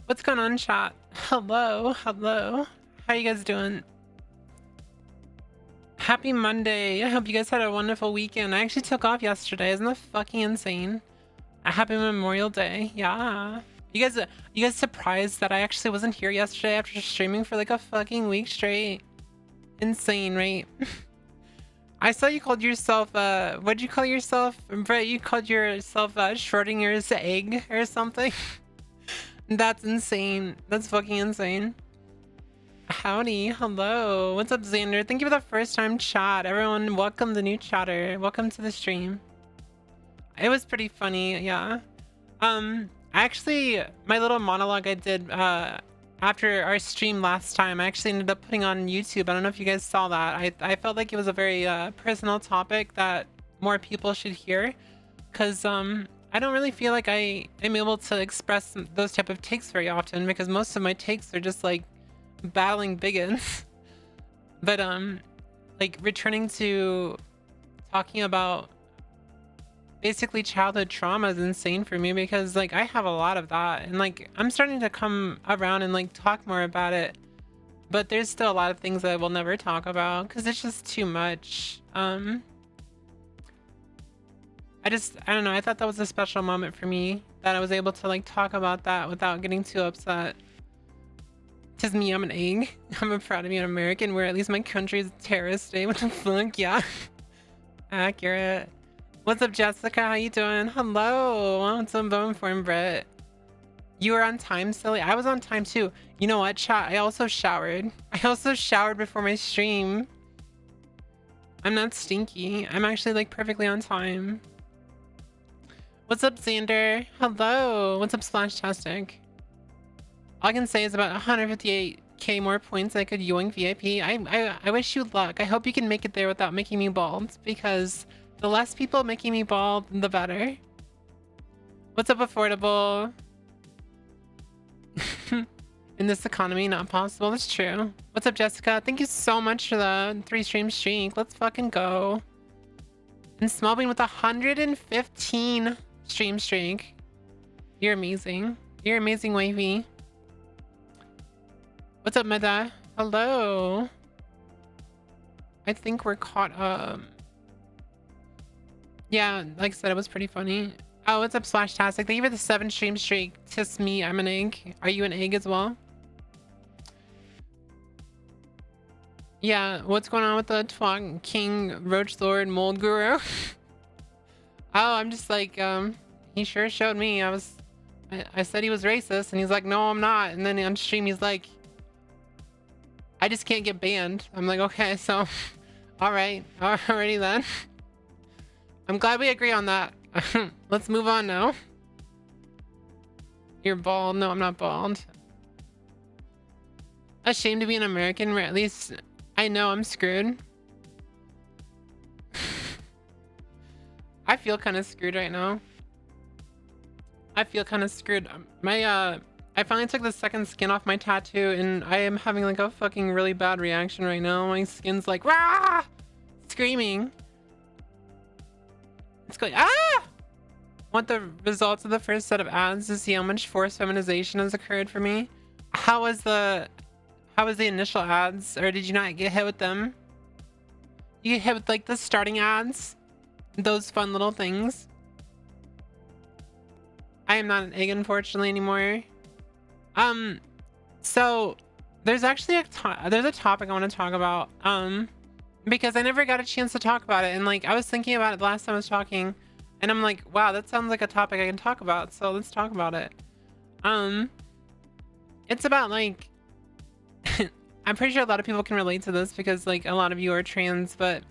What's going on, chat? Hello, hello. How you guys doing? Happy Monday. I hope you guys had a wonderful weekend. I actually took off yesterday. Isn't that fucking insane? A happy Memorial Day. Yeah. You guys surprised that I actually wasn't here yesterday after streaming for like a fucking week straight? Insane, right? I saw you called yourself, what'd you call yourself? Brett, you called yourself, Schrodinger's egg or something? That's insane. That's fucking insane. Howdy, hello. What's up, Xander? Thank you for the first time chat. Everyone, welcome the new chatter. Welcome to the stream. It was pretty funny, yeah. Actually, my little monologue I did after our stream last time, I actually ended up putting on YouTube. I don't know if you guys saw that. I felt like it was a very personal topic that more people should hear, because I don't really feel like I am able to express those type of takes very often, because most of my takes are just like battling bigots. But like returning to talking about basically childhood trauma is insane for me, because like I have a lot of that, and like I'm starting to come around and like talk more about it, but there's still a lot of things that I will never talk about because it's just too much. I don't know, I thought that was a special moment for me that I was able to like talk about that without getting too upset. Tis me, I'm an egg. I'm proud to be an American, where at least my country is a terrorist state. What the fuck? Yeah. Accurate. What's up, Jessica? How you doing? Hello. What's up, bone form, Brett? You were on time, silly? I was on time too. You know what, chat? I also showered. I also showered before my stream. I'm not stinky. I'm actually like perfectly on time. What's up, Xander? Hello. What's up, Splashtastic? All I can say is about 158k more points I could yoink VIP. I wish you luck. I hope you can make it there without making me bald, because the less people making me bald, the better. What's up, affordable? In this economy, not possible. That's true. What's up, Jessica? Thank you so much for the 3 stream streak. Let's fucking go. And Smallbean with 115 stream streak. You're amazing. You're amazing, wavy. What's up, Meda? Hello. I think we're caught up. Yeah, like I said, it was pretty funny. Oh, what's up, Slashtastic? Thank you for the 7 stream streak. Tis me, I'm an egg. Are you an egg as well? Yeah, what's going on with the Twog King Roach Lord Mold Guru? Oh, I'm just like, he sure showed me. I said he was racist, and he's like, no, I'm not. And then on stream, he's like, I just can't get banned. I'm like, okay, so, all right, alrighty then. I'm glad we agree on that. Let's move on now. You're bald. No, I'm not bald. Ashamed to be an American, where at least I know I'm screwed. I feel kind of screwed right now. I feel kind of screwed. I finally took the second skin off my tattoo, and I am having like a fucking really bad reaction right now. My skin's like, rah! Screaming. It's going, ah! Want the results of the first set of ads to see how much forced feminization has occurred for me. How was the initial ads, or did you not get hit with them? You get hit with like the starting ads, those fun little things. I am not an egg, unfortunately, anymore. So there's actually there's a topic I want to talk about, because I never got a chance to talk about it, and like I was thinking about it the last time I was talking, and I'm like, wow, that sounds like a topic I can talk about, so let's talk about it. It's about like I'm pretty sure a lot of people can relate to this, because like a lot of you are trans, but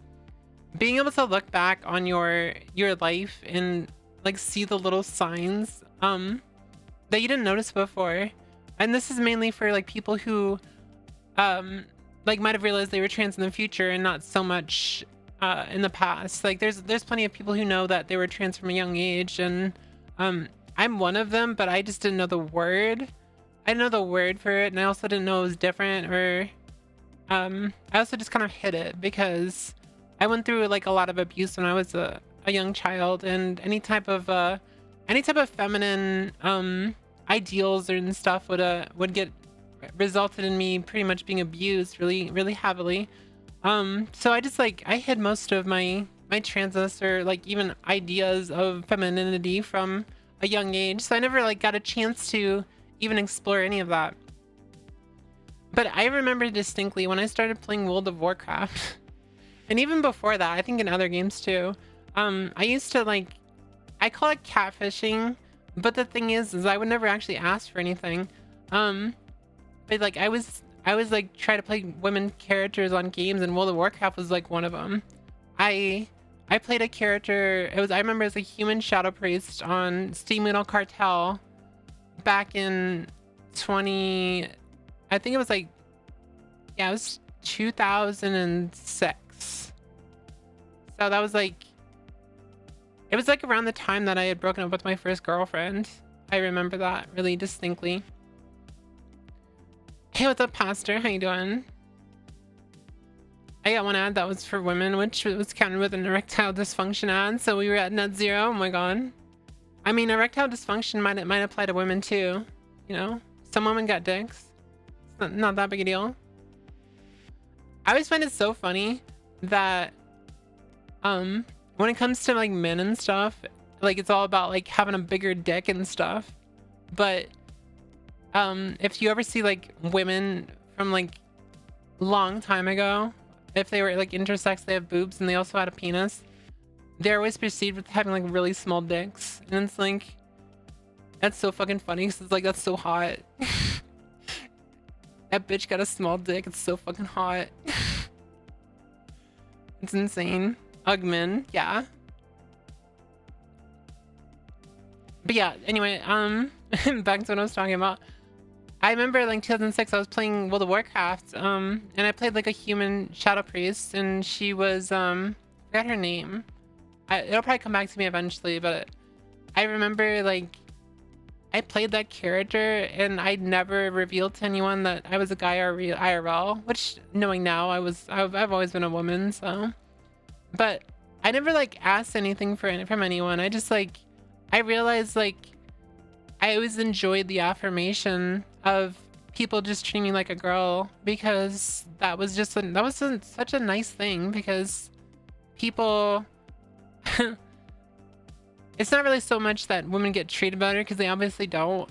being able to look back on your life and like see the little signs that you didn't notice before. And this is mainly for like people who like might have realized they were trans in the future and not so much in the past. Like there's plenty of people who know that they were trans from a young age, and I'm one of them, but I just didn't know the word. I didn't know the word for it, and I also didn't know it was different, or I also just kind of hid it because I went through like a lot of abuse when I was a young child, and any type of feminine ideals and stuff would get resulted in me pretty much being abused really heavily. So I just like I hid most of my transness or like even ideas of femininity from a young age, so I never like got a chance to even explore any of that. But I remember distinctly when I started playing World of Warcraft, and even before that, I think in other games too. I used to like, I call it catfishing, but the thing is I would never actually ask for anything. But like I was like try to play women characters on games, and World of Warcraft was like one of them. I played a character. I remember as a human shadow priest on Steam Metal Cartel back in 20. I think it was like, yeah, it was 2006. So that was like, it was like around the time that I had broken up with my first girlfriend. I remember that really distinctly. Hey, what's up, Pastor? How you doing? I got one ad that was for women, which was counted with an erectile dysfunction ad, so we were at net zero. Oh my god. I mean, erectile dysfunction might apply to women too. You know, some women got dicks. It's not that big a deal. I always find it so funny that when it comes to like men and stuff, like it's all about like having a bigger dick and stuff. But if you ever see like women from like long time ago, if they were like intersex, they have boobs and they also had a penis, they're always perceived with having like really small dicks, and it's like, that's so fucking funny because it's like, that's so hot. That bitch got a small dick. It's so fucking hot. It's insane. Ugman, yeah. But yeah, anyway, back to what I was talking about. I remember like 2006, I was playing World of Warcraft, and I played like a human shadow priest, and she was, I forgot her name. It'll probably come back to me eventually, but I remember like I played that character and I never revealed to anyone that I was a guy or IRL, which knowing now I've always been a woman, so. But I never like asked anything from anyone. I just like, I realized like I always enjoyed the affirmation of people just treating me like a girl, because that was just such a nice thing, because people it's not really so much that women get treated better, because they obviously don't.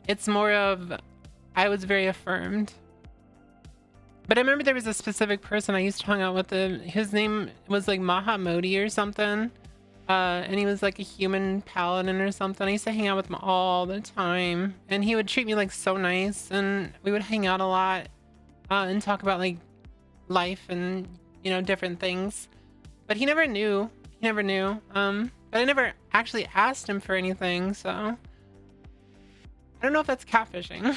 It's more of I was very affirmed. But I remember there was a specific person I used to hang out with. His name was like Mahamodi or something. And he was like a human paladin or something. I used to hang out with him all the time, and he would treat me like so nice, and we would hang out a lot and talk about like life and, you know, different things. But he never knew. But I never actually asked him for anything, so I don't know if that's catfishing.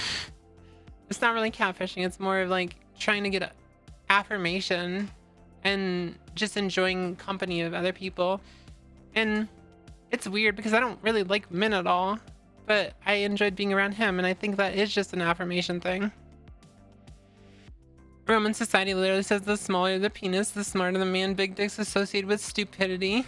It's not really catfishing. It's more of like trying to get affirmation and just enjoying company of other people. And it's weird because I don't really like men at all, but I enjoyed being around him, and I think that is just an affirmation thing. Roman society literally says the smaller the penis, the smarter the man. Big dicks associated with stupidity.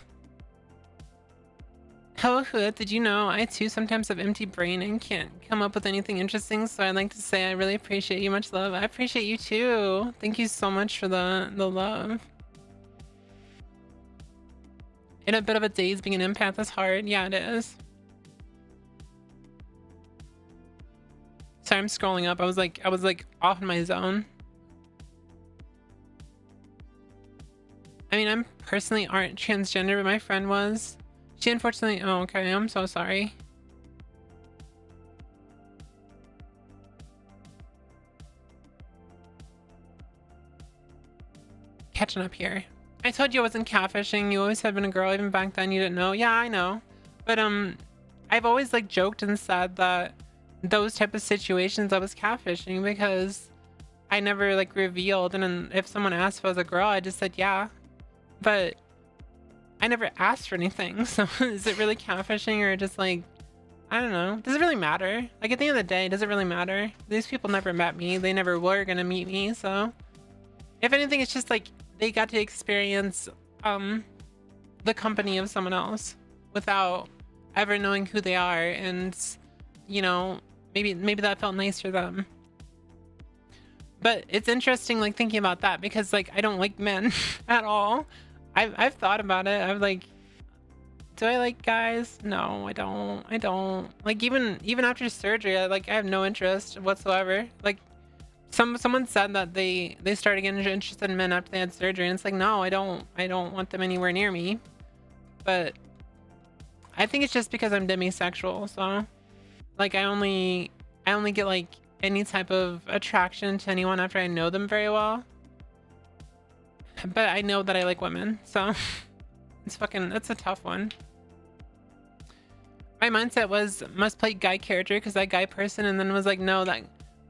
Hiya Hooties, did you know I too sometimes have empty brain and can't come up with anything interesting, so I'd like to say I really appreciate you. Much love. I appreciate you too. Thank you so much for the love. In a bit of a daze, being an empath is hard. Yeah, it is. Sorry, I'm scrolling up. I was like off in my zone. I mean, I'm personally aren't transgender, but my friend was. She unfortunately, oh, okay, I'm so sorry. Catching up here. I told you I wasn't catfishing. You always have been a girl. Even back then you didn't know. Yeah, I know. But I've always like joked and said that those type of situations I was catfishing, because I never like revealed. And then if someone asked if I was a girl, I just said yeah. But I never asked for anything. So is it really catfishing, or just like, I don't know. Does it really matter? Like at the end of the day, does it really matter? These people never met me. They never were gonna meet me. So if anything, it's just like they got to experience the company of someone else without ever knowing who they are, and you know, maybe that felt nice for them. But it's interesting, like, thinking about that, because like I don't like men at all. I've thought about it. I'm like, do I like guys? No, I don't. Like, even after surgery, I have no interest whatsoever. Like, someone said that they started getting interested in men after they had surgery, and it's like, no, I don't want them anywhere near me. But I think it's just because I'm demisexual, so like I only get like any type of attraction to anyone after I know them very well. But I know that I like women, so it's a tough one. My mindset was must play guy character because that guy person, and then was like, no, that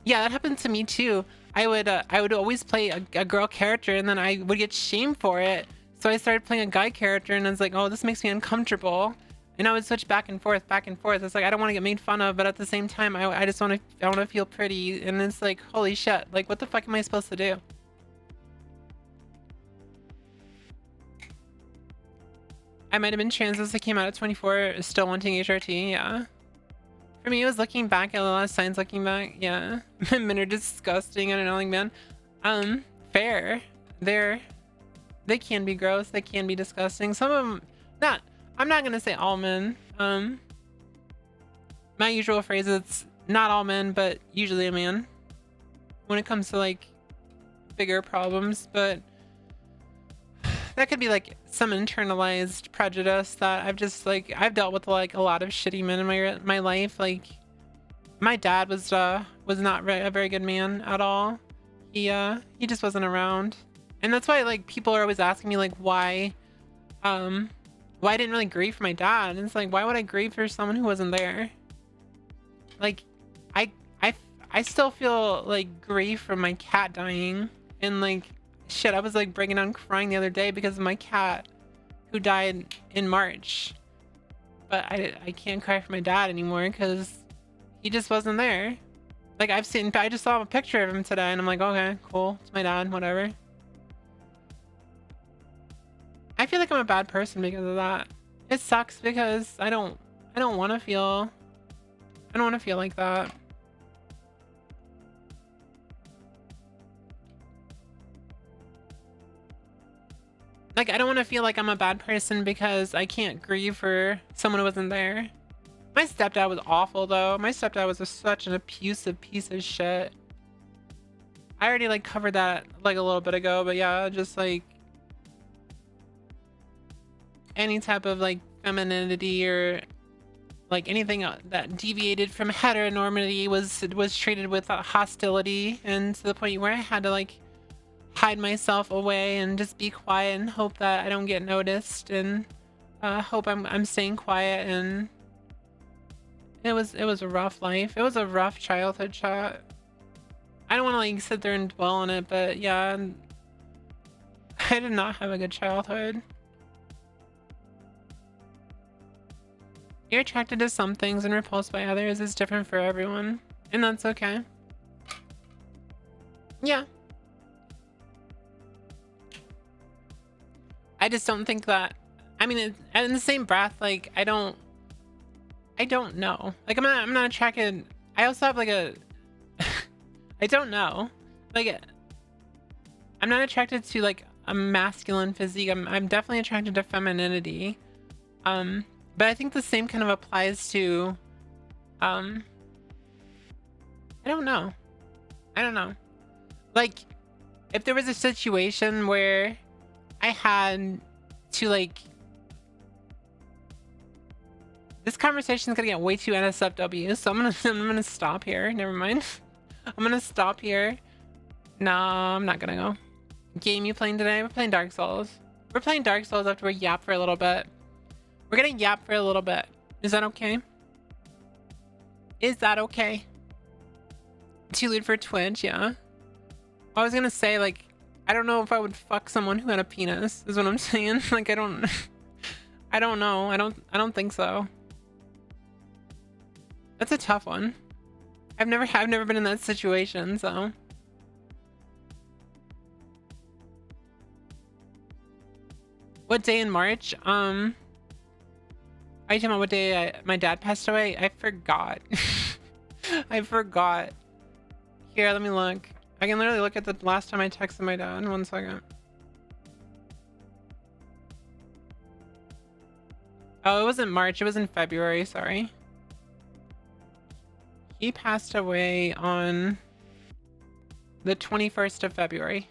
happened to me too. I would always play a girl character, and then I would get shamed for it. So I started playing a guy character, and I was like, oh, this makes me uncomfortable. And I would switch back and forth. It's like, I don't want to get made fun of, but at the same time, I just want to feel pretty. And it's like, holy shit, like, what the fuck am I supposed to do? I might have been trans as I came out at 24, still wanting HRT, yeah. For me, it was looking back at a lot of signs looking back, yeah. Men are disgusting, I don't know, like, man. Fair. They can be gross, they can be disgusting. Some of them, I'm not gonna say all men. My usual phrase is not all men, but usually a man. When it comes to like bigger problems, but that could be like some internalized prejudice that I've dealt with like a lot of shitty men in my life. Like my dad was not a very good man at all. He just wasn't around, and that's why like people are always asking me like why I didn't really grieve for my dad. And it's like, why would I grieve for someone who wasn't there? Like I still feel like grief from my cat dying, and like shit, I was like breaking down crying the other day because of my cat who died in March. But I can't cry for my dad anymore because he just wasn't there. Like I just saw a picture of him today, and I'm like, okay, cool, it's my dad, whatever. I feel like I'm a bad person because of that. It sucks because I don't want to feel like that. Like, I don't want to feel like I'm a bad person because I can't grieve for someone who wasn't there. My stepdad was awful though. My stepdad was such an abusive piece of shit. I already like covered that like a little bit ago, but yeah, just like any type of like femininity or like anything that deviated from heteronormity was treated with hostility, and to the point where I had to like hide myself away and just be quiet and hope that I don't get noticed, and hope I'm staying quiet. And it was a rough life. It was a rough childhood shot. I don't want to like sit there and dwell on it, but yeah, I did not have a good childhood. You're attracted to some things and repulsed by others. It's different for everyone, and that's okay. Yeah. I just don't think that, I mean, in the same breath, like, I don't know. Like, I'm not attracted. I also have like I don't know. Like, I'm not attracted to like a masculine physique. I'm definitely attracted to femininity. But I think the same kind of applies to, I don't know. Like, if there was a situation where I had to like, this conversation is gonna get way too NSFW, so I'm gonna stop here. Never mind. I'm gonna stop here. No, I'm not gonna go. Game you playing today? We're playing Dark Souls. We're playing Dark Souls after we yap for a little bit. We're gonna yap for a little bit. Is that okay? Is that okay? Too lewd for Twitch, yeah. I was gonna say, like, I don't know if I would fuck someone who had a penis, is what I'm saying. Like, I don't know. I don't think so. That's a tough one. I've never been in that situation, so. What day in March? Are you talking about what day my dad passed away? I forgot. I forgot. Here, let me look. I can literally look at the last time I texted my dad. 1 second. Oh, it wasn't March. It was in February. Sorry. He passed away on the 21st of February.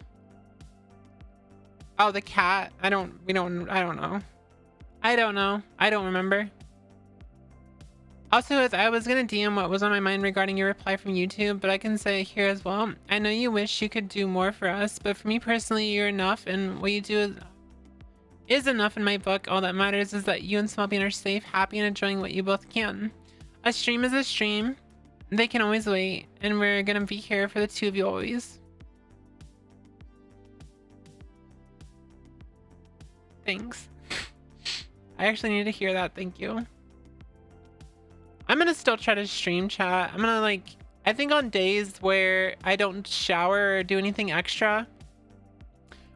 Oh, the cat. I don't know. I don't know. I don't remember. Also, as I was gonna DM what was on my mind regarding your reply from YouTube, but I can say here as well. I know you wish you could do more for us, but for me personally, you're enough, and what you do is enough in my book. All that matters is that you and Smellbean are safe, happy, and enjoying what you both can. A stream is a stream. They can always wait, and we're gonna be here for the two of you always. Thanks. I actually need to hear that. Thank you. I'm gonna still try to stream chat. I'm gonna like, I think on days where I don't shower or do anything extra,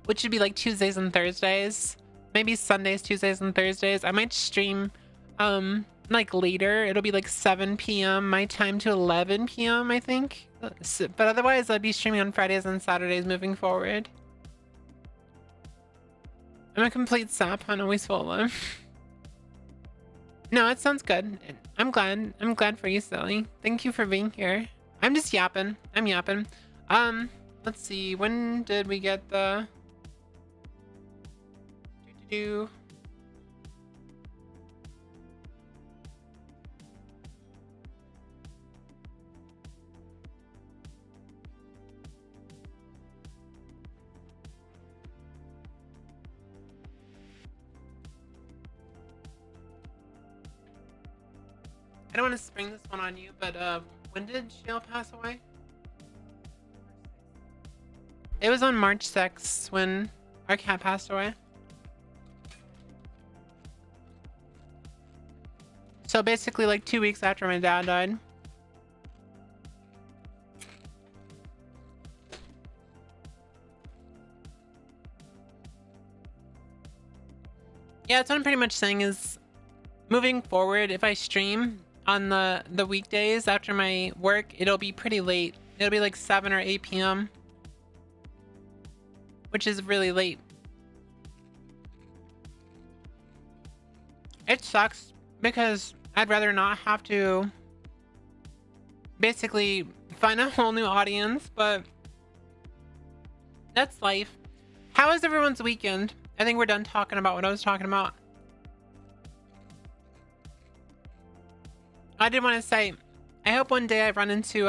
which should be like Tuesdays and Thursdays, maybe Sundays, Tuesdays, and Thursdays, I might stream like later. It'll be like 7 p.m. my time to 11 p.m. I think. But otherwise I'd be streaming on Fridays and Saturdays moving forward. I'm a complete sap on always full of. No, it sounds good. I'm glad for you, Silly. Thank you for being here. I'm just yapping. I'm yapping. Let's see. When did we get the I don't want to spring this one on you, but when did Shale pass away? It was on March 6th when our cat passed away. So basically like 2 weeks after my dad died. Yeah, that's what I'm pretty much saying is moving forward, if I stream on the weekdays after my work, it'll be pretty late. It'll be like 7 or 8 p.m. which is really late. It sucks because I'd rather not have to basically find a whole new audience, but that's life. How was everyone's weekend? I think we're done talking about what I was talking about. I did want to say, I hope one day I run into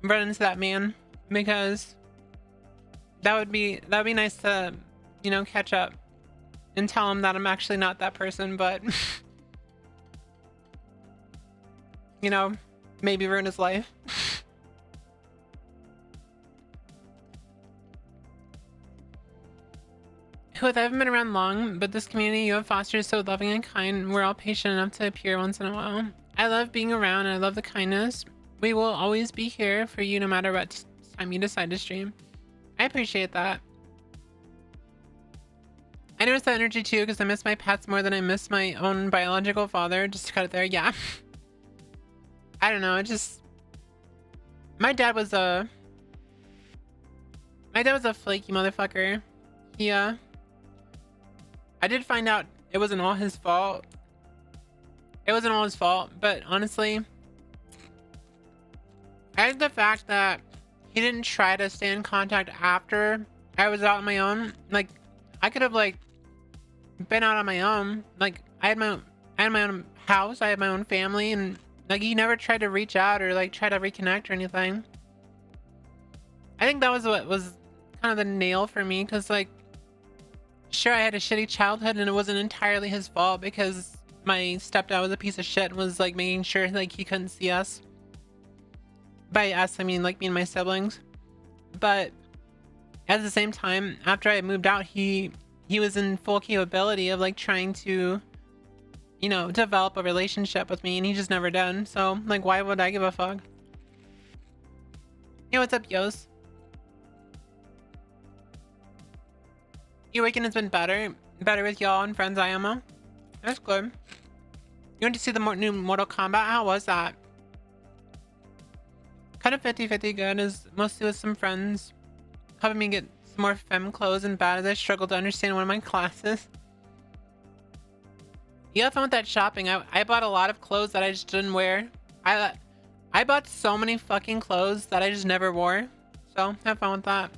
that man, because that would be nice to, you know, catch up and tell him that I'm actually not that person, but you know, maybe ruin his life. Whooith, I haven't been around long, but this community you have fostered is so loving and kind. We're all patient enough to appear once in a while. I love being around and I love the kindness. We will always be here for you no matter what time you decide to stream. I appreciate that. I notice that energy too, because I miss my pets more than I miss my own biological father. Just to cut it there, yeah. I don't know, it just... My dad was a flaky motherfucker. Yeah. I did find out it wasn't all his fault. It wasn't all his fault, but honestly, I think the fact that he didn't try to stay in contact after I was out on my own, like, I could have, like, been out on my own. Like, I had my own house, I had my own family, and, like, he never tried to reach out or, like, try to reconnect or anything. I think that was what was kind of the nail for me, because, like, sure, I had a shitty childhood and it wasn't entirely his fault because my stepdad was a piece of shit and was like making sure like he couldn't see us. By us, I mean like me and my siblings. But at the same time, after I moved out, he was in full capability of like trying to, you know, develop a relationship with me, and he just never done. So like, why would I give a fuck? Hey, what's up, Yos? Your weekend has been better with y'all and friends, IMO. That's good. You went to see the new Mortal Kombat? How was that? Kind of 50-50 good, is mostly with some friends. Helping me get some more femme clothes, and bad as I struggle to understand one of my classes. You have fun with that shopping. I bought a lot of clothes that I just didn't wear. I bought so many fucking clothes that I just never wore. So have fun with that.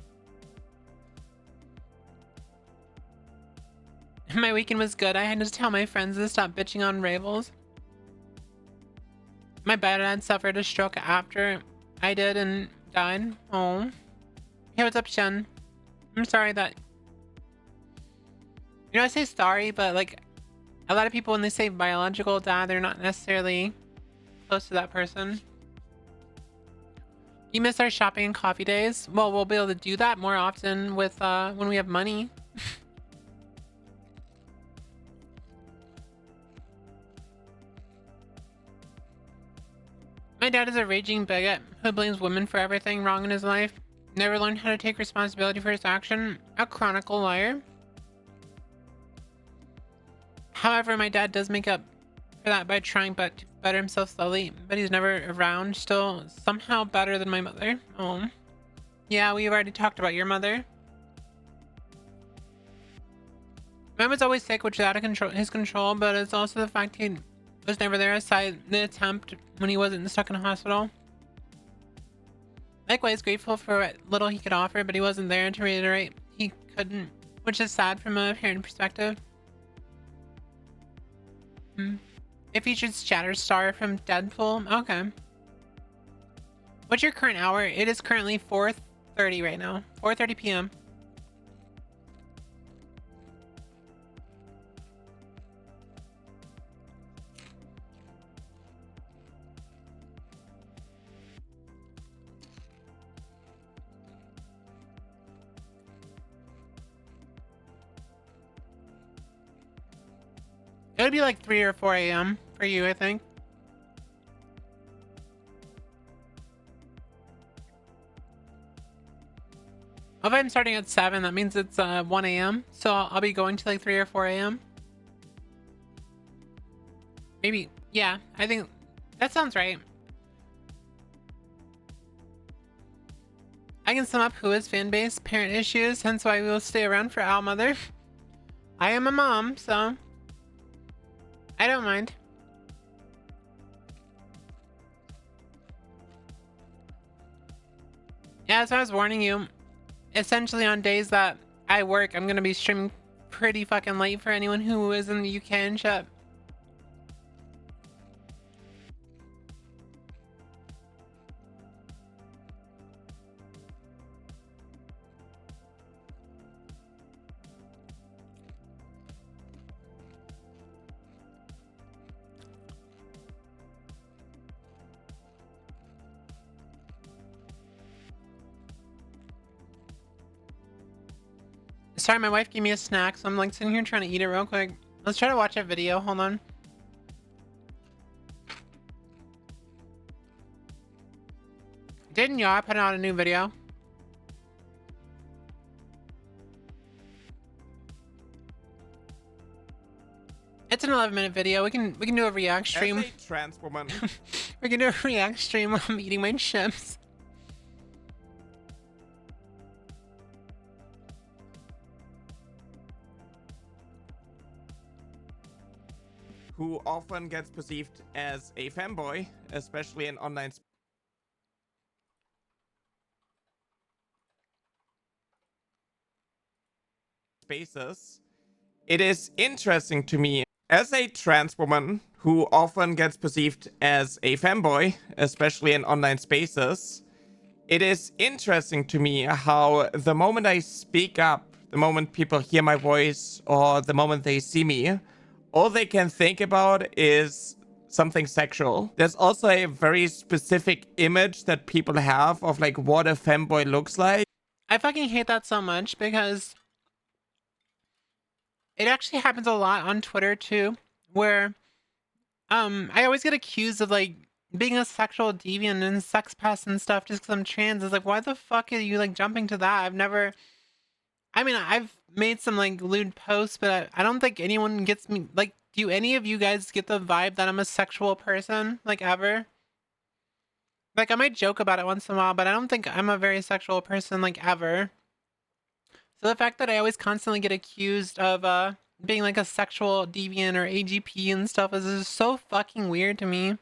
My weekend was good. I had to tell my friends to stop bitching on Ravels. My dad suffered a stroke after I did and died. Oh. Hey, what's up, Shen? I'm sorry that... You know, I say sorry, but like, a lot of people when they say biological dad, they're not necessarily close to that person. You miss our shopping and coffee days? Well, we'll be able to do that more often with when we have money. My dad is a raging bigot who blames women for everything wrong in his life. Never learned how to take responsibility for his action. A chronicle liar. However, my dad does make up for that by trying to better himself slowly, but he's never around. Still somehow better than my mother. Oh. Yeah, we've already talked about your mother. Mine was always sick, which is out of his control, but it's also the fact he was never there aside the attempt when he wasn't stuck in a hospital. Likewise, grateful for what little he could offer, but he wasn't there to reiterate he couldn't, which is sad from a parent perspective. It features Shatterstar from Deadpool. Okay. What's your current hour? It is currently 4:30 right now. 4:30 p.m. It would be like 3 or 4 a.m. for you, I think. If I'm starting at 7, that means it's 1 a.m. So I'll be going to like 3 or 4 a.m. Maybe, yeah, I think that sounds right. I can sum up Whooith's fan base, parent issues, hence why we will stay around for Owl Mother. I am a mom, so I don't mind. Yeah, as I was warning you, essentially on days that I work, I'm gonna be streaming pretty fucking late for anyone who is in the UK and shit. Sorry, my wife gave me a snack, so I'm like sitting here trying to eat it real quick. Let's try to watch a video. Hold on. Didn't y'all put out a new video? It's an 11-minute video. We can do a react stream. As a trans woman. We can do a react stream while I'm eating my chips. Who often gets perceived as a fanboy, especially in online spaces. It is interesting to me, as a trans woman who often gets perceived as a fanboy, especially in online spaces. It is interesting to me how the moment I speak up, the moment people hear my voice, or the moment they see me, all they can think about is something sexual. There's also a very specific image that people have of like what a femboy looks like. I fucking hate that so much because it actually happens a lot on Twitter too, where I always get accused of like being a sexual deviant and sex pest and stuff just because I'm trans. It's like, why the fuck are you like jumping to that? I mean, I've made some like lewd posts, but I don't think anyone gets me. Like, do any of you guys get the vibe that I'm a sexual person, like, ever? Like, I might joke about it once in a while, but I don't think I'm a very sexual person, like, ever. So the fact that I always constantly get accused of being like a sexual deviant or AGP and stuff is just so fucking weird to me.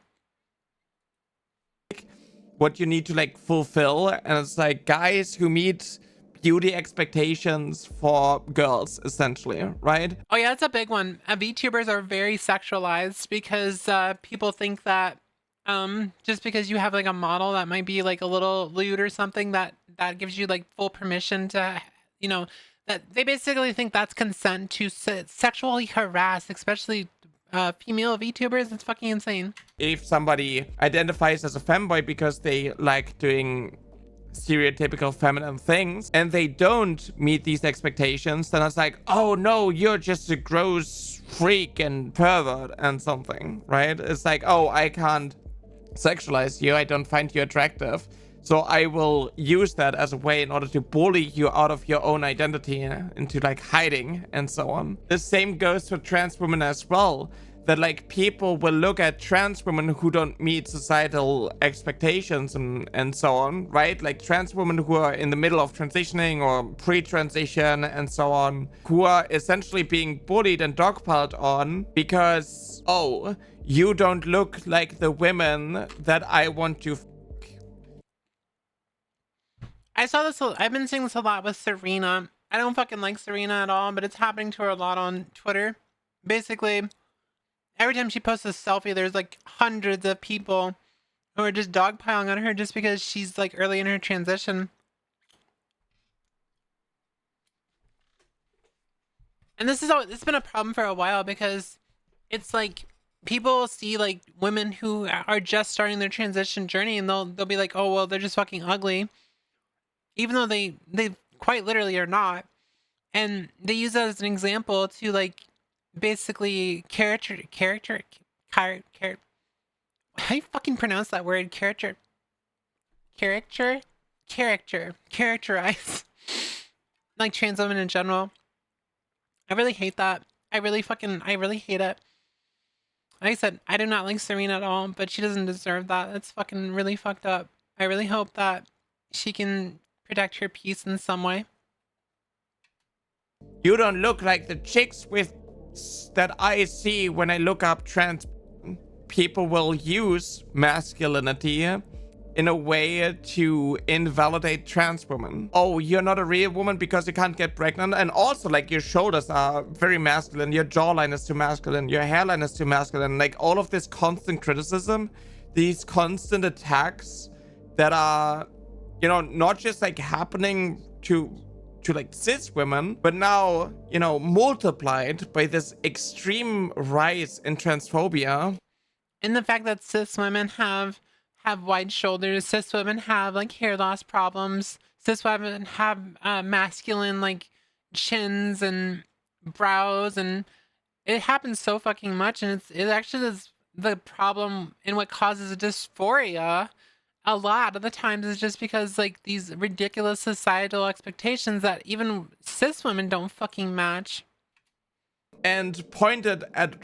What you need to like fulfill, and it's like guys who meet beauty expectations for girls, essentially, right? Oh yeah, that's a big one. VTubers are very sexualized because people think that just because you have like a model that might be like a little lewd or something, that gives you like full permission to, you know, that they basically think that's consent to sexually harass, especially female VTubers. It's fucking insane. If somebody identifies as a femboy because they like doing stereotypical feminine things and they don't meet these expectations, then it's like, oh no, you're just a gross freak and pervert and something, right? It's like, oh, I can't sexualize you, I don't find you attractive, so I will use that as a way in order to bully you out of your own identity into like hiding and so on. The same goes for trans women as well, that like people will look at trans women who don't meet societal expectations and so on, right? Like trans women who are in the middle of transitioning or pre-transition and so on, who are essentially being bullied and dogpiled on because, oh, you don't look like the women that I want to I saw this. I've been seeing this a lot with Serena. I don't fucking like Serena at all, but it's happening to her a lot on Twitter. Basically, every time she posts a selfie, there's like hundreds of people who are just dogpiling on her just because she's like early in her transition. And it's been a problem for a while because it's like people see like women who are just starting their transition journey and they'll be like, oh well, they're just fucking ugly, even though they quite literally are not. And they use that as an example to like basically how do you fucking pronounce that word? Characterize like trans women in general. I really hate that. I really hate it. Like I said, I do not like Serena at all, but she doesn't deserve that. That's fucking really fucked up. I really hope that she can protect her peace in some way. You don't look like the chicks with that I see when I look up trans. People will use masculinity in a way to invalidate trans women. Oh, you're not a real woman because you can't get pregnant. And also, like, your shoulders are very masculine, your jawline is too masculine, your hairline is too masculine. Like, all of this constant criticism, these constant attacks that are, you know, not just like happening to like cis women, but now, you know, multiplied by this extreme rise in transphobia. And the fact that cis women have wide shoulders, cis women have like hair loss problems, cis women have masculine like chins and brows, and it happens so fucking much. And it actually is the problem in what causes dysphoria a lot of the times is just because like these ridiculous societal expectations that even cis women don't fucking match. And pointed at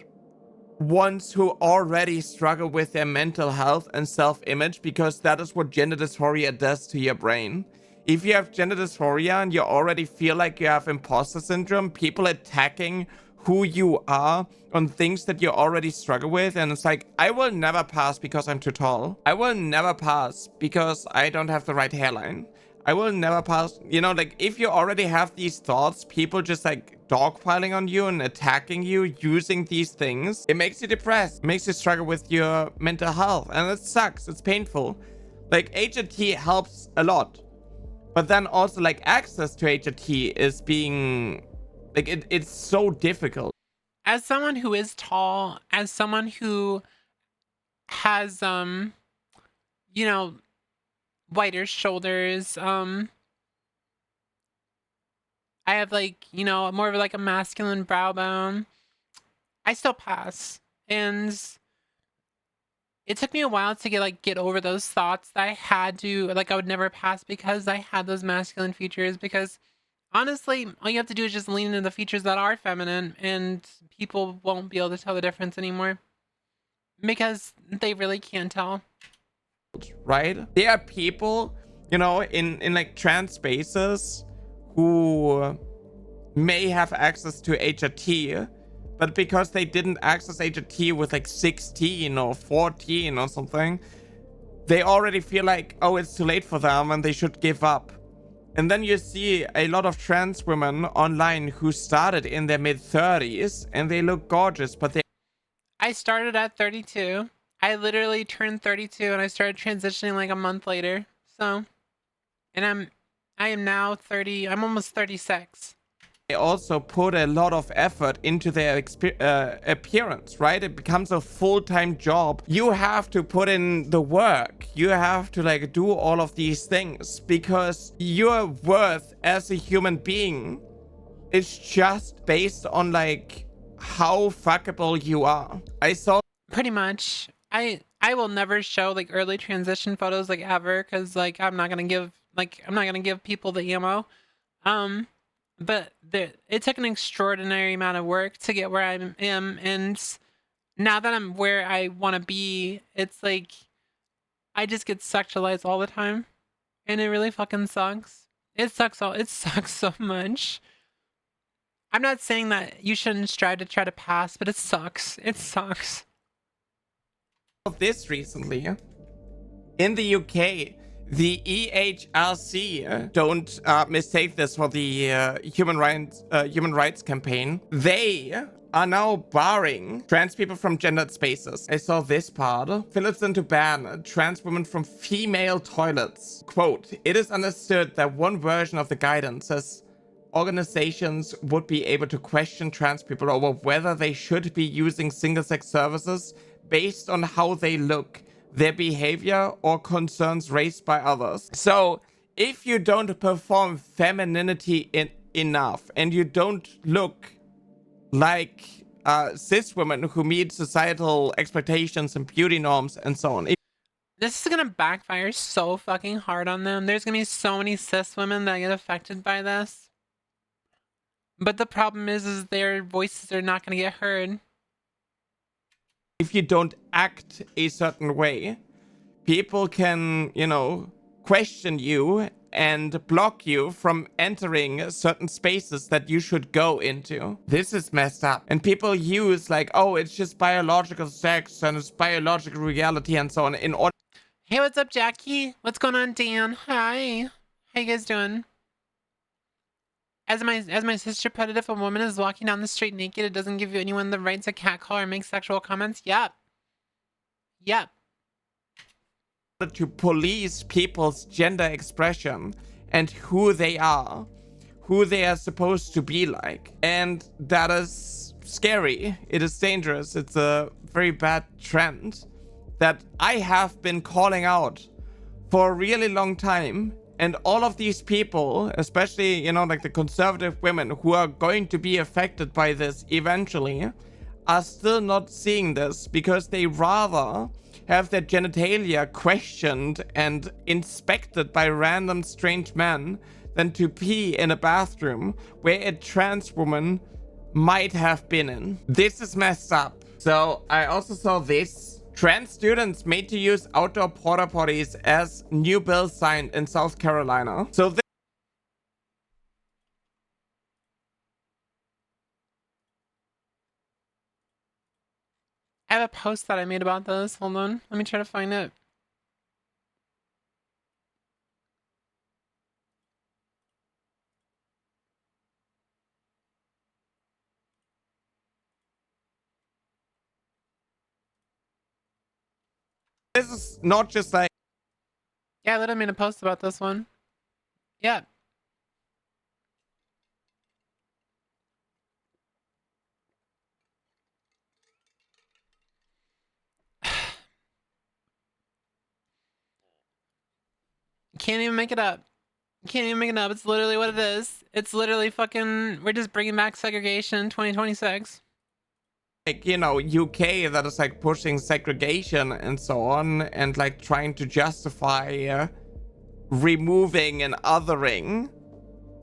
ones who already struggle with their mental health and self-image, because that is what gender dysphoria does to your brain. If you have gender dysphoria and you already feel like you have imposter syndrome, people attacking who you are on things that you already struggle with, and it's like, I will never pass because I'm too tall. I will never pass because I don't have the right hairline. I will never pass, you know, like if you already have these thoughts, people just like dogpiling on you and attacking you using these things, it makes you depressed, it makes you struggle with your mental health, and it sucks, it's painful. Like HRT helps a lot, but then also like access to HRT is being like, it's so difficult. As someone who is tall, as someone who has you know, wider shoulders, I have like, you know, more of like a masculine brow bone, I still pass. And it took me a while to get over those thoughts that I had to, like, I would never pass because I had those masculine features. Because honestly, all you have to do is just lean into the features that are feminine, and people won't be able to tell the difference anymore because they really can't tell. right? There are people, you know, in like trans spaces who may have access to HRT, but because they didn't access HRT with like 16 or 14 or something, they already feel like, oh, it's too late for them and they should give up. And then you see a lot of trans women online who started in their mid-30s and they look gorgeous, but they... I started at 32. I literally turned 32 and I started transitioning like a month later. So, and I am now 30. I'm almost 36. They also put a lot of effort into their appearance, right? It becomes a full-time job. You have to put in the work. You have to like do all of these things because your worth as a human being is just based on like how fuckable you are. I saw pretty much. I will never show like early transition photos like ever because like I'm not gonna give people the ammo. But it took an extraordinary amount of work to get where I am, and now that I'm where I want to be, it's like I just get sexualized all the time, and it really fucking sucks. It sucks so much. I'm not saying that you shouldn't strive to try to pass, but it sucks. It sucks. This recently in the UK. The EHRC, don't mistake this for the human rights campaign. They are now barring trans people from gendered spaces. I saw this part. Philippines to ban trans women from female toilets. Quote, it is understood that one version of the guidance says organizations would be able to question trans people over whether they should be using single-sex services based on how they look, their behavior, or concerns raised by others. So if you don't perform femininity enough and you don't look like cis women who meet societal expectations and beauty norms and so on. This is gonna backfire so fucking hard on them. There's gonna be so many cis women that get affected by this. But the problem is their voices are not gonna get heard. If you don't act a certain way, people can, you know, question you and block you from entering certain spaces that you should go into. This is messed up. And people use like, oh, it's just biological sex and it's biological reality and so on in order. Hey, what's up, Jackie? What's going on, Dan? Hi. How you guys doing? As my sister put it, if a woman is walking down the street naked, it doesn't give you anyone the right to catcall or make sexual comments. Yep. Yep. To police people's gender expression and who they are supposed to be like. And that is scary. It is dangerous. It's a very bad trend that I have been calling out for a really long time. And all of these people, especially, you know, like the conservative women who are going to be affected by this eventually, are still not seeing this because they rather have their genitalia questioned and inspected by random strange men than to pee in a bathroom where a trans woman might have been in. This is messed up. So I also saw this. Trans students made to use outdoor porta potties as new bill signed in South Carolina. So I have a post that I made about this. Hold on. Let me try to find it. this is not just like... Yeah, I literally made a post about this one. Yeah. Can't even make it up. Can't even make it up. It's literally what it is. It's literally fucking... We're just bringing back segregation 2026. Like, you know, UK that is like pushing segregation and so on and like trying to justify removing and othering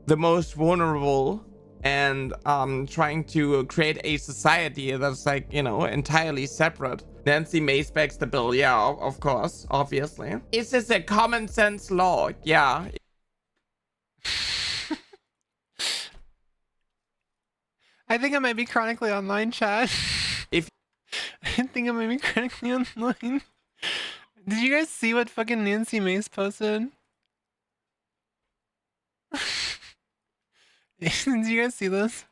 the most vulnerable and trying to create a society that's like, you know, entirely separate. Nancy Mace backs the bill. Yeah, of course, obviously. Is this a common sense law? Yeah. I think I might be chronically online, chat. If I think I might be chronically online. Did you guys see what fucking Nancy Mace posted? Did you guys see this?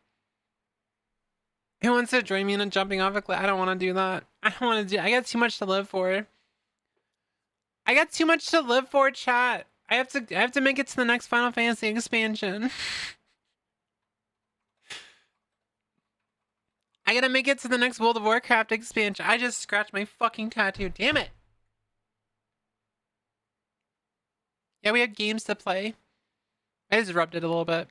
Who wants to join me in a jumping off a cliff? I don't want to do that. I don't want to do. I got too much to live for. I got too much to live for, chat. I have to make it to the next Final Fantasy expansion. I gotta make it to the next World of Warcraft expansion. I just scratched my fucking tattoo. Damn it. Yeah, we have games to play. I just rubbed it a little bit.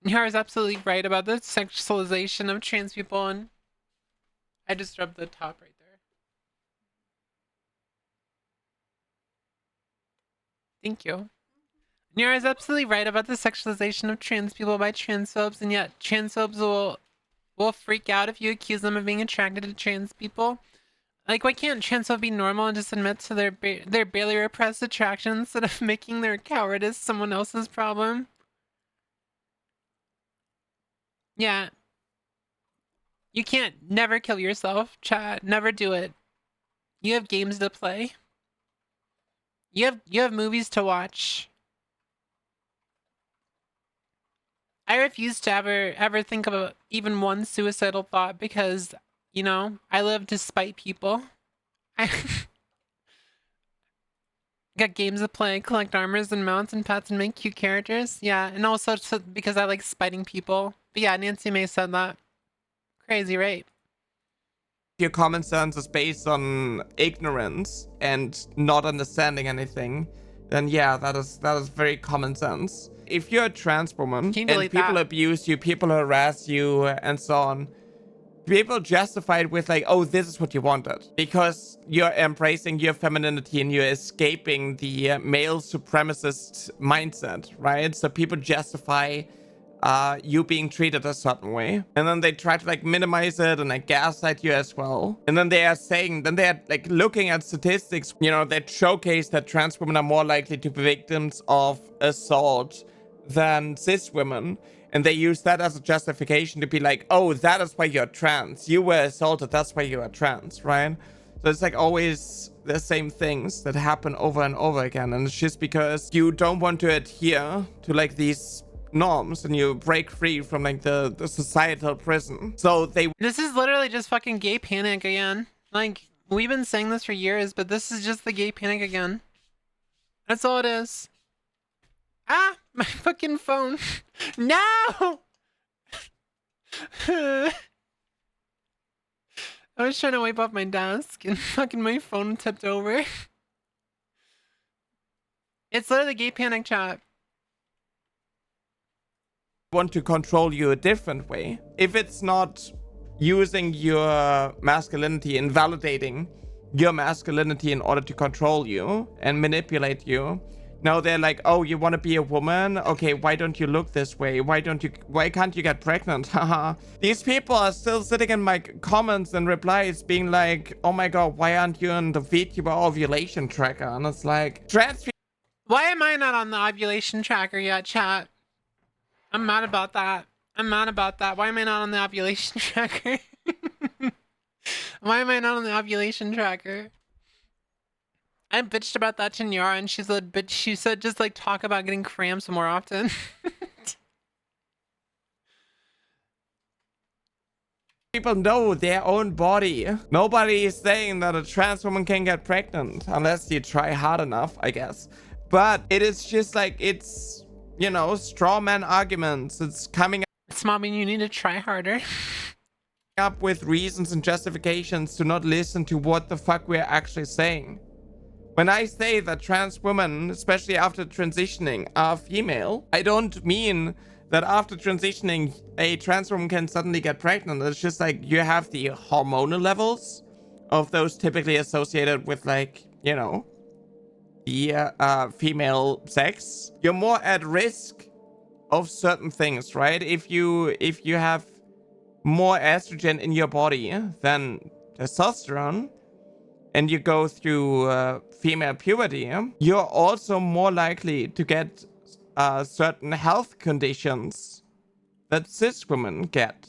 Yara's absolutely right about the sexualization of trans people, and I just rubbed the top right there. Thank you. Nira is absolutely right about the sexualization of trans people by transphobes, and yet transphobes will freak out if you accuse them of being attracted to trans people. Like, why can't transphobes be normal and just admit to their barely repressed attraction instead of making their cowardice someone else's problem? Yeah. You can't never kill yourself, chat. Never do it. You have games to play. You have movies to watch. I refuse to ever think of even one suicidal thought because, you know, I live to spite people. I got games to play, collect armors and mounts and pets and make cute characters. Yeah, and also because I like spiting people. But yeah, Nancy May said that. Crazy, right? your common sense is based on ignorance and not understanding anything, then yeah, that is very common sense. If you're a trans woman and people abuse you, people harass you, and so on, people justify it with like, oh, this is what you wanted. Because you're embracing your femininity and you're escaping the male supremacist mindset, right? So people justify you being treated a certain way. And then they try to like minimize it and like gaslight you as well. And then they are like looking at statistics, you know, that showcase that trans women are more likely to be victims of assault than cis women. And they use that as a justification to be like, oh, that is why you're trans. You were assaulted, that's why you are trans, right? So it's like always the same things that happen over and over again. And it's just because you don't want to adhere to like these norms and you break free from like the societal prison. So this is literally just fucking gay panic again. Like, we've been saying this for years, but this is just the gay panic again. That's all it is. Ah, my fucking phone. No! I was trying to wipe off my desk and fucking my phone tipped over. It's literally gay panic, chat. Want to control you a different way. If it's not using your masculinity and validating your masculinity in order to control you and manipulate you, now they're like, oh, you want to be a woman? Okay, why don't you look this way? Why can't you get pregnant? Haha. These people are still sitting in my comments and replies being like, oh my god, why aren't you on the VTuber ovulation tracker? And it's like, trans. Why am I not on the ovulation tracker yet, chat? I'm mad about that. I'm mad about that. Why am I not on the ovulation tracker? Why am I not on the ovulation tracker? I bitched about that to Nyara and she said just like talk about getting cramps more often. People know their own body. Nobody is saying that a trans woman can get pregnant unless you try hard enough, I guess. But it is just like, it's, you know, straw man arguments. It's coming up. It's momming, you need to try harder. Up with reasons and justifications to not listen to what the fuck we're actually saying. When I say that trans women, especially after transitioning, are female, I don't mean that after transitioning, a trans woman can suddenly get pregnant. It's just like you have the hormonal levels of those typically associated with, like, you know, the female sex. You're more at risk of certain things, right? If you have more estrogen in your body than testosterone, and you go through female puberty, you're also more likely to get certain health conditions that cis women get,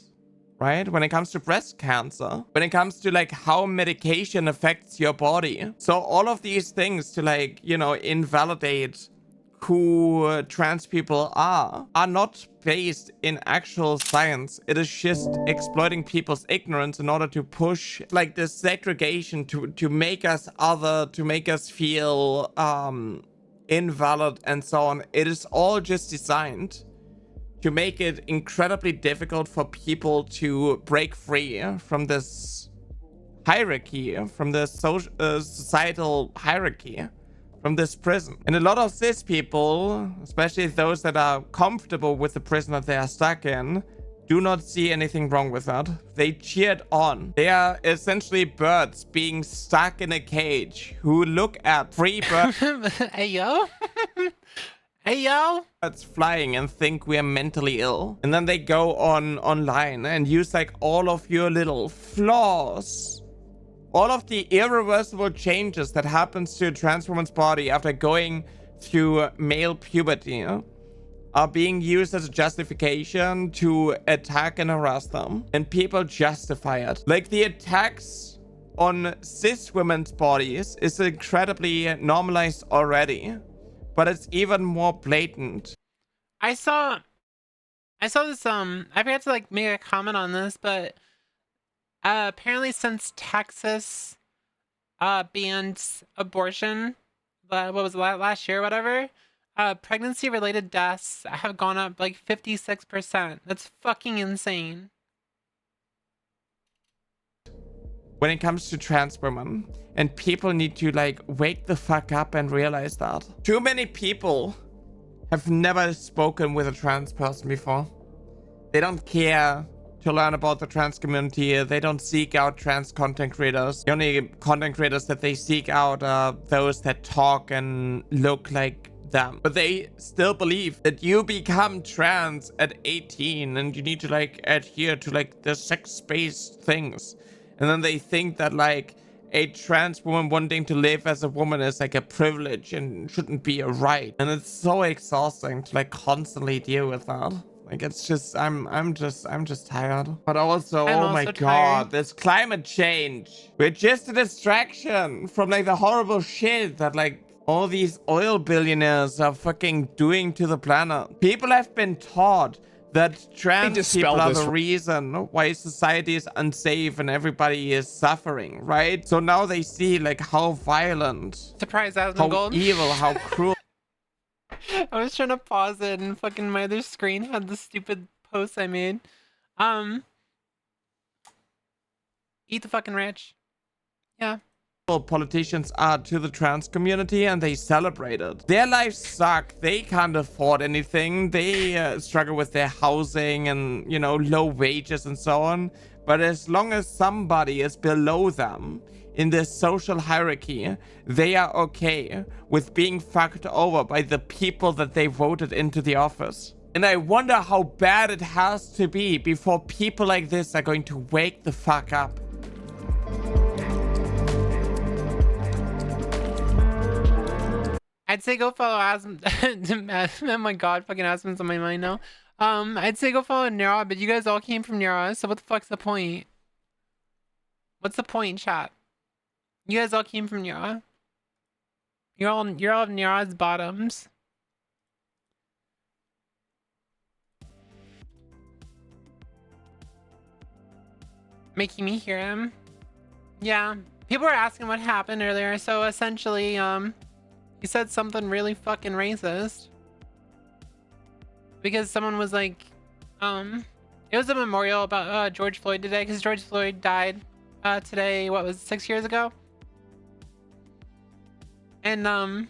right? When it comes to breast cancer, when it comes to like how medication affects your body. So all of these things to like, you know, invalidate who trans people are not based in actual science. It is just exploiting people's ignorance in order to push like this segregation to make us other, to make us feel invalid and so on. It is all just designed to make it incredibly difficult for people to break free from this hierarchy, from the societal hierarchy, from this prison. And a lot of cis people, especially those that are comfortable with the prison that they are stuck in, do not see anything wrong with that. They cheer it on. They are essentially birds being stuck in a cage who look at free birds. Hey, yo. Hey, yo. Birds flying and think we are mentally ill. And then they go online and use like all of your little flaws, all of the irreversible changes that happens to a trans woman's body after going through male puberty are being used as a justification to attack and harass them. And people justify it. Like the attacks on cis women's bodies is incredibly normalized already, but it's even more blatant. I saw this, I forgot to like make a comment on this, but apparently since Texas banned abortion, what was it, last year or whatever, pregnancy related deaths have gone up like 56%. That's fucking insane. When it comes to trans women, and people need to like wake the fuck up and realize that. Too many people have never spoken with a trans person before. They don't care to learn about the trans community. They don't seek out trans content creators. The only content creators that they seek out are those that talk and look like them. But they still believe that you become trans at 18 and you need to like adhere to like the sex-based things. And then they think that like a trans woman wanting to live as a woman is like a privilege and shouldn't be a right. And it's so exhausting to like constantly deal with that. Like it's just, I'm just tired. But also, oh my god, this climate change. We're just a distraction from like the horrible shit that like all these oil billionaires are fucking doing to the planet. People have been taught that trans people are the reason why society is unsafe and everybody is suffering, right? So now they see like how violent, Surprise, how evil, how cruel. I was trying to pause it and fucking my other screen had the stupid post I made. Eat the fucking rich. Yeah. Politicians are to the trans community and they celebrate it. Their lives suck. They can't afford anything. They struggle with their housing and, you know, low wages and so on. But as long as somebody is below them in this social hierarchy, they are okay with being fucked over by the people that they voted into the office. And I wonder how bad it has to be before people like this are going to wake the fuck up. I'd say go follow Asm. Oh my god, fucking Asmon's on my mind now. I'd say go follow Nara, but you guys all came from Nara, so what the fuck's the point? What's the point, chat? You guys all came from Nara. You're all of Nara's bottoms. Making me hear him. Yeah. People were asking what happened earlier, so essentially, he said something really fucking racist. Because someone was like, it was a memorial about George Floyd today, because George Floyd died today, what was it, 6 years ago? And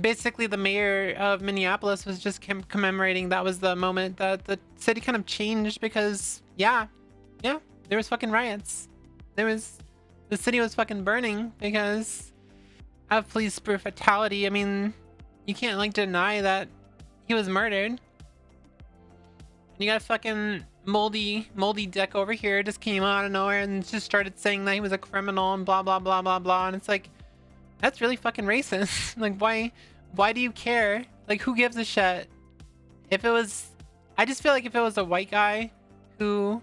basically the mayor of Minneapolis was just commemorating that was the moment that the city kind of changed because, yeah, there was fucking riots. The city was fucking burning because of police brutality. I mean, you can't like deny that he was murdered. You got a fucking moldy dick over here just came out of nowhere and just started saying that he was a criminal and blah blah blah blah blah. And it's like, that's really fucking racist. Like, why do you care? Like, who gives a shit? If it was, I just feel like if it was a white guy who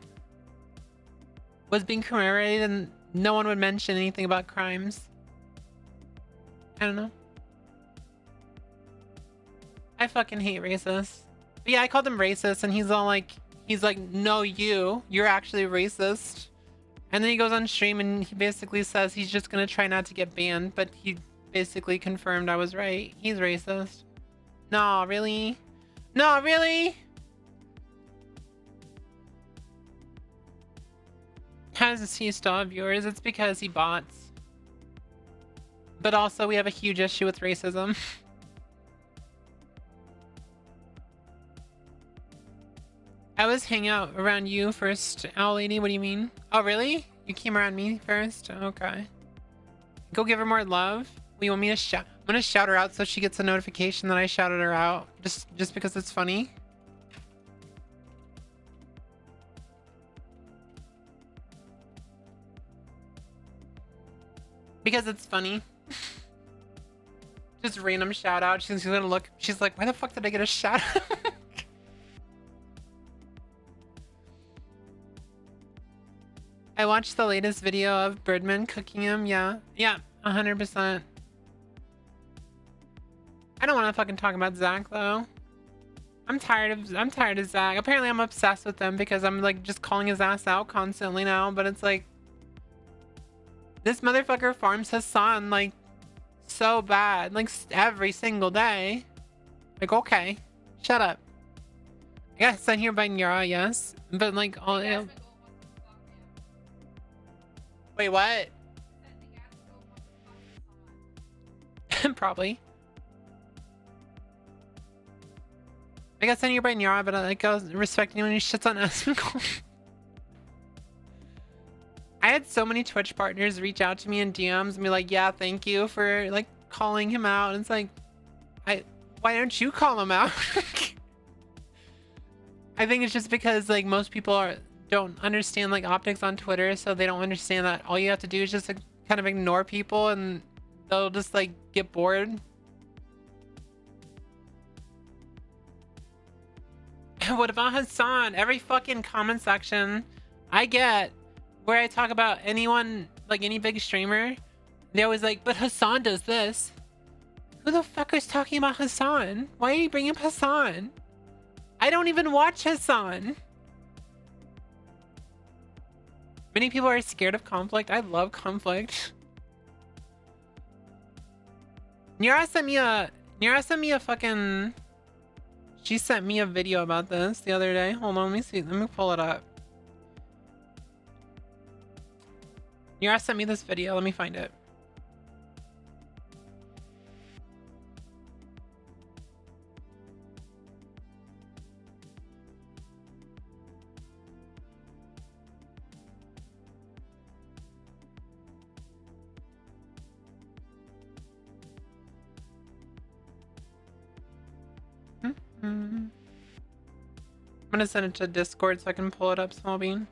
was being commemorated, and no one would mention anything about crimes. I don't know. I fucking hate racists. But yeah, I called him racist, and he's like, no, you're actually racist. And then he goes on stream and he basically says he's just gonna try not to get banned, but he basically confirmed I was right. He's racist. No, really? No, really? How does he still have viewers? It's because he bots. But also we have a huge issue with racism. I was hanging out around you first, Owl Lady. What do you mean? Oh, really? You came around me first? Okay. Go give her more love. You want me to shout? I'm gonna shout her out so she gets a notification that I shouted her out. Just because it's funny. Because it's funny. Just random shout out. She's gonna look. She's like, why the fuck did I get a shout out? I watched the latest video of Birdman cooking him. Yeah, 100%. I don't want to fucking talk about Zach though. I'm tired of Zach. Apparently I'm obsessed with him because I'm like just calling his ass out constantly now. But it's like, this motherfucker farms Hassan like so bad, like every single day. Like, okay, shut up. I got sent here by Nyara, yes, but like all. Wait, what? Probably. I got sent here by Nyara, but I was respecting when he shits on us. I had so many Twitch partners reach out to me in DMs and be like, yeah, thank you for like calling him out. And it's like, why don't you call him out? I think it's just because like most people don't understand like optics on Twitter, so they don't understand that all you have to do is just like, kind of ignore people and they'll just like get bored. What about Hassan? Every fucking comment section I get where I talk about anyone, like any big streamer, they always like, but Hassan does this. Who the fuck is talking about Hassan? Why are you bringing up Hassan? I don't even watch Hassan. Many people are scared of conflict. I love conflict. Nyara sent me a fucking... She sent me a video about this the other day. Hold on, let me see. Let me pull it up. Nyara sent me this video. Let me find it. I'm gonna send it to Discord so I can pull it up, Small Bean.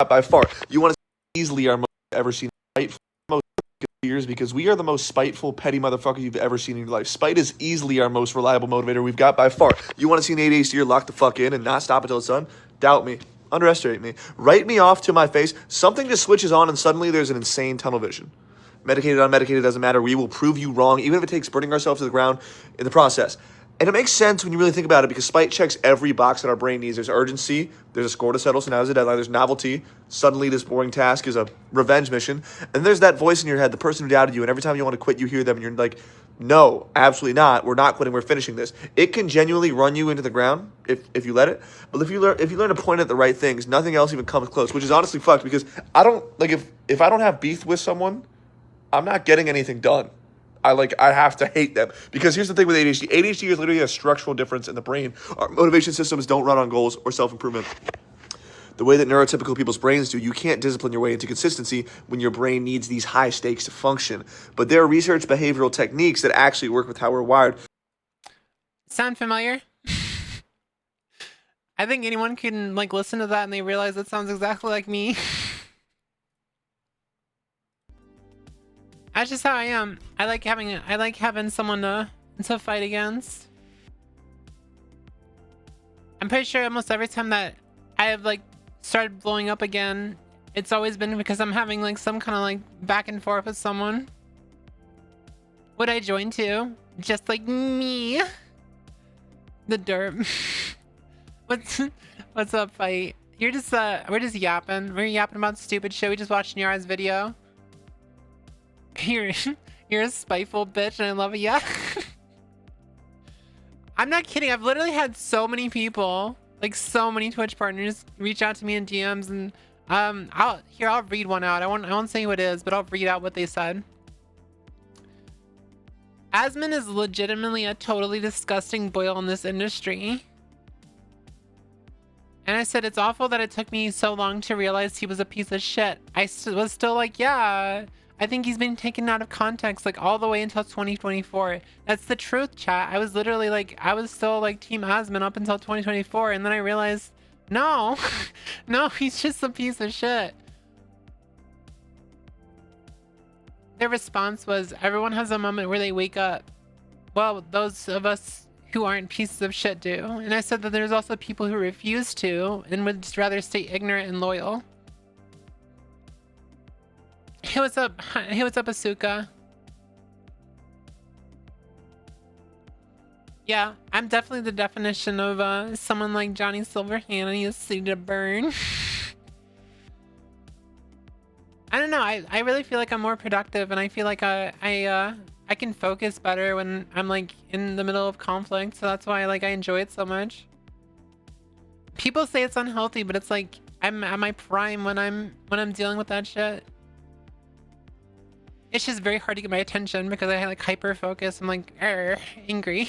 By far, you want to easily our most ever seen spiteful most years because we are the most spiteful, petty motherfucker you've ever seen in your life. Spite is easily our most reliable motivator we've got by far. You want to see an 8 days to year lock the fuck in and not stop until it's done? Doubt me. Underestimate me. Write me off to my face. Something just switches on and suddenly there's an insane tunnel vision. Medicated, unmedicated, doesn't matter. We will prove you wrong, even if it takes burning ourselves to the ground in the process. And it makes sense when you really think about it because spite checks every box that our brain needs. There's urgency, there's a score to settle, so now there's a deadline, there's novelty. Suddenly this boring task is a revenge mission. And there's that voice in your head, the person who doubted you, and every time you want to quit, you hear them and you're like, no, absolutely not. We're not quitting, we're finishing this. It can genuinely run you into the ground if you let it. But if you learn to point at the right things, nothing else even comes close, which is honestly fucked because I don't like if I don't have beef with someone, I'm not getting anything done. I have to hate them. Because here's the thing with ADHD. ADHD is literally a structural difference in the brain. Our motivation systems don't run on goals or self-improvement. The way that neurotypical people's brains do, you can't discipline your way into consistency when your brain needs these high stakes to function. But there are research behavioral techniques that actually work with how we're wired. Sound familiar? I think anyone can like listen to that and they realize it sounds exactly like me. That's just how I am. I like having someone to fight against. I'm pretty sure almost every time that I have like started blowing up again, it's always been because I'm having like some kind of like back and forth with someone. Would I join too? Just like me. The derp. What's up, fight? You're just we're just yapping. We're yapping about stupid shit. We just watched Nyara's video. You're a spiteful bitch and I love it. Yeah. I'm not kidding. I've literally had so many people, like so many Twitch partners, reach out to me in DMs and I'll read one out. I won't say who it is, but I'll read out what they said. Asmin is legitimately a totally disgusting boil in this industry. And I said, it's awful that it took me so long to realize he was a piece of shit. I was still like, yeah, I think he's been taken out of context like all the way until 2024. That's the truth, chat. I was literally like, I was still like Team Asmin up until 2024. And then I realized, no, no, he's just a piece of shit. Their response was, everyone has a moment where they wake up. Well, those of us who aren't pieces of shit do. And I said that there's also people who refuse to and would just rather stay ignorant and loyal. Hey, what's up? Hey, what's up, Asuka? Yeah, I'm definitely the definition of someone like Johnny Silverhand and he's suited to burn. I don't know. I really feel like I'm more productive and I feel like I can focus better when I'm like in the middle of conflict. So that's why like I enjoy it so much. People say it's unhealthy, but it's like I'm at my prime when I'm dealing with that shit. It's just very hard to get my attention because I like hyper focus. I'm like angry.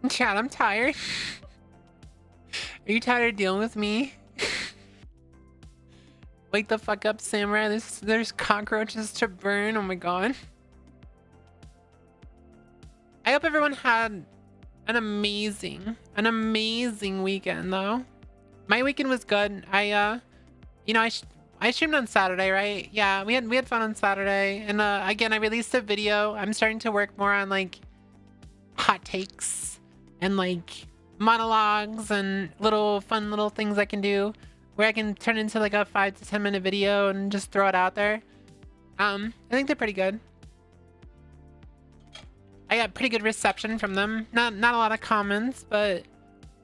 Chat, I'm tired. Are you tired of dealing with me? Wake the fuck up, Samurai. There's cockroaches to burn. Oh my god. I hope everyone had an amazing weekend though. My weekend was good. I streamed on Saturday, right? Yeah, we had fun on Saturday. And again, I released a video. I'm starting to work more on like hot takes and like monologues and fun little things I can do where I can turn into like a 5 to 10 minute video and just throw it out there. I think they're pretty good. I got pretty good reception from them. Not a lot of comments, but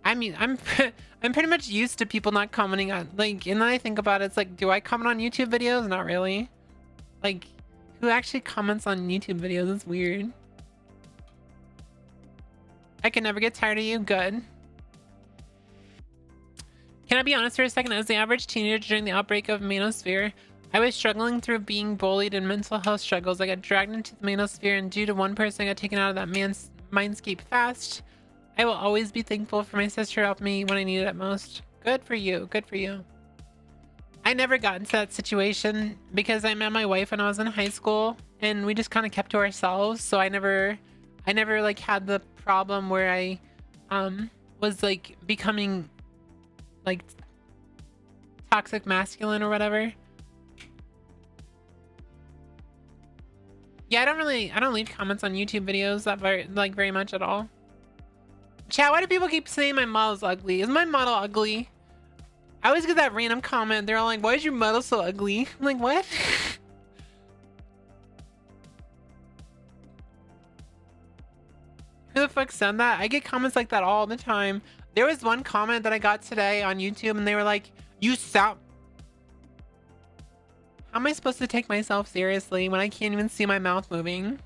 I mean, I'm pretty much used to people not commenting on like, and then I think about it, it's like, do I comment on YouTube videos? Not really. Like, who actually comments on YouTube videos? It's weird. I can never get tired of you. Good. Can I be honest for a second? As the average teenager during the outbreak of Manosphere, I was struggling through being bullied and mental health struggles. I got dragged into the Manosphere, and due to one person, I got taken out of that mindscape fast. I will always be thankful for my sister helping me when I needed it most. Good for you. Good for you. I never got into that situation because I met my wife when I was in high school, and we just kind of kept to ourselves. So I never like had the problem where I was like becoming like toxic masculine or whatever. Yeah, I don't leave comments on YouTube videos that very much at all. Chat, why do people keep saying my model's ugly? Is my model ugly? I always get that random comment. They're all like, why is your model so ugly? I'm like, what? Who the fuck said that? I get comments like that all the time. There was one comment that I got today on YouTube and they were like, you sound... How am I supposed to take myself seriously when I can't even see my mouth moving?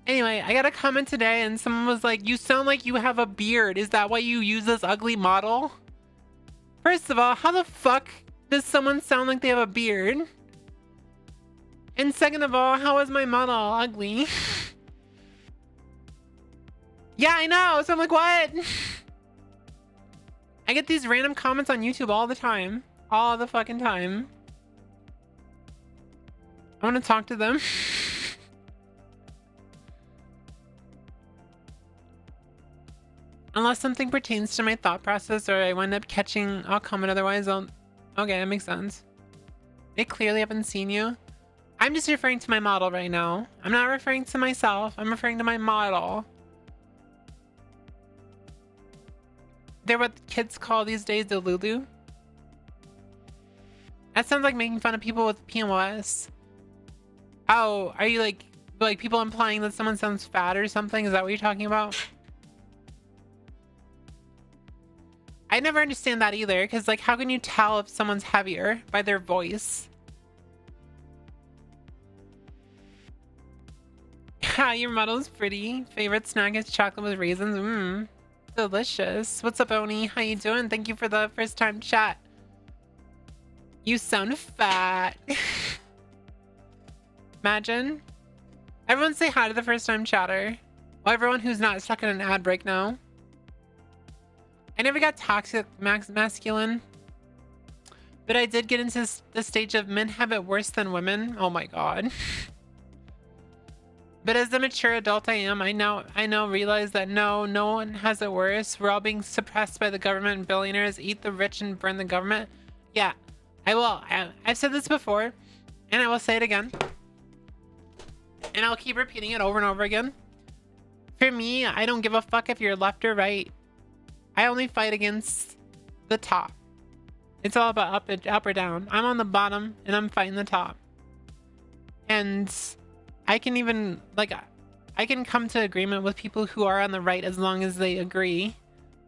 Anyway, I got a comment today and someone was like, you sound like you have a beard. Is that why you use this ugly model? First of all, how the fuck does someone sound like they have a beard? And second of all, how is my model ugly? Yeah, I know. So I'm like, what? I get these random comments on YouTube all the time. All the fucking time. I want to talk to them. Unless something pertains to my thought process or I wind up catching, I'll comment. Otherwise, I'll... Okay, that makes sense. They clearly haven't seen you. I'm just referring to my model right now. I'm not referring to myself. I'm referring to my model. They're what kids call these days the Lulu. That sounds like making fun of people with PMOS. Oh, are you like people implying that someone sounds fat or something? Is that what you're talking about? I never understand that either, because like, how can you tell if someone's heavier by their voice? Ha, your model's pretty. Favorite snack is chocolate with raisins. Mmm, delicious. What's up, Oni? How you doing? Thank you for the first time chat. You sound fat. Imagine. Everyone say hi to the first time chatter. Well, everyone who's not stuck in an ad break now. I never got toxic masculine, but I did get into the stage of men have it worse than women. Oh my god. But as the mature adult I am, I now realize that no one has it worse. We're all being suppressed by the government and billionaires. Eat the rich and burn the government. Yeah, I will. I've said this before, and I will say it again. And I'll keep repeating it over and over again. For me, I don't give a fuck if you're left or right. I only fight against the top. It's all about up or down. I'm on the bottom and I'm fighting the top. And I can even, like, I can come to agreement with people who are on the right as long as they agree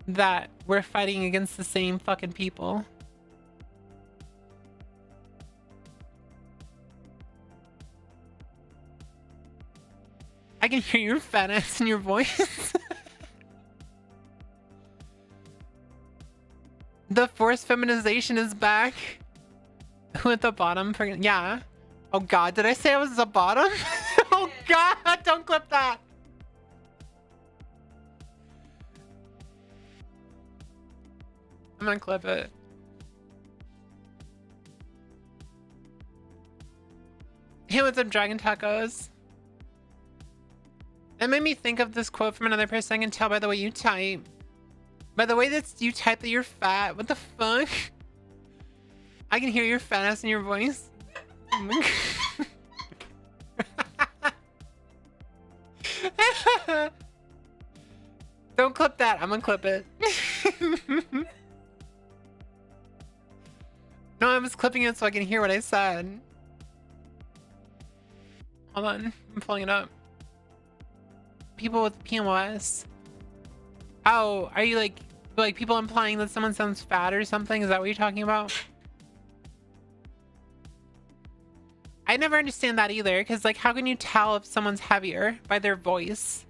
that we're fighting against the same fucking people. I can hear your fat ass in your voice. The forced feminization is back. Who at the bottom? Yeah. Oh god, did I say I was the bottom? Oh god, don't clip that. I'm gonna clip it. Hey, what's up, Dragon Tacos? That made me think of this quote from another person. I can tell by the way you type. By the way that you type that you're fat. What the fuck? I can hear your fat ass in your voice. Oh my god. Don't clip that. I'm gonna clip it. No, I was clipping it so I can hear what I said. Hold on. I'm pulling it up. People with PMOS. Oh, are you like people implying that someone sounds fat or something? Is that what you're talking about? I never understand that either, because like, how can you tell if someone's heavier by their voice?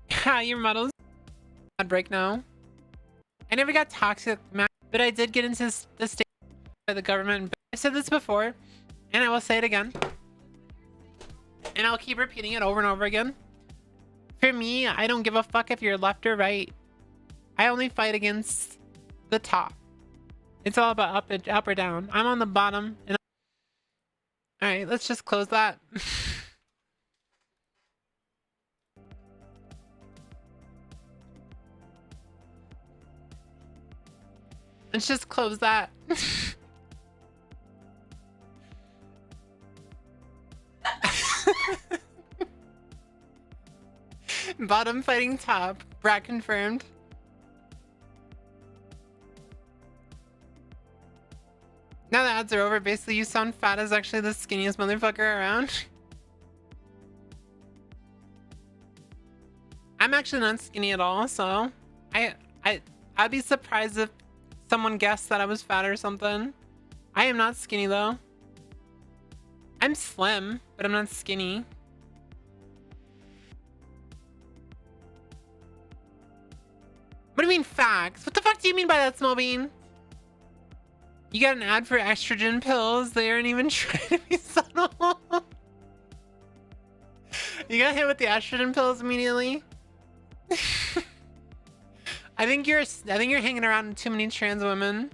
Ha, your model's ad break now. I never got toxic, but I did get into the state by the government. I've said this before, and I will say it again. And I'll keep repeating it over and over again. For me, I don't give a fuck if you're left or right. I only fight against the top. It's all about up or down. I'm on the bottom. And all right, let's just close that. Let's just close that. Bottom fighting top. Brat confirmed. Now the ads are over. Basically, you sound fat is actually the skinniest motherfucker around. I'm actually not skinny at all, so I'd be surprised if someone guessed that I was fat or something. I am not skinny though. I'm slim, but I'm not skinny. What do you mean facts? What the fuck do you mean by that, Small Bean? You got an ad for estrogen pills. They aren't even trying to be subtle. You got hit with the estrogen pills immediately. I think you're hanging around with too many trans women.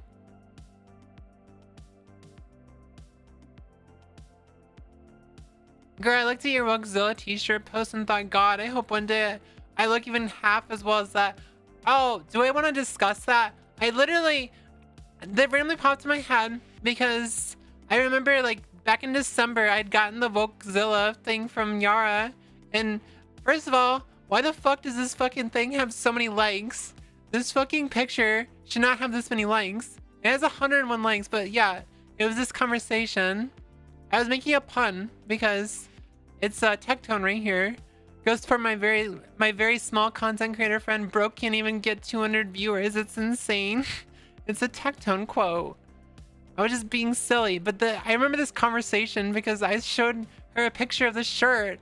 Girl, I looked at your Wokzilla t-shirt post and thought, God, I hope one day I look even half as well as that. Oh, do I want to discuss that? That randomly popped in my head because I remember like back in December, I'd gotten the Wokzilla thing from Yara. And first of all, why the fuck does this fucking thing have so many likes? This fucking picture should not have this many likes. It has 101 likes, but yeah, it was this conversation. I was making a pun because it's a Tectone right here. Goes for my very small content creator friend. Broke can't even get 200 viewers. It's insane. It's a Tectone quote. I was just being silly, but I remember this conversation because I showed her a picture of the shirt,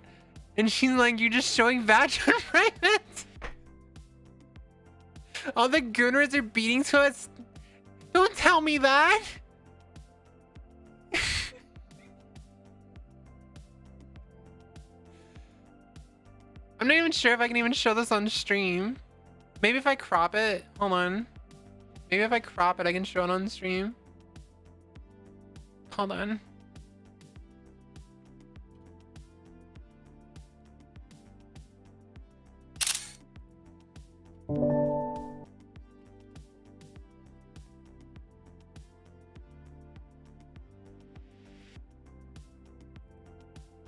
and she's like, "You're just showing vag on private." All the gooners are beating to us. Don't tell me that. I'm not even sure if I can even show this on stream. Maybe if I crop it. Hold on. Maybe if I crop it, I can show it on stream. Hold on.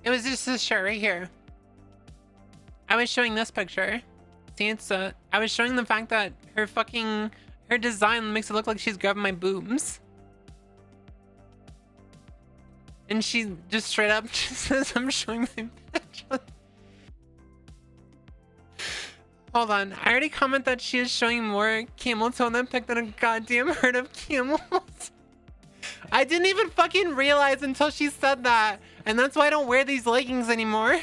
It was just this shirt right here. I was showing this picture. See, I was showing the fact that her design makes it look like she's grabbing my boobs. And she just straight up just says I'm showing my bitch. Hold on. I already commented that she is showing more camel toe than pic than a goddamn herd of camels. I didn't even fucking realize until she said that. And that's why I don't wear these leggings anymore.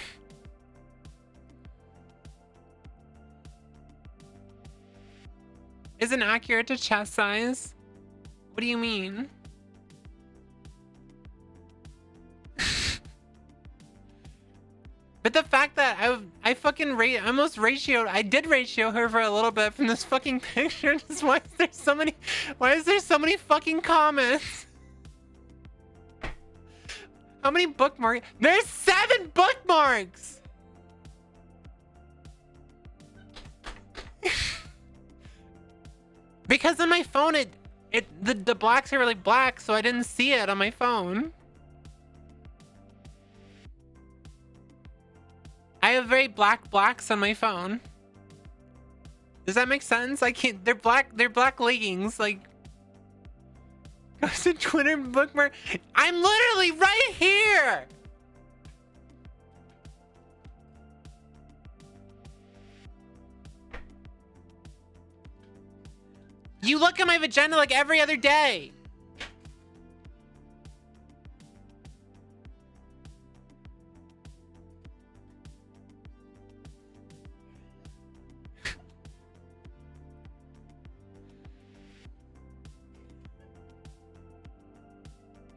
Isn't accurate to chest size? What do you mean? But the fact that I almost ratioed, I did ratio her for a little bit from this fucking picture. Just why is there so many fucking comments? How many bookmarks? There's 7 bookmarks! Because on my phone, the blacks are really black, so I didn't see it on my phone. I have very black blacks on my phone. Does that make sense? I can't. They're black leggings. Like, go to Twitter bookmark. I'm literally right here. You look at my vagina like every other day.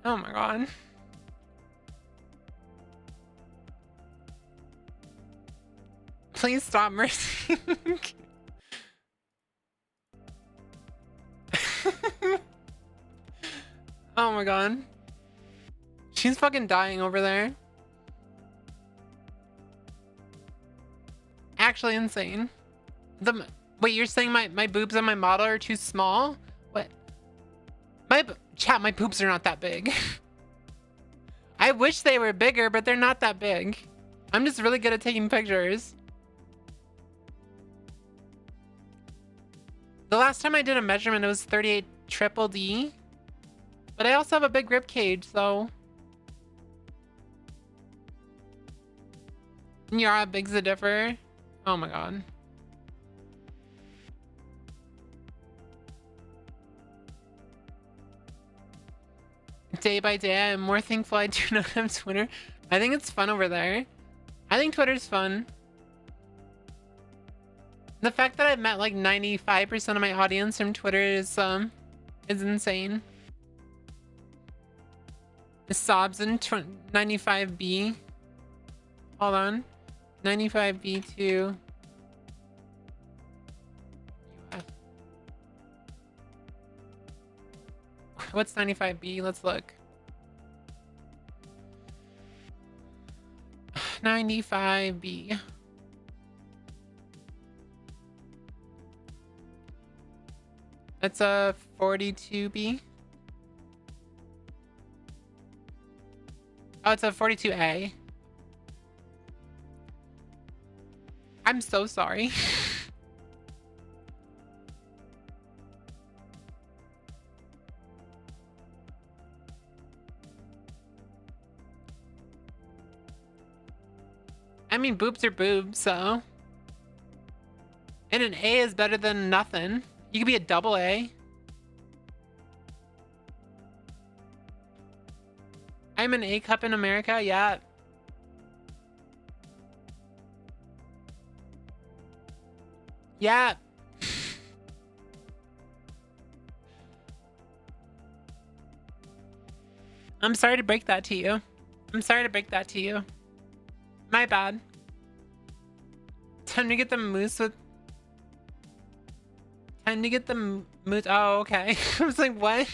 Oh my god. Please stop, Mercy. Oh my god. She's fucking dying over there. Actually insane. Wait, you're saying my boobs on my model are too small? What? My poops are not that big. I wish they were bigger, but they're not that big. I'm just really good at taking pictures. The last time I did a measurement, it was 38 triple D. But I also have a big rib cage, so. Yara big's a differ. Oh my god. Day by day, I'm more thankful I do not have Twitter. I think it's fun over there. I think Twitter's fun. The fact that I've met like 95% of my audience from Twitter is insane. The sobs in 95B. Hold on. 95B to what's 95B? Let's look. 95B. That's a 42B. Oh, it's a 42A. I'm so sorry. I mean, boobs are boobs, so. And an A is better than nothing. You could be a double A. I'm an A cup in America, yeah. Yeah. I'm sorry to break that to you. I'm sorry to break that to you. My bad. Time to get the moose with... Time to get the moose... Oh, okay. I was like, what?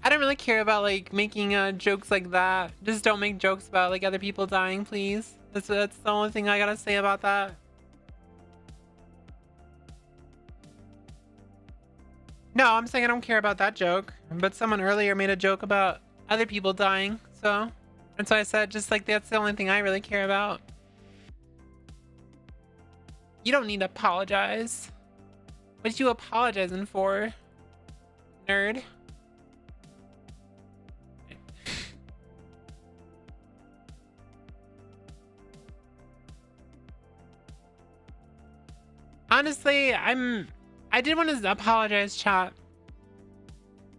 I don't really care about, like, making jokes like that. Just don't make jokes about, like, other people dying, please. That's the only thing I gotta say about that. No, I'm saying I don't care about that joke. But someone earlier made a joke about other people dying, so... And so I said, just like, that's the only thing I really care about. You don't need to apologize. What are you apologizing for, nerd? Honestly, I did want to apologize, chat.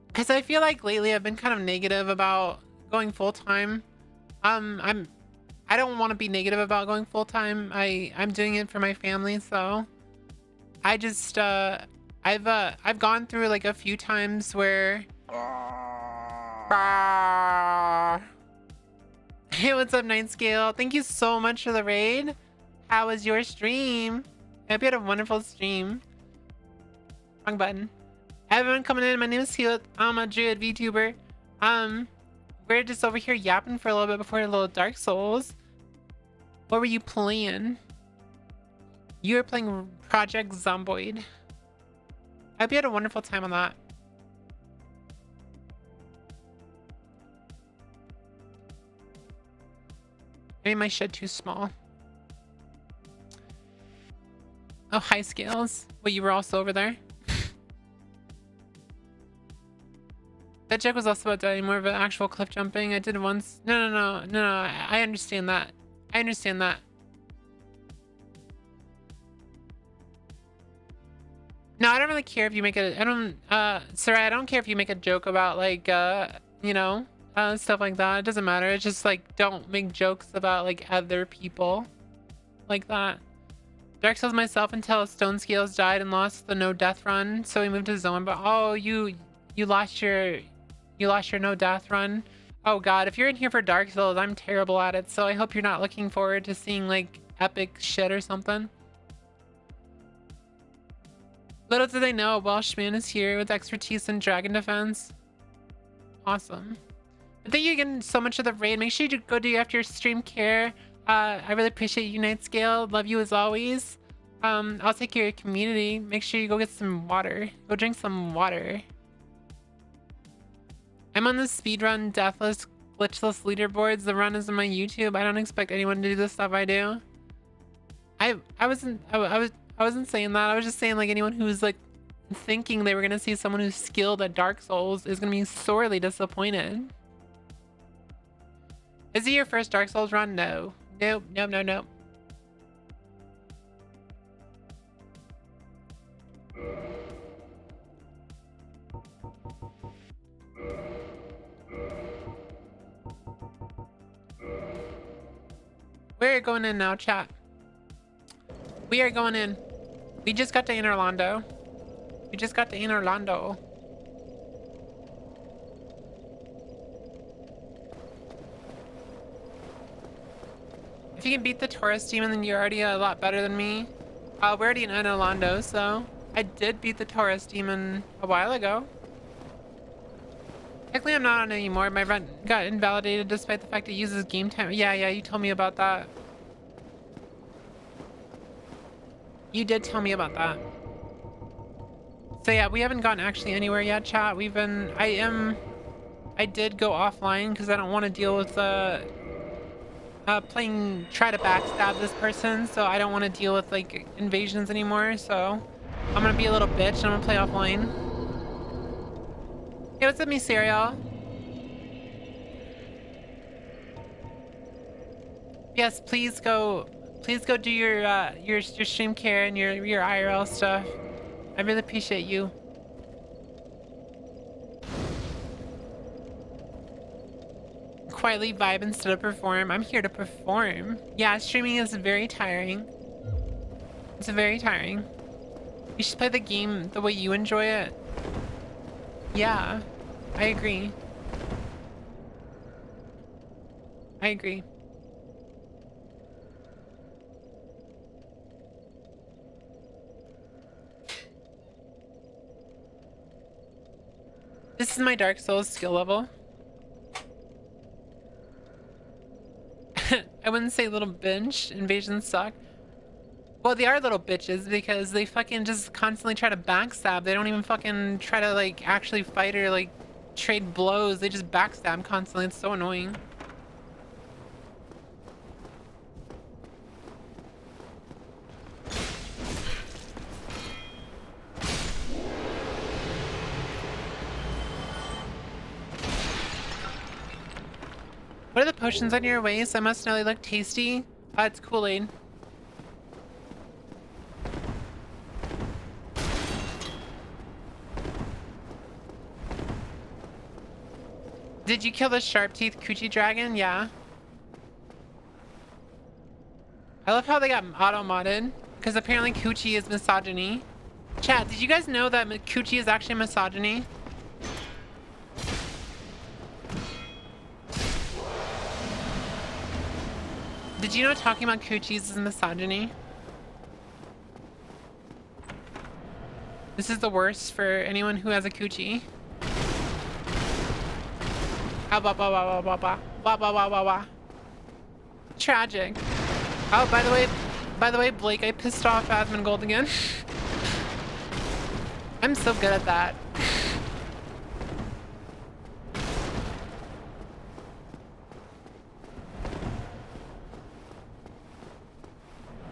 Because I feel like lately I've been kind of negative about going full-time. I don't want to be negative about going full-time. I'm doing it for my family, so I just I've gone through like a few times where hey, what's up, Night Scale? Thank you so much for the raid. How was your stream? I hope you had a wonderful stream. Wrong button. Everyone coming in, my name is Hiya. I'm a Druid VTuber. We're just over here yapping for a little bit before a little Dark Souls. What were you playing? You were playing Project Zomboid. I hope you had a wonderful time on that. Maybe my shed too small. Oh, hi, Scales. Wait, you were also over there? That joke was also about dying, more of an actual cliff jumping. I did it once. No. I understand that. I understand that. No, I don't really care if you make a... I don't... Sarai, I don't care if you make a joke about, like, you know, stuff like that. It doesn't matter. It's just, like, don't make jokes about, like, other people. Like that. Dark Souls myself until Stone Scales died and lost the no death run. So we moved to Zone. But, oh, you lost your... You lost your no death run. Oh god, if you're in here for Dark Souls, I'm terrible at it, so I hope you're not looking forward to seeing like epic shit or something. Little did they know, a Welshman is here with expertise in dragon defense. Awesome. But thank you again so much for the raid. Make sure you go do after your stream care. I really appreciate you, Night Scale. Love you as always. I'll take care of your community. Make sure you go get some water. Go drink some water. I'm on the speedrun, deathless, glitchless leaderboards. The run is on my YouTube. I don't expect anyone to do the stuff I do. I wasn't saying that. I was just saying like anyone who's like thinking they were gonna see someone who's skilled at Dark Souls is gonna be sorely disappointed. Is it your first Dark Souls run? No. Nope. Nope. Nope. Nope. We're going in now, chat. We are going in. We just got to Inner Orlando. We just got to Inner Orlando. If you can beat the Taurus demon, then you're already a lot better than me. We're already in Inner Orlando, so I did beat the Taurus demon a while ago. Technically, I'm not on it anymore. My run got invalidated despite the fact it uses game time. Yeah, you told me about that. You did tell me about that. So yeah, we haven't gotten actually anywhere yet, chat. We've been... I did go offline because I don't want to deal with try to backstab this person, so I don't want to deal with like invasions anymore. So I'm gonna be a little bitch and I'm gonna play offline. Hey, what's up, me cereal? Yes, please go do your stream care and your IRL stuff. I really appreciate you. Quietly vibe instead of perform. I'm here to perform. Yeah, streaming is very tiring. It's very tiring. You should play the game the way you enjoy it. Yeah, I agree. I agree. This is my Dark Souls skill level. I wouldn't say little bitch. Invasions suck. Well, they are little bitches because they fucking just constantly try to backstab. They don't even fucking try to like actually fight or like trade blows. They just backstab constantly. It's so annoying. What are the potions on your waist? I must know they look tasty. It's Kool-Aid. Did you kill the sharp teeth coochie dragon? Yeah. I love how they got auto-modded, because apparently coochie is misogyny. Chat, did you guys know that coochie is actually misogyny? Did you know talking about coochies is misogyny? This is the worst for anyone who has a coochie. Ah, bah, bah, bah, bah, bah, bah. Bah, bah, bah, bah, bah. Tragic. Oh, by the way, Blake, I pissed off Asmongold again. I'm so good at that.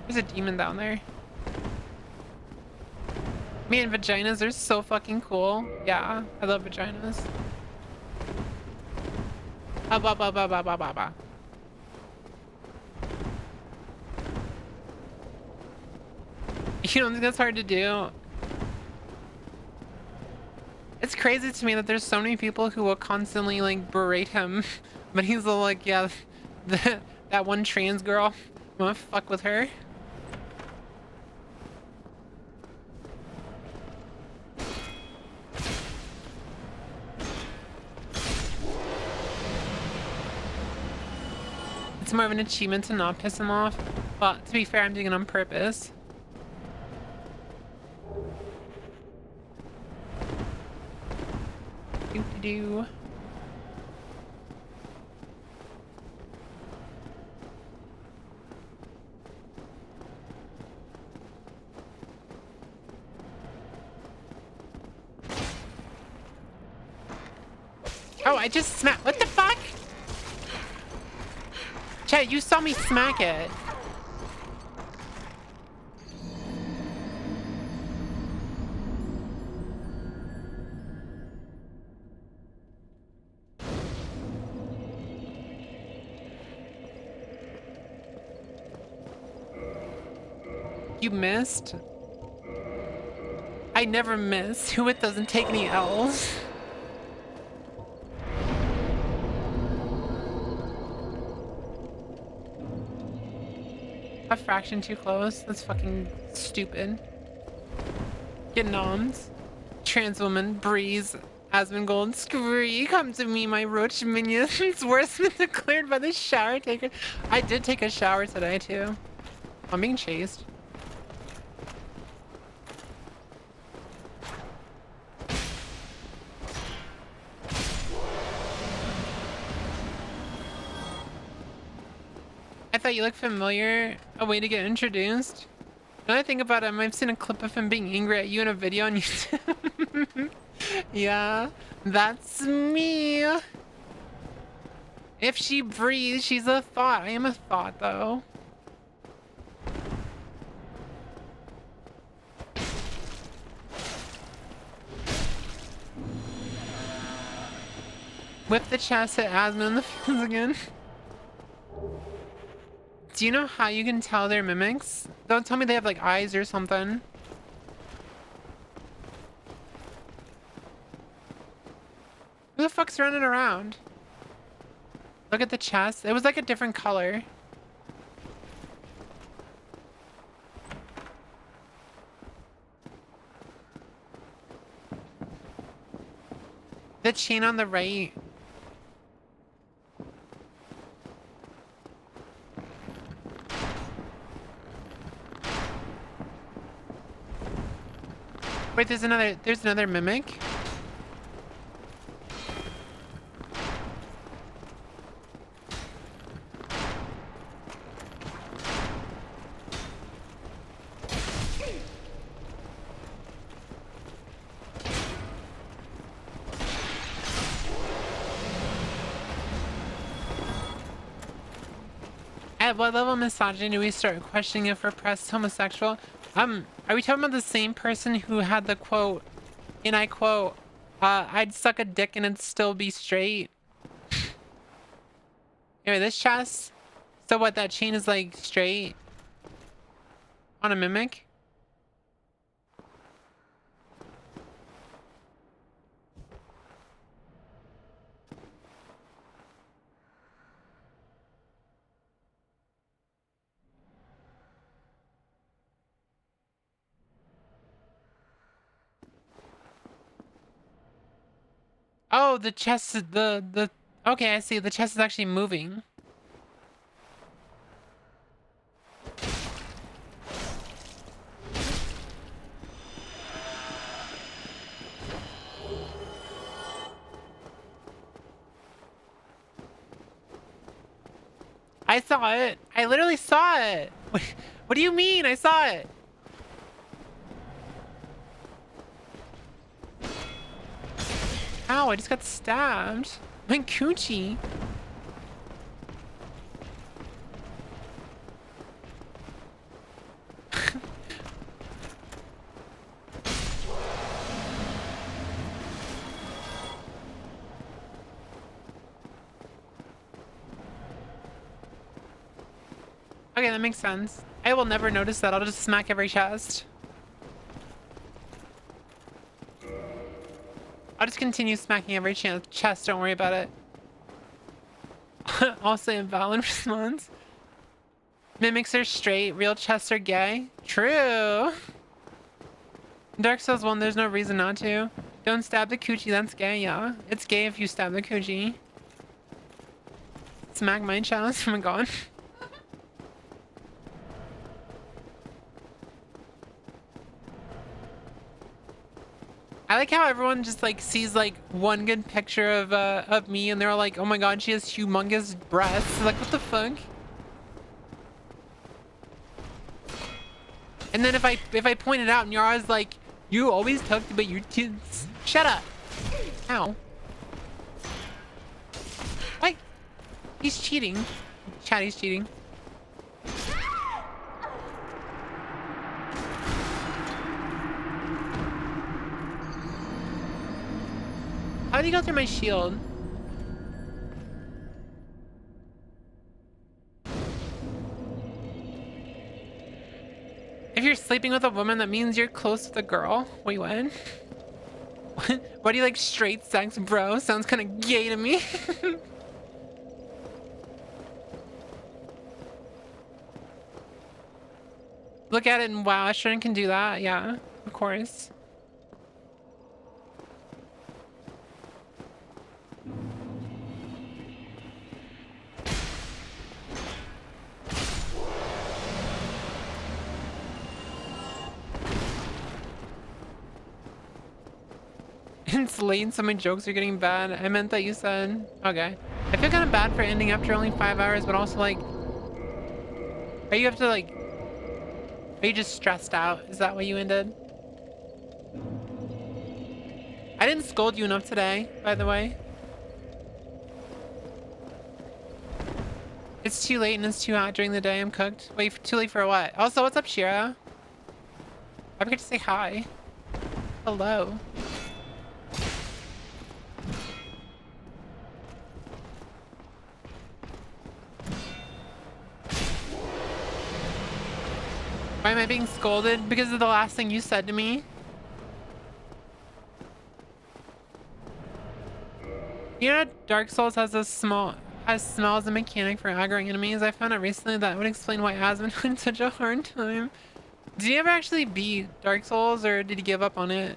There's a demon down there. Man, vaginas are so fucking cool. Yeah, I love vaginas. Ah, bah, bah, bah, bah, bah, bah, bah. You don't think that's hard to do? It's crazy to me that there's so many people who will constantly like berate him, but he's all like, yeah, that one trans girl, I'm gonna fuck with her. It's more of an achievement to not piss him off, but to be fair, I'm doing it on purpose. Do. Oh, I just smacked. What the fuck? Chat, you saw me smack it. You missed? I never miss. Whooith doesn't take any L's. A fraction too close? That's fucking stupid. Get noms. Trans woman, Breeze, Asmongold, Scree, come to me, my roach minions. Worse than declared by the shower taker. I did take a shower today, too. I'm being chased. I thought you looked familiar. A way to get introduced. Now that I think about it, I've seen a clip of him being angry at you in a video on YouTube. Yeah, that's me. If she breathes, she's a thought. I am a thought, though. Whip the chest, hit Asma in the face again. Do you know how you can tell they're mimics? Don't tell me they have like eyes or something. Who the fuck's running around? Look at the chest. It was like a different color. The chain on the right. Wait, there's another mimic. At what level of misogyny do we start questioning if repressed homosexual? Are we talking about the same person who had the quote, and I quote, I'd suck a dick and it'd still be straight? Anyway, this chest. So what, that chain is like straight on a mimic? Oh, the chest is the okay, I see. The chest is actually moving. I saw it. I literally saw it. What do you mean? I saw it. Ow, I just got stabbed. My coochie. Okay, that makes sense. I will never notice that. I'll just smack every chest. I'll just continue smacking every chest, don't worry about it. Also invalid response. Mimics are straight, real chests are gay. True. Dark Souls 1, there's no reason not to. Don't stab the coochie, that's gay, yeah. It's gay if you stab the coochie. Smack my chest, oh my god. I like how everyone just like sees like one good picture of me and they're all like, oh my god, she has humongous breasts. Like, what the fuck? And then if I point it out and you're always like, you always talked about your tits. Shut up. Ow. He's cheating. Chat, he's cheating. How did he go through my shield? If you're sleeping with a woman, that means you're close with a girl. Wait, what? What do you like, straight sex, bro? Sounds kind of gay to me. Look at it and wow, Ashton can do that. Yeah, of course. It's late and so my jokes are getting bad. I meant that you said... Okay. I feel kind of bad for ending after only 5 hours, but also like... Are you have to like... Are you just stressed out? Is that why you ended? I didn't scold you enough today, by the way. It's too late and it's too hot during the day. I'm cooked. Wait, too late for what? Also, what's up, Shira? I forget to say hi. Hello. Why am I being scolded? Because of the last thing you said to me? You know, Dark Souls has smell as a mechanic for aggroing enemies. I found out recently that would explain why Asmund had such a hard time. Did you ever actually beat Dark Souls, or did you give up on it?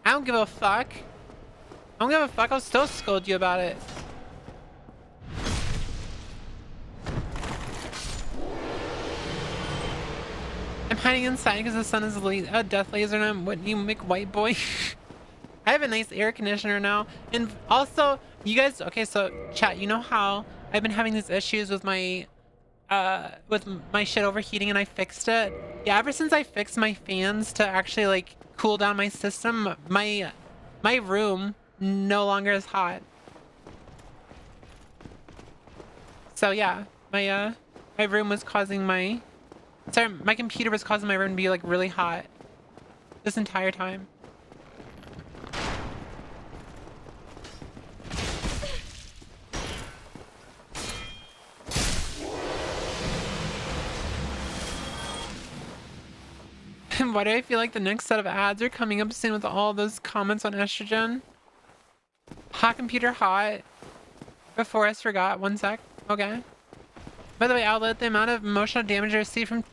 I don't give a fuck. I don't give a fuck. I'll still scold you about it. I'm hiding inside because the sun is a death laser and I'm what you make white boy. I have a nice air conditioner now. And also, you guys, okay, so chat, you know how I've been having these issues with my shit overheating and I fixed it? Yeah, ever since I fixed my fans to actually like cool down my system, my room no longer is hot. So yeah, my room was causing my computer was causing my room to be like really hot this entire time. Why do I feel like the next set of ads are coming up soon with all those comments on estrogen? Hot computer hot. Before I forgot, 1 sec. Okay. By the way, Outlet, the amount of emotional damage I received from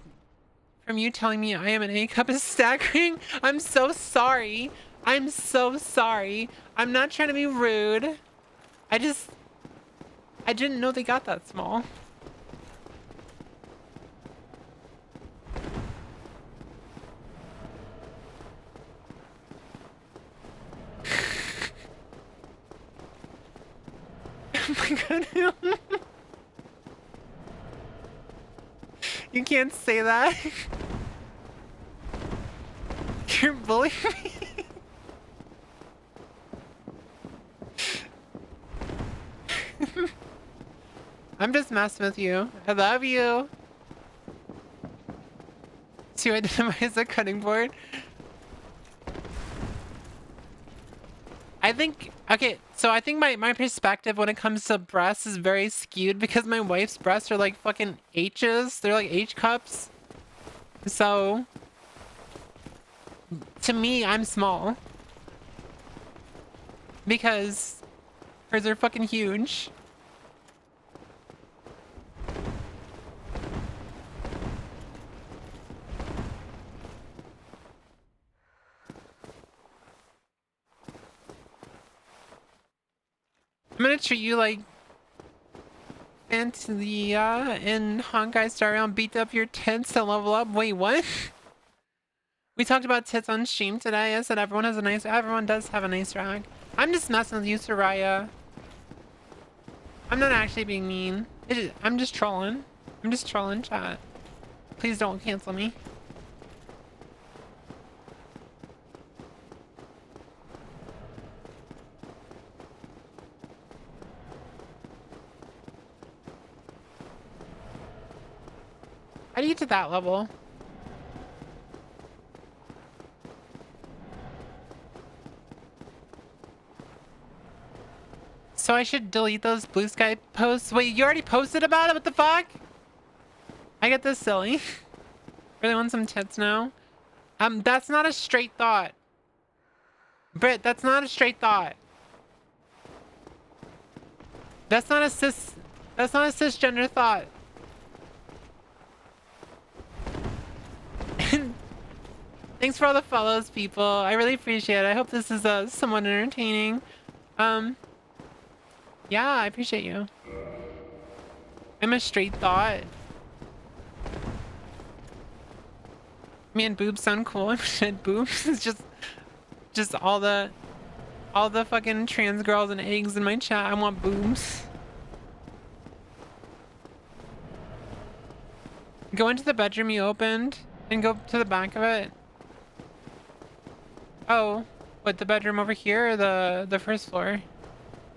you telling me I am an A cup is staggering. I'm so sorry. I'm so sorry. I'm not trying to be rude. I didn't know they got that small. Oh my god. You can't say that. You're bullying me. I'm just messing with you. I love you. So you identify as a cutting board? I think, okay, so I think my perspective when it comes to breasts is very skewed because my wife's breasts are like fucking H's. They're like H cups. So, to me, I'm small. Because hers are fucking huge. I'm gonna treat you like Fantasia and Honkai Star Rail beat up your tits to level up. Wait, what? We talked about tits on stream today. I said everyone does have a nice rack. I'm just messing with you, Soraya. I'm not actually being mean. I'm just trolling. I'm just trolling chat. Please don't cancel me. How do you get to that level? So I should delete those blue sky posts? Wait, you already posted about it? What the fuck? I get this silly. Really want some tits now? That's not a straight thought. Britt, that's not a straight thought. That's not a cisgender thought. Thanks for all the follows, people. I really appreciate it. I hope this is somewhat entertaining. Yeah, I appreciate you. I'm a straight thought. Man, boobs sound cool. I said boobs. It's just all the fucking trans girls and eggs in my chat. I want boobs. Go into the bedroom you opened and go to the back of it. Oh, what, the bedroom over here or the first floor?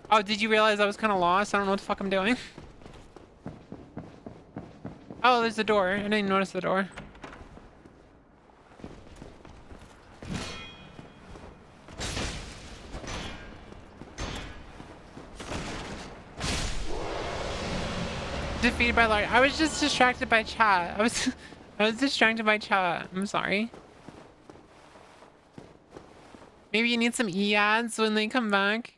Oh, did you realize I was kind of lost? I don't know what the fuck I'm doing. Oh, there's the door. I didn't notice the door. Defeated by Larry. I was just distracted by chat. I was distracted by chat. I'm sorry. Maybe you need some e-ads when they come back.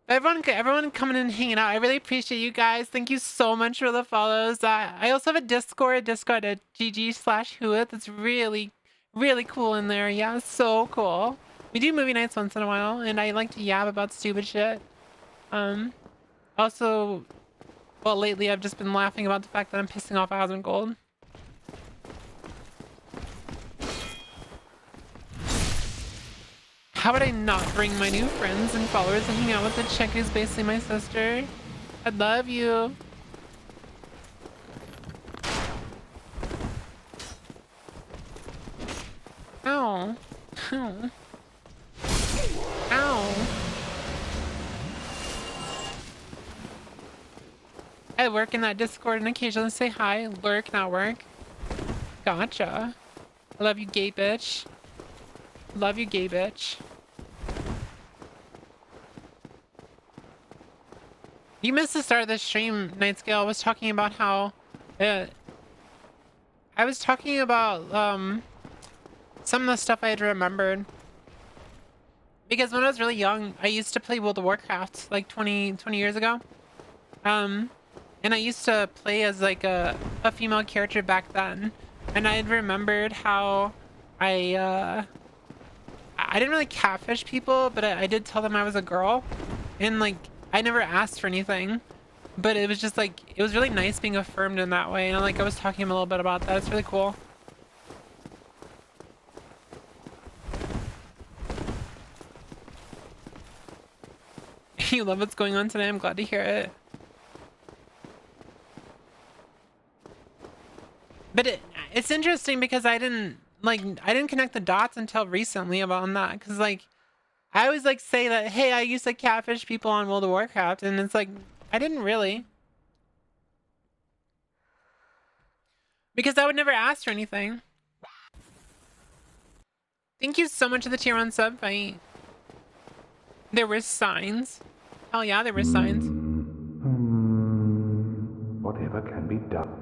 Everyone coming in and hanging out. I really appreciate you guys. Thank you so much for the follows. I also have a Discord at gg/Whooith. It's really, really cool in there. Yeah, so cool. We do movie nights once in a while, and I like to yab about stupid shit. Also, well, lately I've just been laughing about the fact that I'm pissing off Gold. How would I not bring my new friends and followers and hang out with the chick who's basically my sister? I love you. Ow. Ow. Ow. I work in that Discord and occasionally say hi. Lurk, not work. Gotcha. I love you, gay bitch. Love you, gay bitch. You missed the start of the stream, Nightscale. I was talking about how... I was talking about some of the stuff I had remembered. Because when I was really young, I used to play World of Warcraft like 20 years ago. And I used to play as like a female character back then. And I had remembered how I didn't really catfish people, but I did tell them I was a girl. And like, I never asked for anything. But it was just like, it was really nice being affirmed in that way. And like, I was talking a little bit about that. It's really cool. You love what's going on today. I'm glad to hear it. But it's interesting because I didn't connect the dots until recently about that. Because like, I always like say that, hey, I used to catfish people on World of Warcraft. And it's like, I didn't really. Because I would never ask for anything. Thank you so much for the tier 1 sub fight. There were signs. Hell yeah, there were signs. Whatever can be done.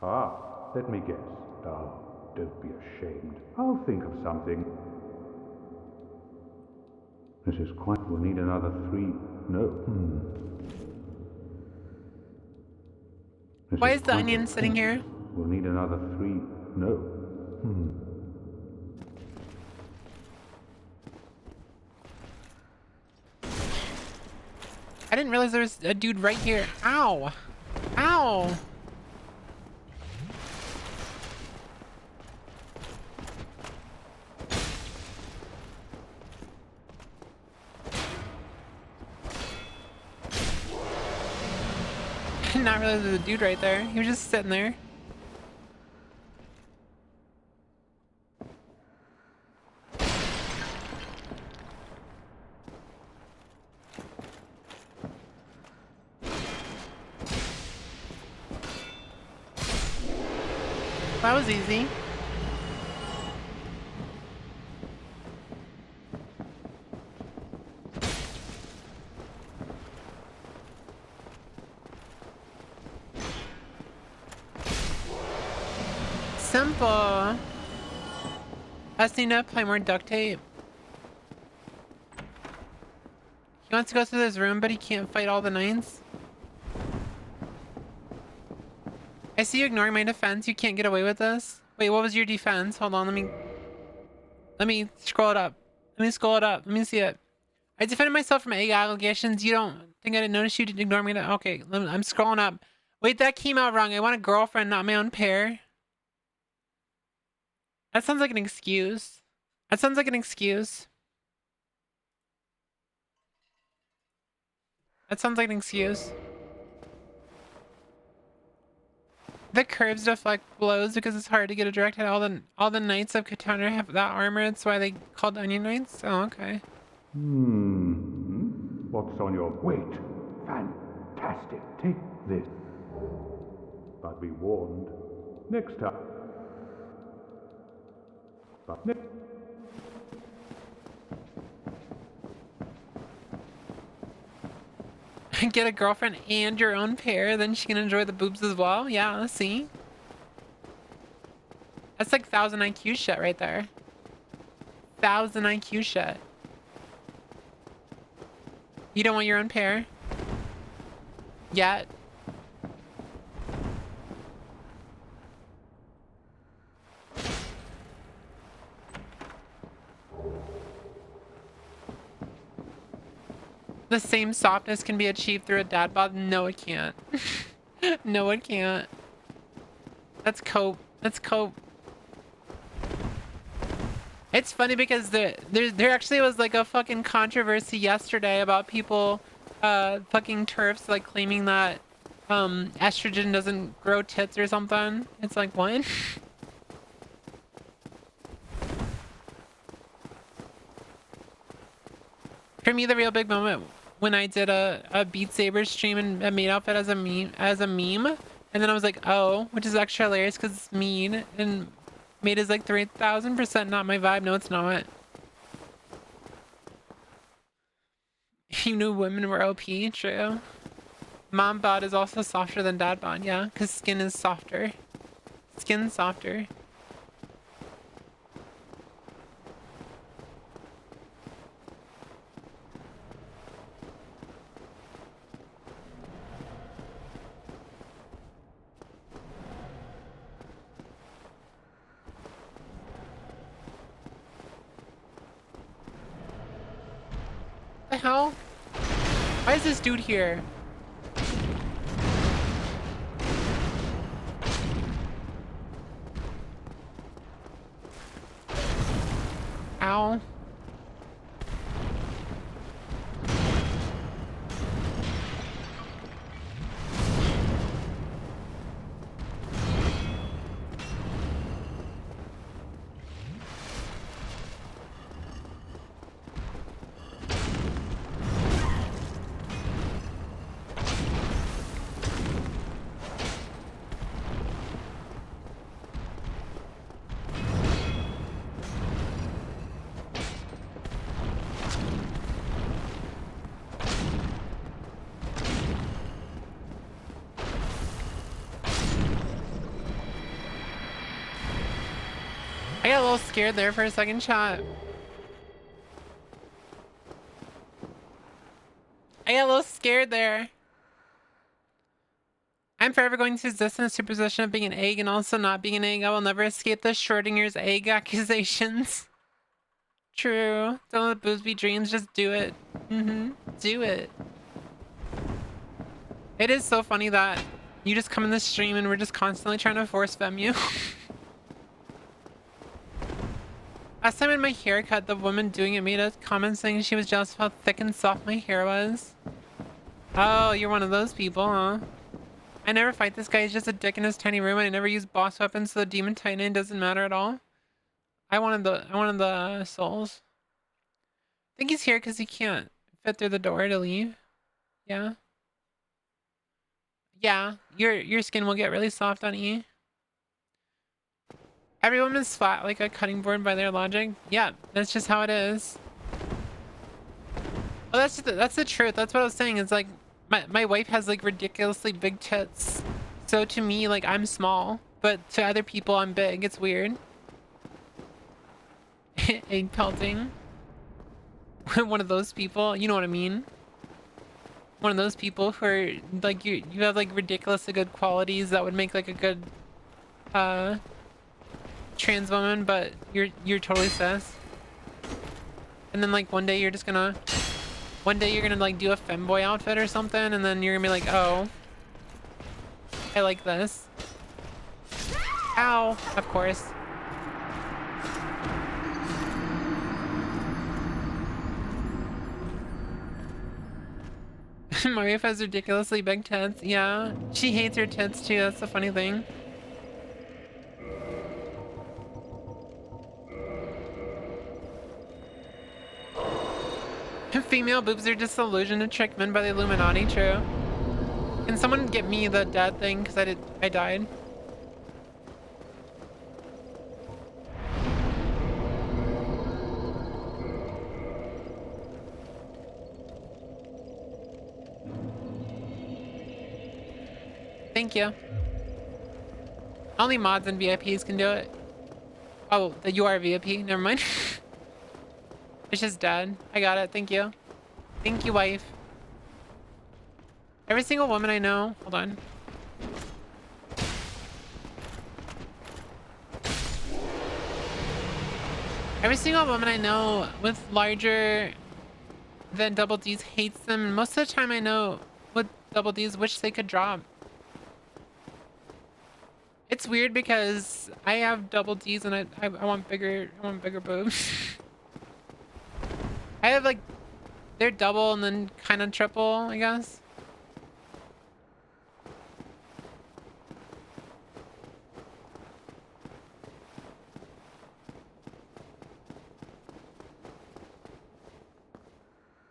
Ah, let me guess. Oh, don't be ashamed. I'll think of something. This is quite... We'll need another 3... No. Why is the onion sitting here? We'll need another 3... No. I didn't realize there was a dude right here. Ow! Ow! did not realize there was a dude right there. He was just sitting there. That was easy. Simple. I just need to apply more duct tape. He wants to go through this room, but he can't fight all the knights. I see you ignoring my defense. You can't get away with this. Wait, what was your defense? Hold on, let me scroll it up. Let me scroll it up. Let me see it. I defended myself from egg allegations. You don't think I didn't notice you didn't ignore me? Okay, I'm scrolling up. Wait, that came out wrong. I want a girlfriend, not my own pair. That sounds like an excuse. That sounds like an excuse. That sounds like an excuse. The curves deflect blows because it's hard to get a direct hit. All the knights of Katana have that armor. That's why they called onion knights. Oh, okay. What's on your... Wait. Fantastic. Take this. But be warned. Next time. But next... Get a girlfriend and your own pair, then she can enjoy the boobs as well. Yeah, see? That's like 1000 IQ shit right there. 1000 IQ shit. You don't want your own pair? Yet? The same softness can be achieved through a dad bod? No, it can't. No, it can't. That's cope. That's cope. It's funny because there actually was like a fucking controversy yesterday about people fucking turfs like claiming that estrogen doesn't grow tits or something. It's like, what? For me, the real big moment when I did a Beat Saber stream and made outfit as a meme, and then I was like, oh, which is extra hilarious because it's mean, and made is like 3000% not my vibe. No, it's not. You knew women were OP, true. Mom bod is also softer than dad bod, yeah, because skin is softer. Skin's softer. The hell? Why is this dude here? Ow. I got a little scared there for a second, chat. I got a little scared there. I'm forever going to exist in a superposition of being an egg and also not being an egg. I will never escape the Schrodinger's egg accusations. True. Don't let boobs be dreams, just do it. Do it. It is so funny that you just come in the stream and we're just constantly trying to force fem you. Last time I had my haircut, the woman doing it made a comment saying she was jealous of how thick and soft my hair was. Oh, you're one of those people, huh? I never fight this guy. He's just a dick in his tiny room, and I never use boss weapons, so the demon titan doesn't matter at all. I wanted the souls. I think he's here because he can't fit through the door to leave. Yeah. Yeah, your skin will get really soft on E. Every woman's flat like a cutting board by their logic. Yeah, that's just how it is. Oh, that's the truth. That's what I was saying. It's like my wife has like ridiculously big tits. So to me, like I'm small, but to other people I'm big. It's weird. Egg pelting. One of those people, you know what I mean? One of those people who are like you have like ridiculously good qualities that would make like a good trans woman, but you're totally cis. And then like one day you're gonna like do a femboy outfit or something, and then you're gonna be like, oh, I like this. Ow, of course. My wife has ridiculously big tits. Yeah, she hates her tits too. That's the funny thing. Female boobs are just illusion to trick men by the Illuminati. True. Can someone get me the dead thing? Because I died. Thank you. Only mods and VIPs can do it. Oh, you are a VIP? Never mind. It's just dead. I got it. Thank you. Thank you, wife. Every single woman I know... Hold on. Every single woman I know with larger than double Ds hates them. And most of the time I know with double Ds wish they could drop. It's weird because I have double Ds and I want bigger boobs. I have like they're double and then kind of triple, I guess.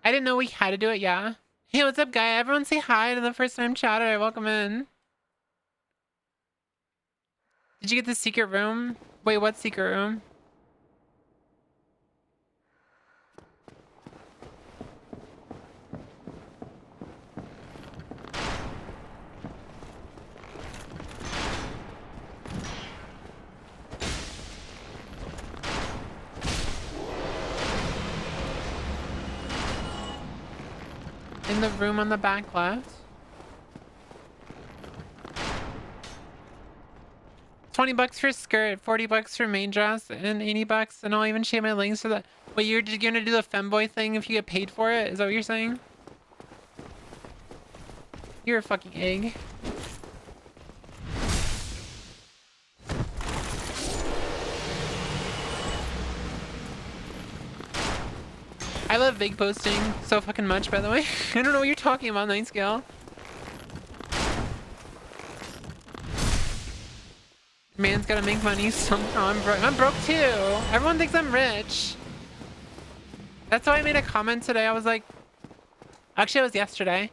I didn't know we had to do it. Yeah. Hey, what's up, guy? Everyone say hi to the first time chatter. Welcome in. Did you get the secret room? Wait, what secret room? In the room on the back left. 20 bucks for a skirt, 40 bucks for main dress, and 80 bucks, and I'll even shave my legs so that... Wait, you're just gonna do the femboy thing if you get paid for it? Is that what you're saying? You're a fucking egg. I love vague posting so fucking much, by the way. I don't know what you're talking about, Night Scale. Man's gotta make money somehow. I'm broke too. Everyone thinks I'm rich. That's why I made a comment today. I was like, actually it was yesterday.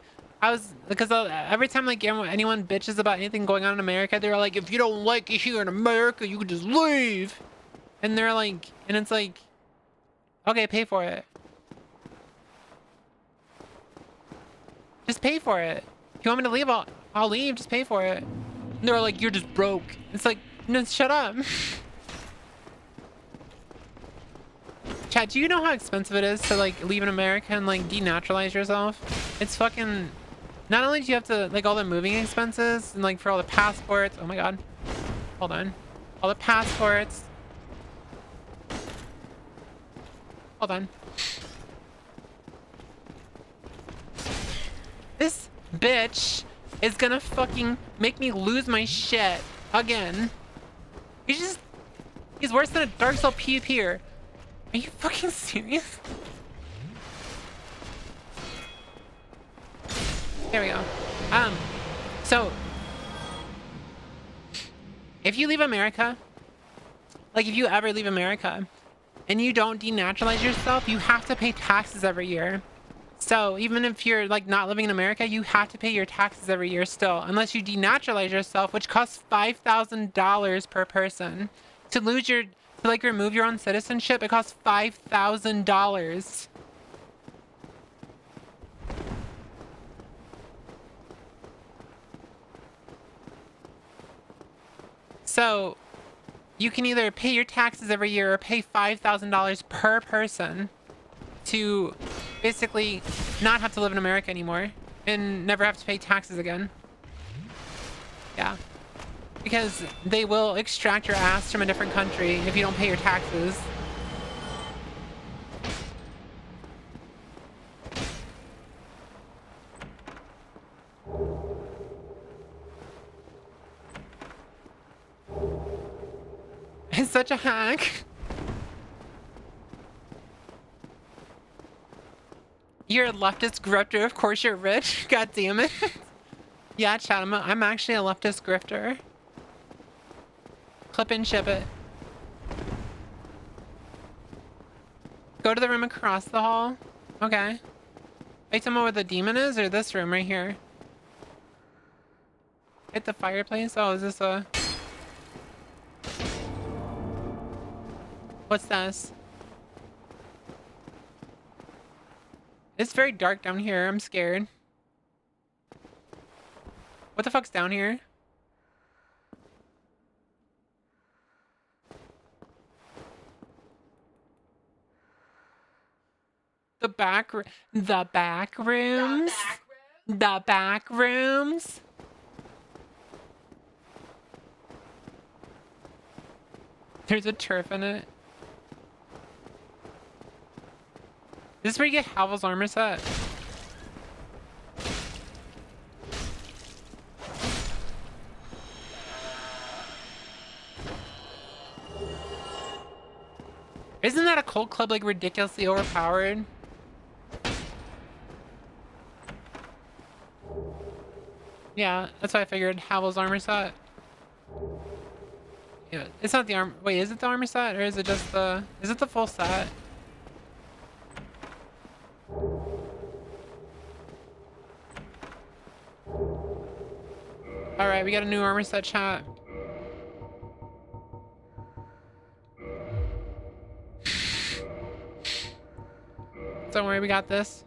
Because every time like anyone bitches about anything going on in America, they're like, if you don't like it here in America, you can just leave. And they're like, and it's like, okay, pay for it. Just pay for it. If you want me to leave, I'll leave. Just pay for it. And they're like, you're just broke. It's like, no, shut up. Chat, do you know how expensive it is to like leave in America and like denaturalize yourself? It's fucking... Not only do you have to like all the moving expenses and like for all the passports. Oh my god. Hold on. All the passports. Hold on. This bitch is gonna fucking make me lose my shit again. He's worse than a Dark Soul PvPer. Are you fucking serious? There we go. So if you leave America, like if you ever leave America and you don't denaturalize yourself, you have to pay taxes every year. So even if you're like not living in America, you have to pay your taxes every year still, unless you denaturalize yourself, which costs $5,000 per person. To like remove your own citizenship, it costs $5,000. So you can either pay your taxes every year or pay $5,000 per person to basically not have to live in America anymore and never have to pay taxes again. Yeah. Because they will extract your ass from a different country if you don't pay your taxes. It's such a hack. You're a leftist grifter. Of course you're rich. God damn it. Yeah, chat. I'm actually a leftist grifter. Clip and ship it. Go to the room across the hall. Okay. Are you talking about where the demon is, or this room right here? Hit the fireplace? Oh, is this a... What's this? It's very dark down here. I'm scared. What the fuck's down here? The back rooms. The back rooms. There's a turf in it. This is where you get Havel's armor set. Isn't that a cult club like ridiculously overpowered? Yeah, that's what I figured. Havel's armor set. Yeah, it's not the armor. Wait, is it the armor set or is it just the? Is it the full set? All right, we got a new armor set, chat. Don't worry, we got this.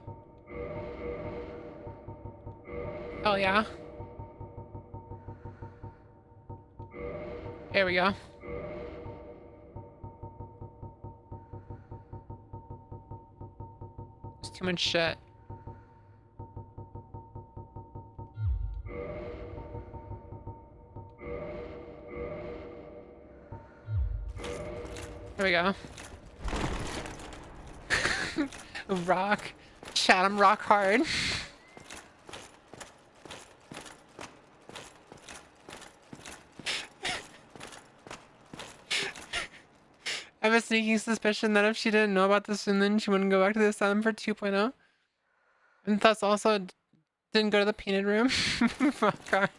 Oh yeah. Here we go. There's too much shit. There we go. Rock. Chat, I'm rock hard. I have a sneaking suspicion that if she didn't know about this and then she wouldn't go back to the asylum for 2.0. And thus also didn't go to the painted room. Rock hard.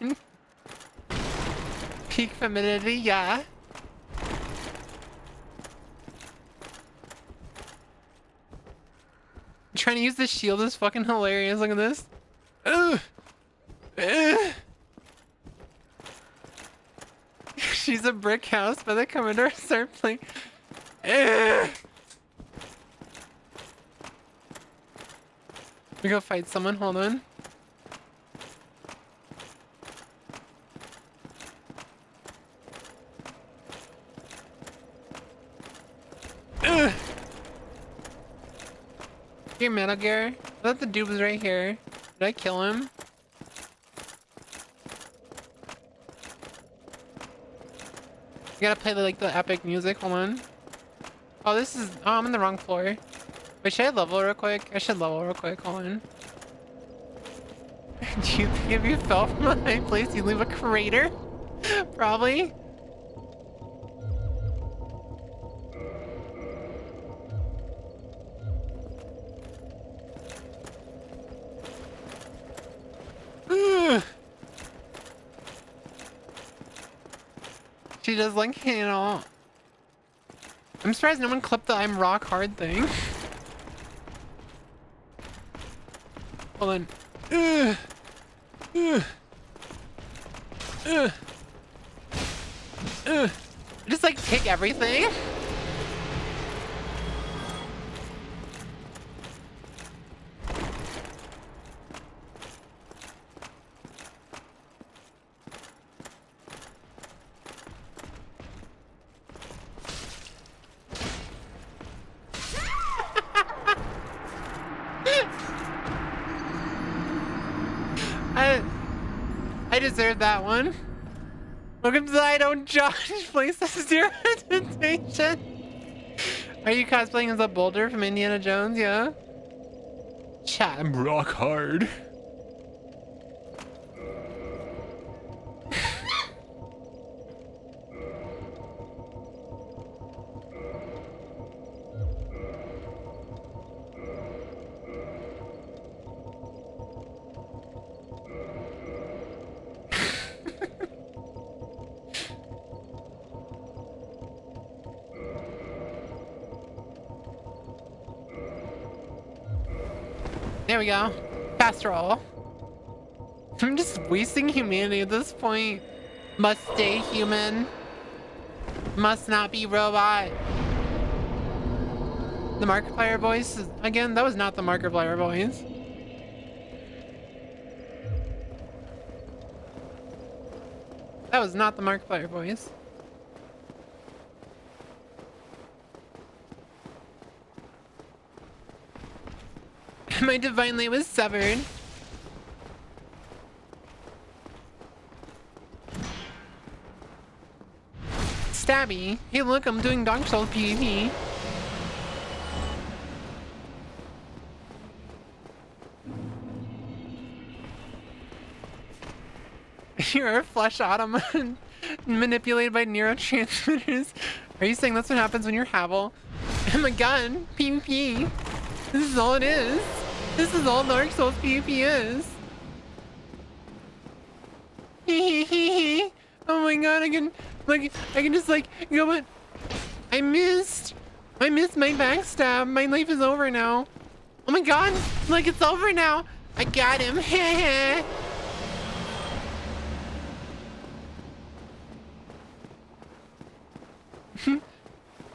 Peak femininity, yeah. Trying to use the shield is fucking hilarious. Look at this. Ugh. Ugh. She's a brick house, but they come into our start playing. Ugh. We go fight someone. Hold on. Ugh. Here, Metal Gear. I thought the dude was right here. Did I kill him? You gotta play the epic music. Hold on. Oh, this is. Oh, I'm in the wrong floor. Wait, should I level real quick? I should level real quick. Hold on. Do you think if you fell from a high place, you'd leave a crater? Probably. She just like, you know. I'm surprised no one clipped the I'm rock hard thing. Hold on. Just like take everything. I deserve that one. Welcome to the I Don't Judge place of zero hesitation. Are you cosplaying as a boulder from Indiana Jones? Yeah. Chat, I'm rock hard. There we go. Fast roll. I'm just wasting humanity at this point. Must stay human. Must not be robot. The Markiplier voice is, again, that was not the Markiplier voice. That was not the Markiplier voice. My divine light was severed. Stabby. Hey look, I'm doing Dark Souls PvP. You're a flesh automaton manipulated by neurotransmitters. Are you saying that's what happens when you're Havel? I'm a gun. PvP. This is all it is. This is all Dark Souls PvP is. Oh my god, I can just like go, but I missed my backstab. My life is over now. Oh my god, like it's over now. I got him.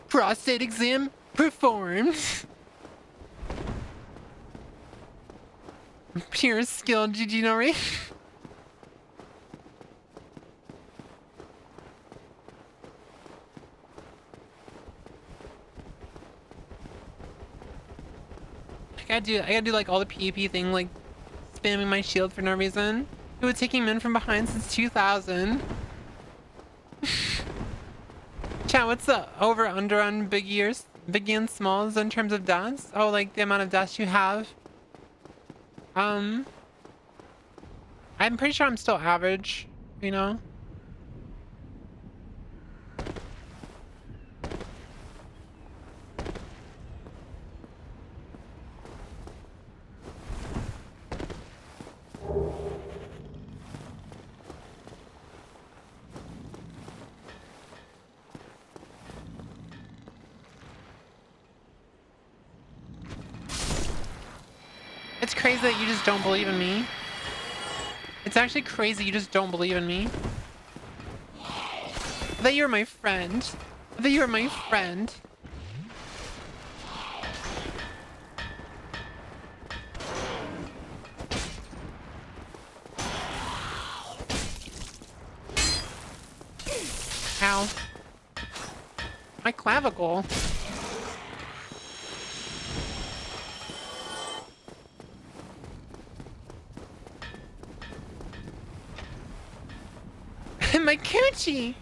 Prostate exam performed. Pure skill, GG Nori. I gotta do like all the PvP thing, like spamming my shield for no reason. It was taking men from behind since 2000. Chat, what's the over under on Biggie and Smalls in terms of dust? Oh, like the amount of dust you have. I'm pretty sure I'm still average, you know? It's crazy that you just don't believe in me. It's actually crazy you just don't believe in me. I thought you were my friend. I thought you were my friend. Ow. My clavicle. My coochie.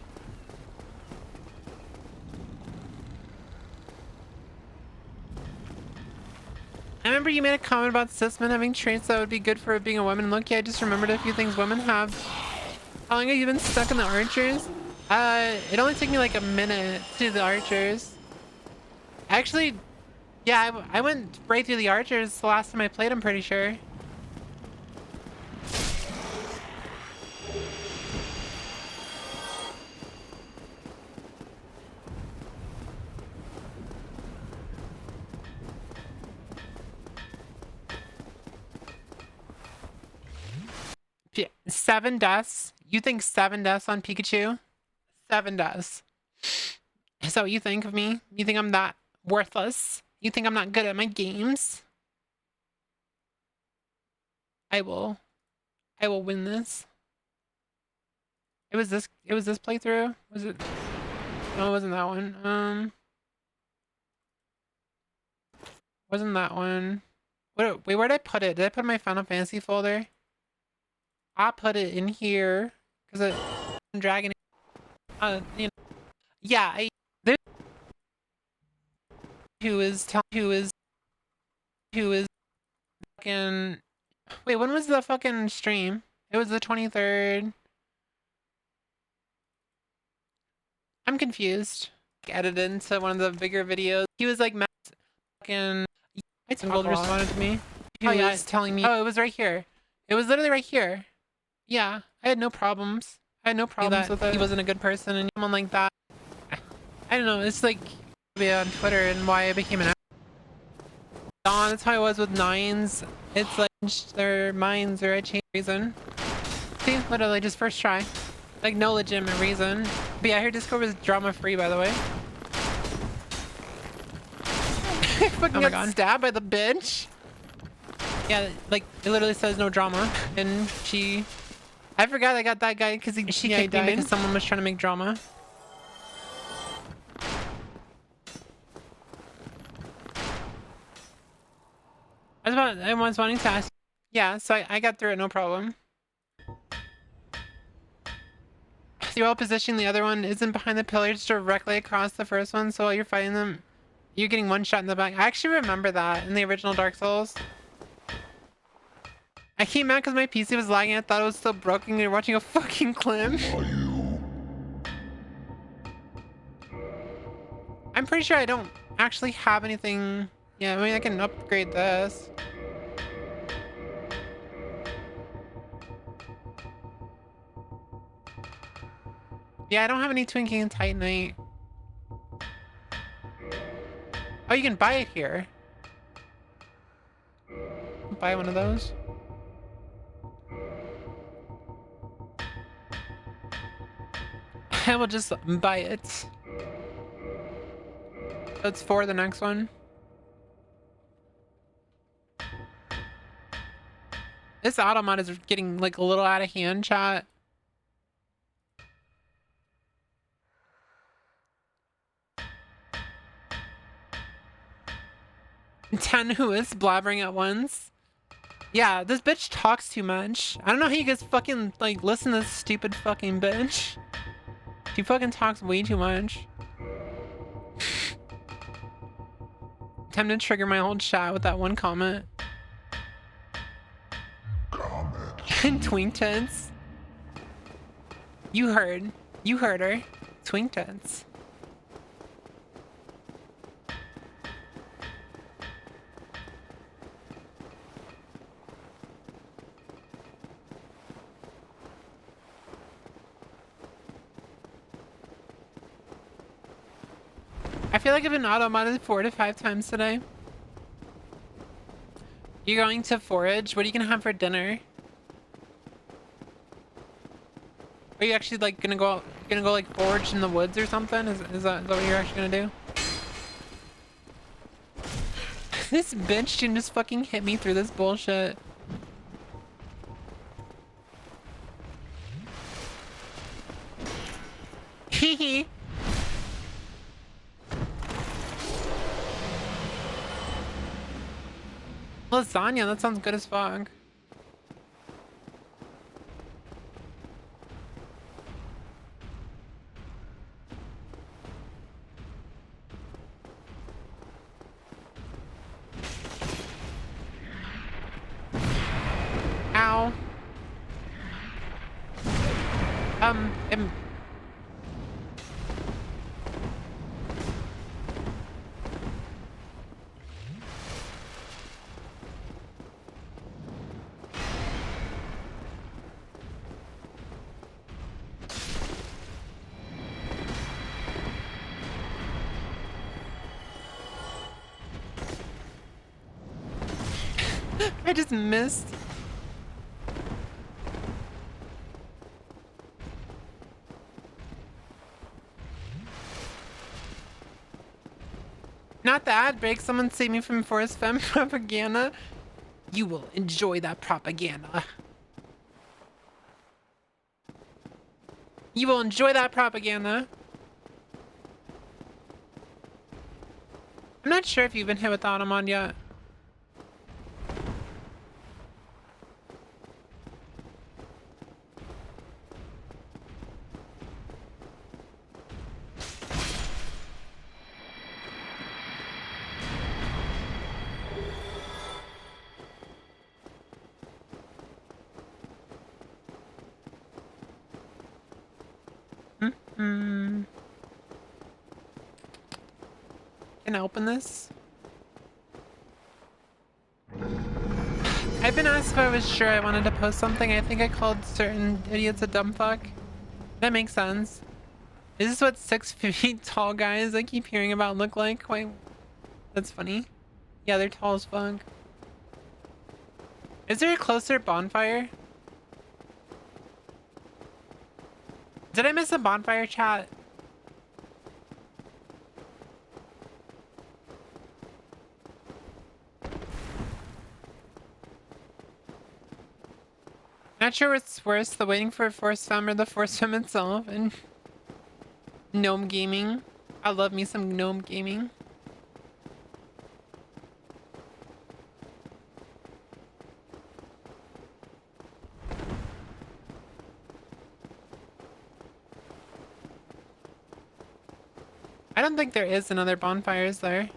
I remember you made a comment about cis men having traits that would be good for being a woman. Look, yeah, I just remembered a few things women have. How long have you been stuck in the archers? It only took me like a minute to do the archers. Actually, yeah, I went right through the archers the last time I played, I'm pretty sure. 7 deaths. You think 7 deaths on Pikachu? 7 deaths. Is that what you think of me? You think I'm that worthless? You think I'm not good at my games? I will win this. It was this playthrough? Was it? No, it wasn't that one. Wasn't that one. Wait, where'd I put it? Did I put it in my Final Fantasy folder? I put it in here because Dragon. You know, yeah. Who is fucking. Wait, when was the fucking stream? It was the 23rd. I'm confused. Edited into one of the bigger videos. He was like, fucking. Gold responded to me. Oh yeah, it's telling me. Oh, it was right here. It was literally right here. Yeah, I had no problems. I had no problems with it. He wasn't a good person, and someone like that. I don't know. It's like on Twitter and why I became an. That's how I was with 9s. It's like their minds or I changed reason. See, literally just first try. Like no legitimate reason. But yeah, I heard Discord was drama free, by the way. I fucking got stabbed by the bitch. Yeah, like it literally says no drama, and she. I forgot I got that guy because she kicked me because someone was trying to make drama. I was wanting to ask. Yeah, so I got through it, no problem. You're all positioning, the other one isn't behind the pillars, directly across the first one, so while you're fighting them, you're getting one shot in the back. I actually remember that in the original Dark Souls. I came out because my PC was lagging. I thought it was still broken. We were watching a fucking clip. I'm pretty sure I don't actually have anything. Yeah, I mean, I can upgrade this. Yeah, I don't have any Twinkie and Titanite. Oh, you can buy it here. Buy one of those. I will just buy it. That's for the next one. This automat is getting like a little out of hand, chat. Ten who is blabbering at once. Yeah, this bitch talks too much. I don't know how you guys fucking like listen to this stupid fucking bitch. She fucking talks way too much. Time to trigger my whole chat with that one comment. And twink tits. You heard her. Twink tits. I feel like I've been automated 4 to 5 times today. You're going to forage? What are you gonna have for dinner? Are you actually like gonna go like forage in the woods or something? Is that what you're actually gonna do? This bitch can just fucking hit me through this bullshit. Hee Lasagna, that sounds good as fuck. Ow. I just missed. Not the ad break. Someone save me from forced femme propaganda. You will enjoy that propaganda. You will enjoy that propaganda. I'm not sure if you've been hit with Automon yet. Can I open this? I've been asked if I was sure I wanted to post something. I think I called certain idiots a dumb fuck. That makes sense. Is this what 6 feet tall guys I keep hearing about look like? Wait, that's funny. Yeah, they're tall as fuck. Is there a closer bonfire? Did I miss a bonfire, chat? Not sure what's worse, the waiting for a force femme or the force femme itself. And gnome gaming. I love me some gnome gaming. I don't think there is another bonfire, is there?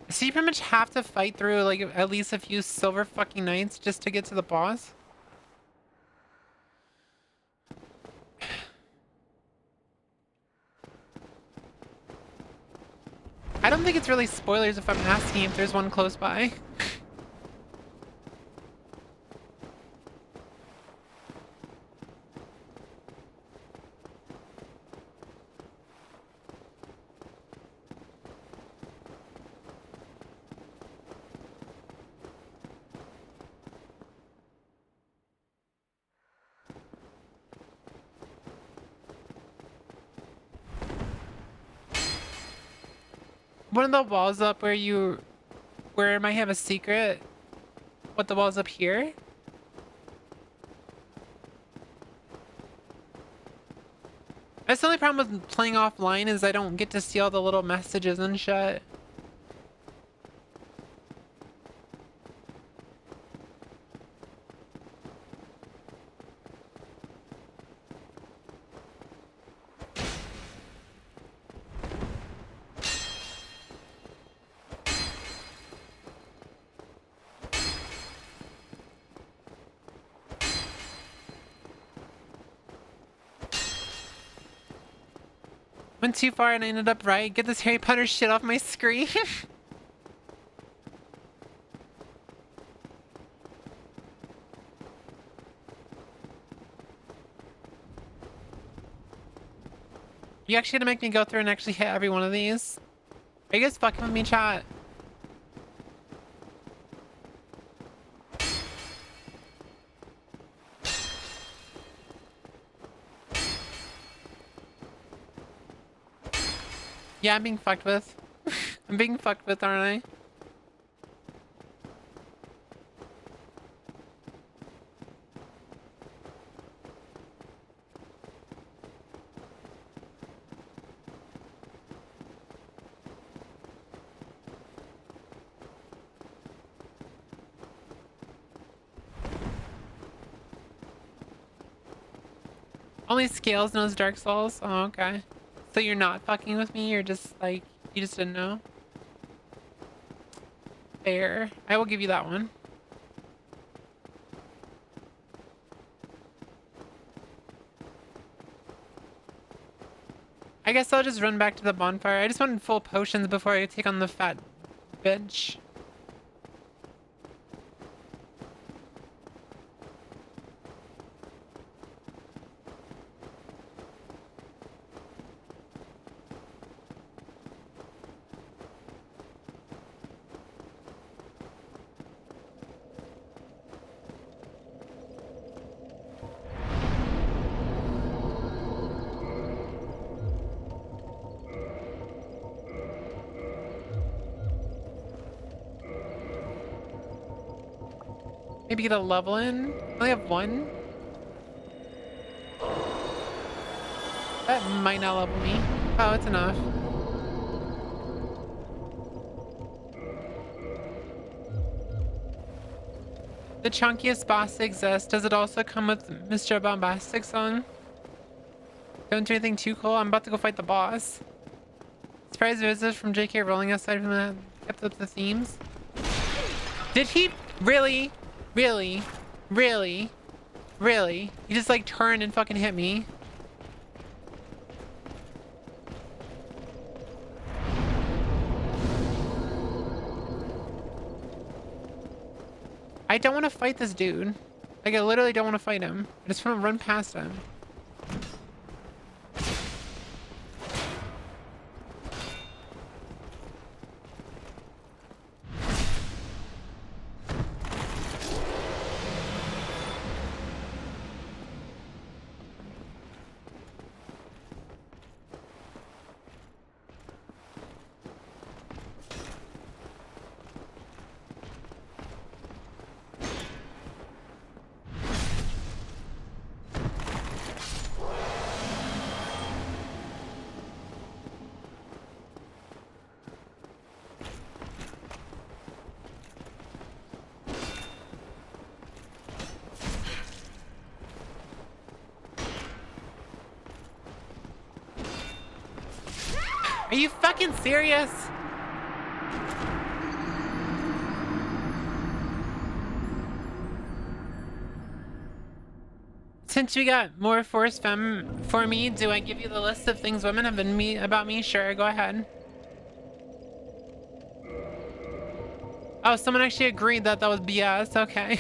So you pretty much have to fight through like at least a few silver fucking knights just to get to the boss? I don't think it's really spoilers if I'm asking if there's one close by. One of the walls up where it might have a secret. What, the walls up here? That's the only problem with playing offline is I don't get to see all the little messages and shit. Went too far and I ended up right. Get this Harry Potter shit off my screen. You actually gonna make me go through and actually hit every one of these? Are you guys fucking with me, chat? Yeah, I'm being fucked with. I'm being fucked with, aren't I? Only Scales knows Dark Souls? Oh, okay. So you're not fucking with me? You're just like, you just didn't know? Fair. I will give you that one. I guess I'll just run back to the bonfire. I just wanted full potions before I take on the fat bitch. Maybe get a level in. I only have one. That might not level me. Oh, it's enough. The chunkiest boss exists. Does it also come with Mr. Bombastic's on? Don't do anything too cool. I'm about to go fight the boss. Surprise visitors from JK Rowling aside from that kept up the themes. Did he really? Really? Really? Really? He just like turned and fucking hit me. I don't want to fight this dude. Like, I literally don't want to fight him. I just want to run past him. Are you fucking serious? Since we got more force femme for me, do I give you the list of things women have been about me? Sure, go ahead. Oh, someone actually agreed that that was BS. Okay.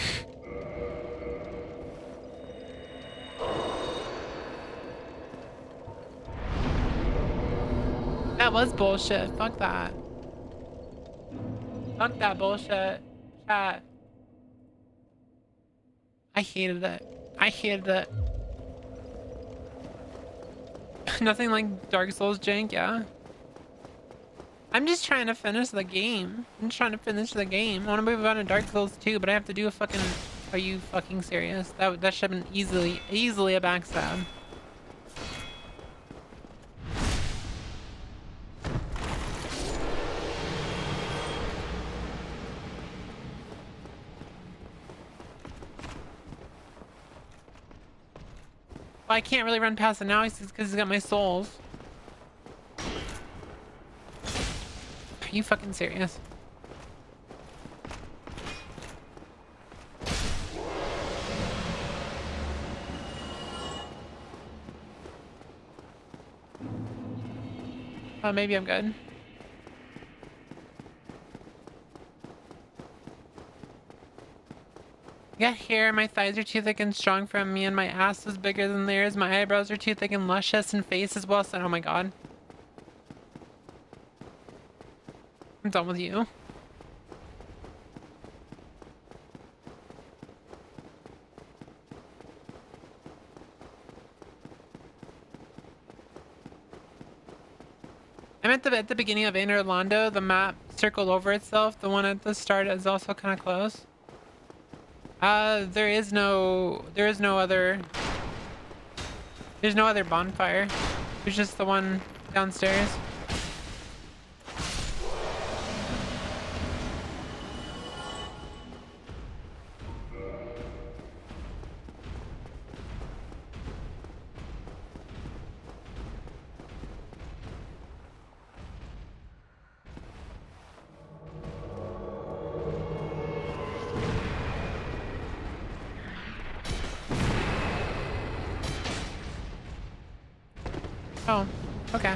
That was bullshit. Fuck that. Fuck that bullshit. Chat. I hated it. I hated it. Nothing like Dark Souls jank, yeah. I'm just trying to finish the game. I'm just trying to finish the game. I want to move on to Dark Souls 2, but I have to do a fucking... Are you fucking serious? That should have been easily a backstab. Well, I can't really run past it now because he's got my souls. Are you fucking serious? Oh, maybe I'm good. I got hair, my thighs are too thick and strong from me, and my ass was bigger than theirs. My eyebrows are too thick and luscious, and face as well. So, oh my god. I'm done with you. I'm at the beginning of Inner Orlando. The map circled over itself. The one at the start is also kind of close. There's no other bonfire. There's just the one downstairs. Oh, okay.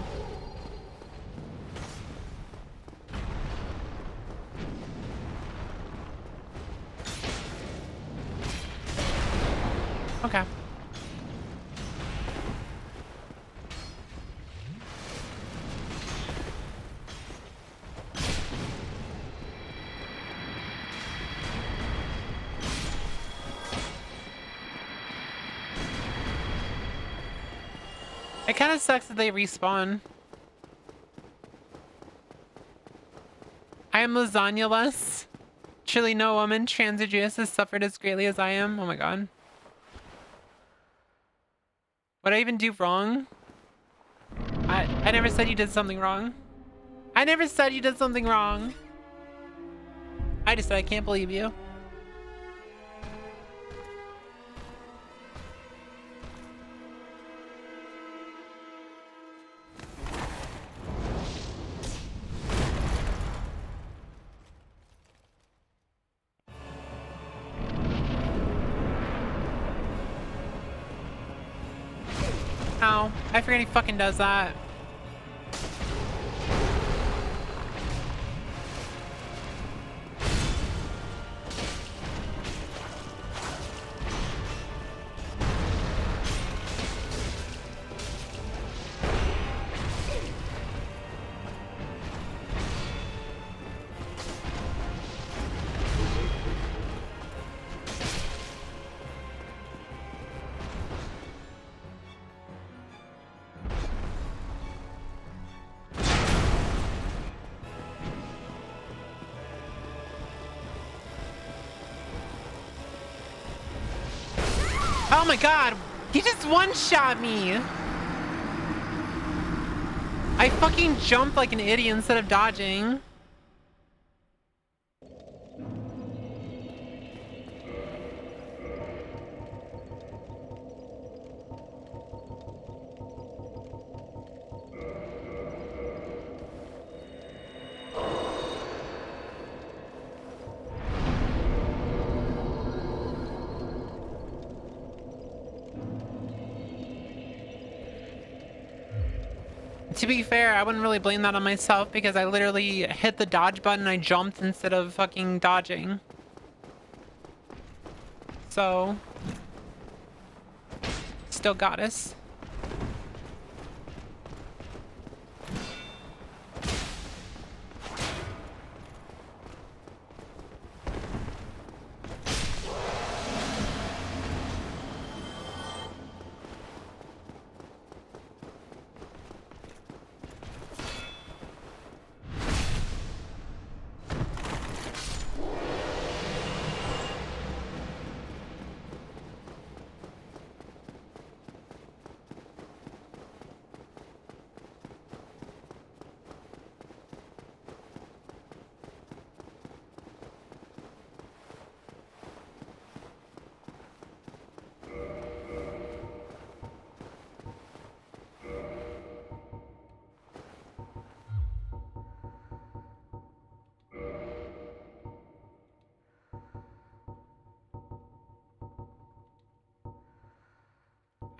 Okay. It kind of sucks that they respawn. I am lasagna-less. Truly no woman trans or Jewish has suffered as greatly as I am. Oh my god. What'd I even do wrong? I never said you did something wrong. I never said you did something wrong. I just said I can't believe you. Ow. I forget he fucking does that. Oh my god! He just one-shot me! I fucking jumped like an idiot instead of dodging. To be fair, I wouldn't really blame that on myself because I literally hit the dodge button and I jumped instead of fucking dodging. So, still got us.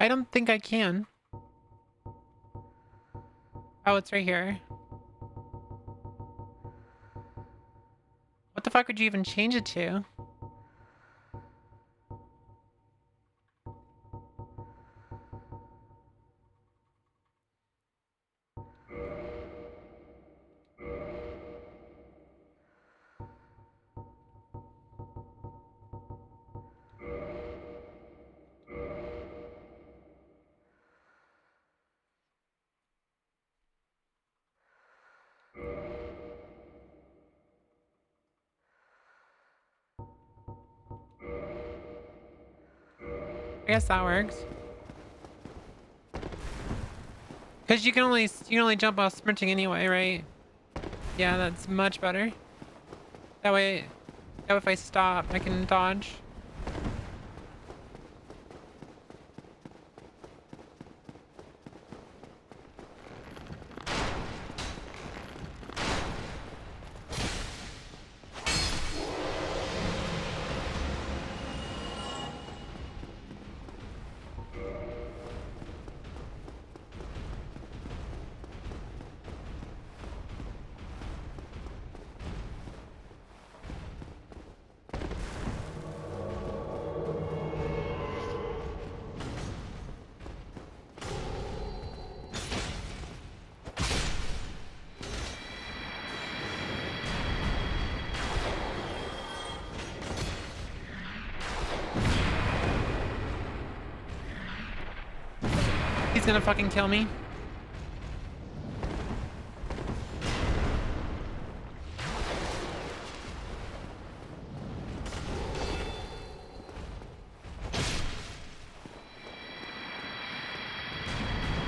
I don't think I can. Oh, it's right here. What the fuck would you even change it to? I guess that works. Cause you can only jump while sprinting anyway, right? Yeah, that's much better. That way if I stop, I can dodge. He's gonna fucking kill me.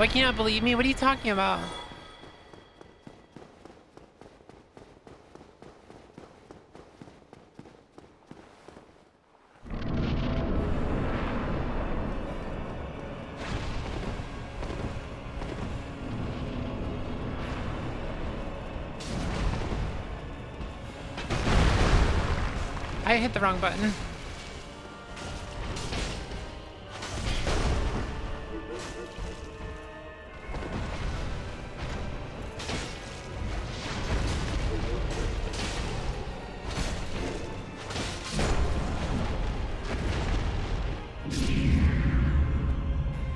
Why can't you believe me? What are you talking about? I hit the wrong button.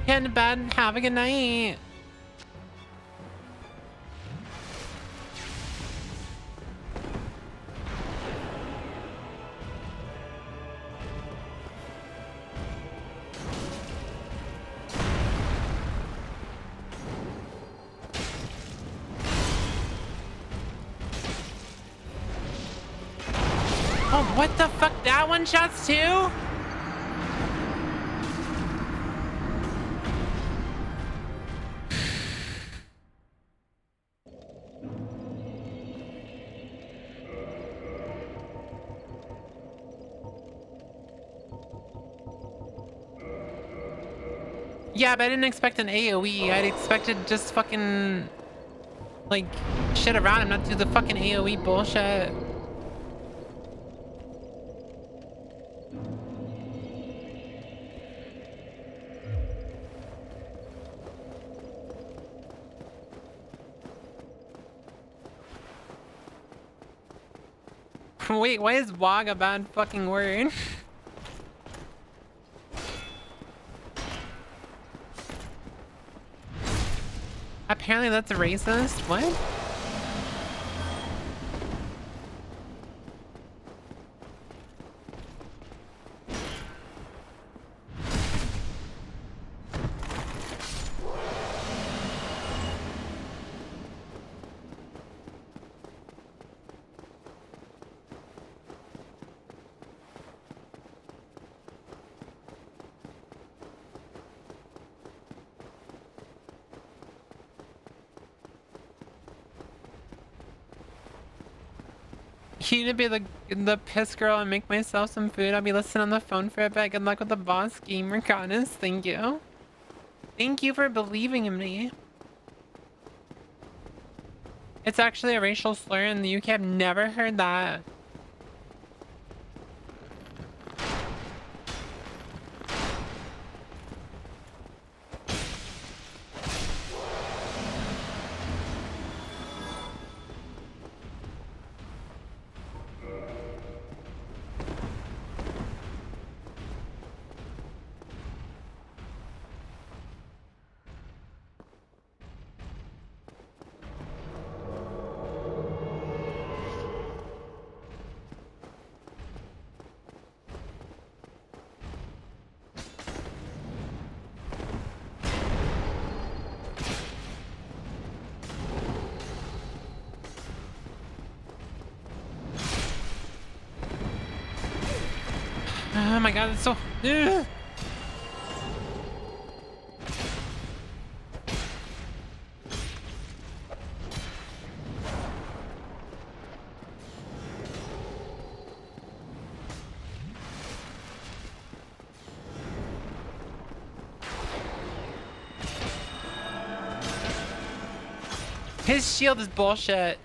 Get into bed and have a good night. Oh, what the fuck? That one shots too? Yeah, but I didn't expect an AoE. I'd expected just fucking like shit around him, not do the fucking AoE bullshit. Wait, why is WOG a bad fucking word? Apparently that's racist. What? You need to be the piss girl and make myself some food. I'll be listening on the phone for a bit. Good luck with the boss game, Mercatus. Thank you. Thank you for believing in me. It's actually a racial slur in the UK. I've never heard that. Oh my god, it's so... Ugh. His shield is bullshit.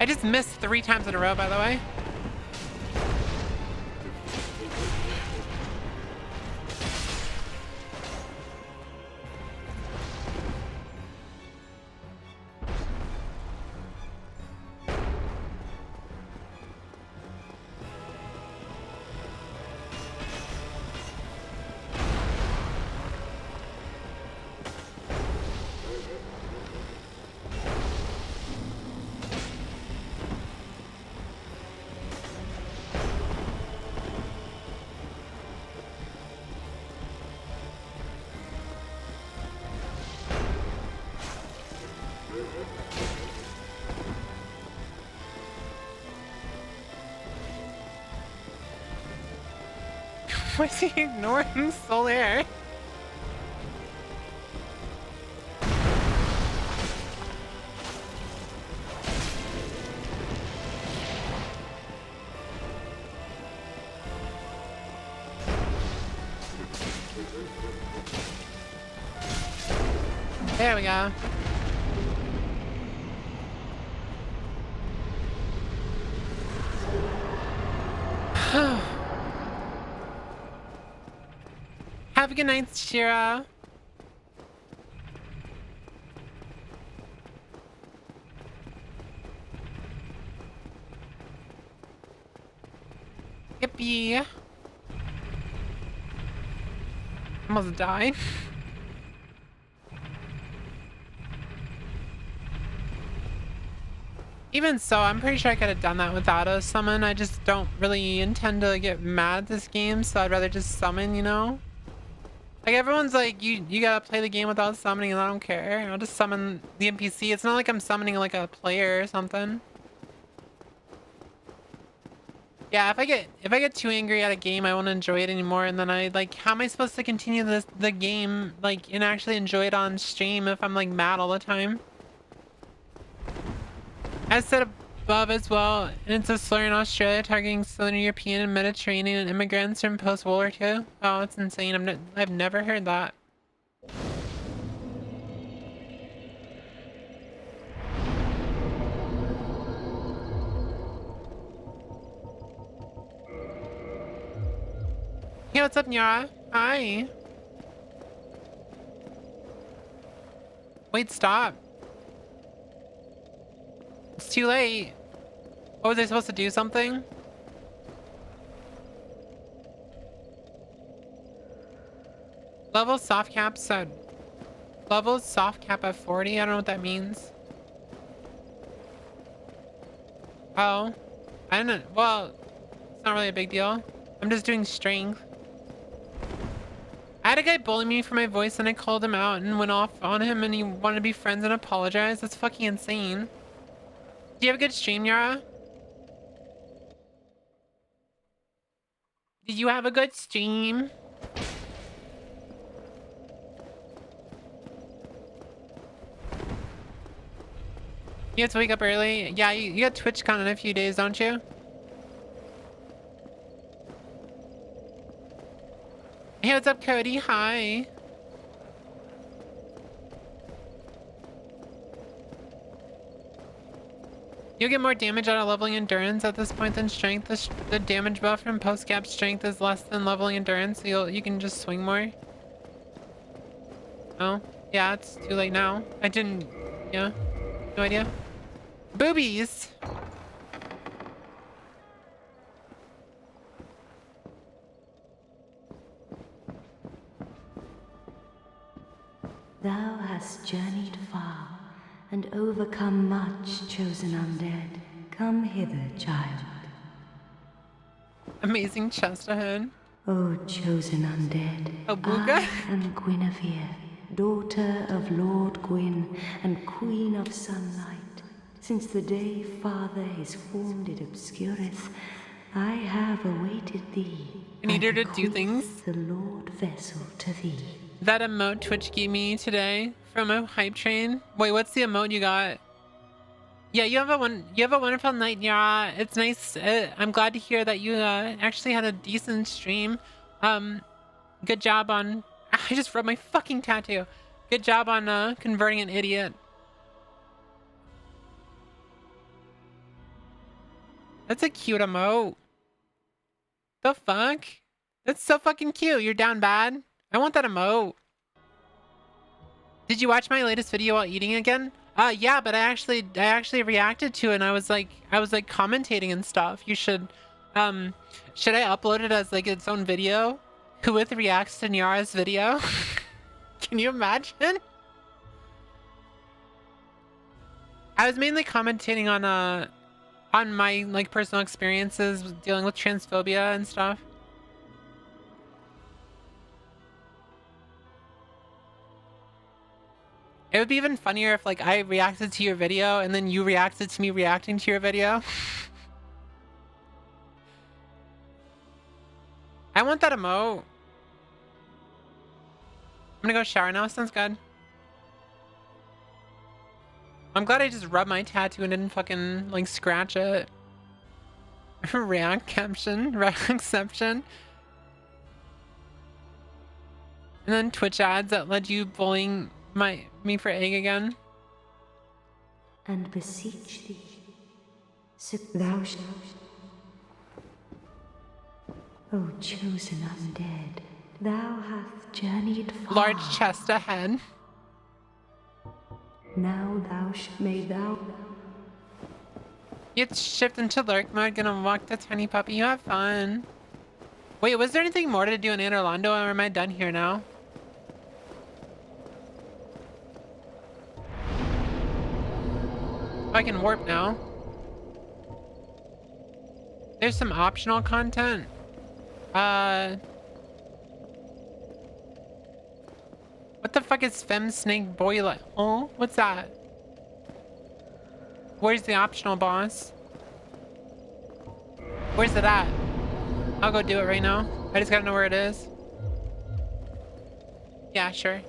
I just missed 3 times in a row, by the way. Why is he ignoring Solaire? There we go. Have a good night, Shira. Yippee. Almost died. Even so, I'm pretty sure I could have done that without a summon. I just don't really intend to get mad at this game, so I'd rather just summon, you know? Like, everyone's like, you gotta play the game without summoning, and I don't care. I'll just summon the NPC. It's not like I'm summoning like a player or something. Yeah, if I get too angry at a game, I won't enjoy it anymore, and then I like, how am I supposed to continue the game like and actually enjoy it on stream if I'm like mad all the time? As said above as well, and it's a slur in Australia targeting Southern European and Mediterranean immigrants from post-World War II. Oh, it's insane. I've never heard that. Hey, what's up, Nyara? Hi. Wait, stop. It's too late. What was I supposed to do? Something? Level soft cap at 40. I don't know what that means. Oh, I don't know. Well, it's not really a big deal. I'm just doing strength. I had a guy bully me for my voice and I called him out and went off on him and he wanted to be friends and apologize. That's fucking insane. Do you have a good stream, Yara? Did you have a good stream? You have to wake up early? Yeah, you got TwitchCon in a few days, don't you? Hey, what's up, Cody? Hi. You'll get more damage out of leveling endurance at this point than strength. The damage buff from post-cap strength is less than leveling endurance, so you can just swing more. Oh, yeah, it's too late now. I didn't, yeah, no idea. Boobies! Thou hast journeyed far, and overcome much, chosen undead. Come hither, child. Amazing chest ahead. O chosen undead, Oh, Booga? I am Guinevere, daughter of Lord Gwyn and Queen of Sunlight. Since the day Father his form did obscureth, I have awaited thee. I need her to do bequeath things. The Lord vessel to thee. That emote Twitch gave me today from a hype train. Wait, what's the emote you got? Yeah, you have a wonderful night, Yara. It's nice. I'm glad to hear that you actually had a decent stream. Good job on. I just rubbed my fucking tattoo. Good job on converting an idiot. That's a cute emote. The fuck? That's so fucking cute. You're down bad. I want that emote. Did you watch my latest video while eating again? Yeah, but I actually reacted to it and I was like commentating and stuff. You should I upload it as like its own video? Whooith reacts to Nyara's video? Can you imagine? I was mainly commentating on my like personal experiences with dealing with transphobia and stuff. It would be even funnier if like I reacted to your video and then you reacted to me reacting to your video. I want that emote. I'm gonna go shower now. Sounds good. I'm glad I just rubbed my tattoo and didn't fucking like scratch it. React caption, react exception. And then Twitch ads that led you bullying me for egg again. And beseech thee, so thou shalt. O chosen undead, thou hast journeyed far. Large chest ahead. Now may thou. You shift into lurk mode, gonna walk the tiny puppy. You have fun. Wait, was there anything more to do in Anne Orlando, or am I done here now? I can warp now. There's some optional content. What the fuck is Fem Snake Boiler? Oh, what's that? Where's the optional boss? Where's it at? I'll go do it right now. I just gotta know where it is. Yeah, sure.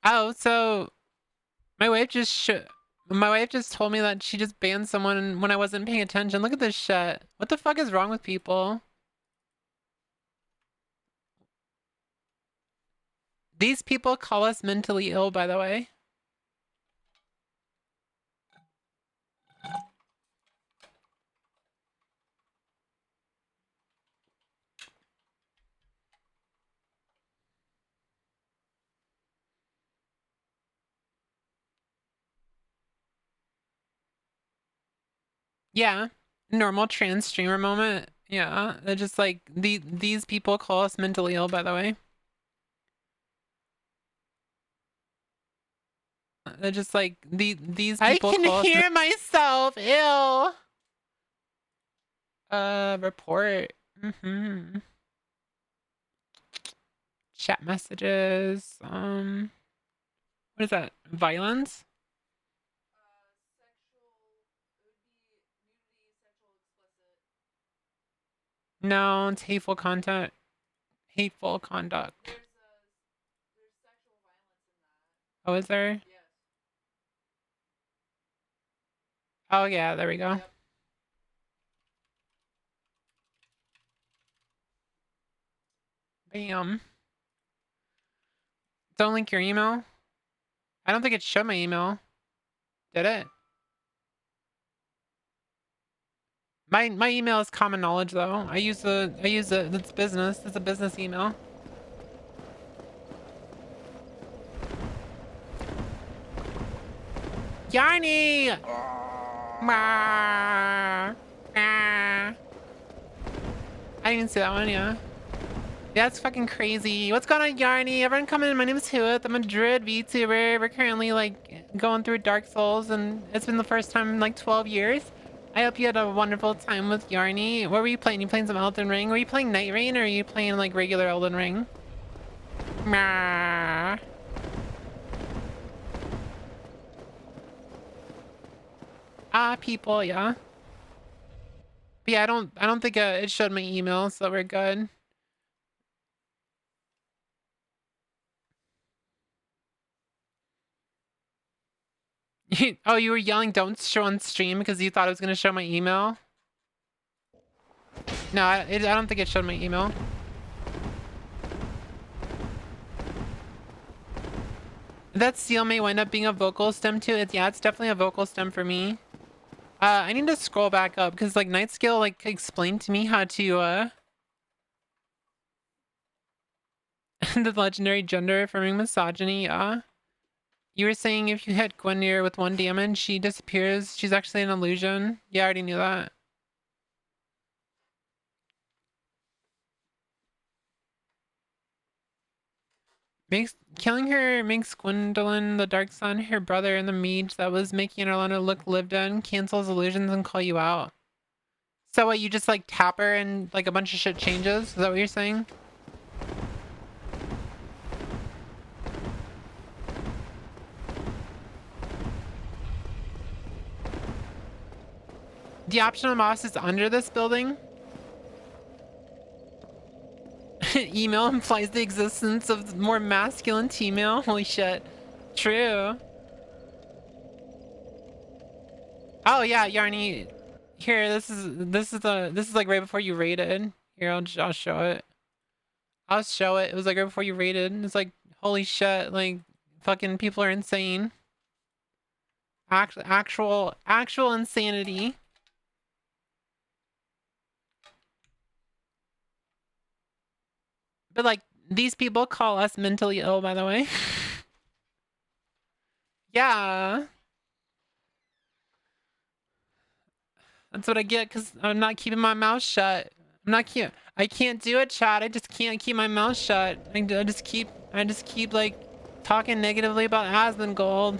Oh, so my wife just told me that she just banned someone when I wasn't paying attention. Look at this shit. What the fuck is wrong with people? These people call us mentally ill, by the way. Yeah, normal trans streamer moment. Yeah, they're just like these people call us mentally ill, by the way. They're just like these people. I can hear myself. Ew. Report. Chat messages. What is that? Violence? No, it's hateful content. Hateful conduct. Oh, is there? Oh yeah, there we go. Bam. Don't link your email. I don't think it showed my email. Did it? My email is common knowledge though. I use it's business. It's a business email. Yarny! I didn't even see that one, yeah. That's fucking crazy. What's going on, Yarny? Everyone come in. My name is Whooith. I'm a druid VTuber. We're currently like going through Dark Souls and it's been the first time in like 12 years. I hope you had a wonderful time with Yarny. What were you playing? You playing some Elden Ring? Were you playing Night Rain or are you playing like regular Elden Ring? People, yeah. But yeah, I don't think it showed my email, so we're good. Oh, you were yelling don't show on stream because you thought it was going to show my email? No, I don't think it showed my email. That seal may wind up being a vocal stem too. Yeah, it's definitely a vocal stem for me. I need to scroll back up because like Nightskill like explained to me how to the legendary gender affirming misogyny, yeah. You were saying if you hit Gwendir with 1 damage, she disappears. She's actually an illusion. Yeah, I already knew that. Killing her makes Gwendolyn, the Dark Sun, her brother, and the mage that was making Orlando look lived in, cancels illusions and call you out. So what, you just like tap her and like a bunch of shit changes? Is that what you're saying? The optional boss is under this building? Email implies the existence of more masculine T-mail. Holy shit. True. Oh yeah, Yarny. Here, this is like right before you raided. Here, I'll show it. I'll show it. It was like right before you raided. It's like, holy shit, like fucking people are insane. Actual insanity. But like, these people call us mentally ill, by the way. Yeah. That's what I get because I'm not keeping my mouth shut. I can't do it, chat. I just can't keep my mouth shut. I just keep like talking negatively about Asmongold.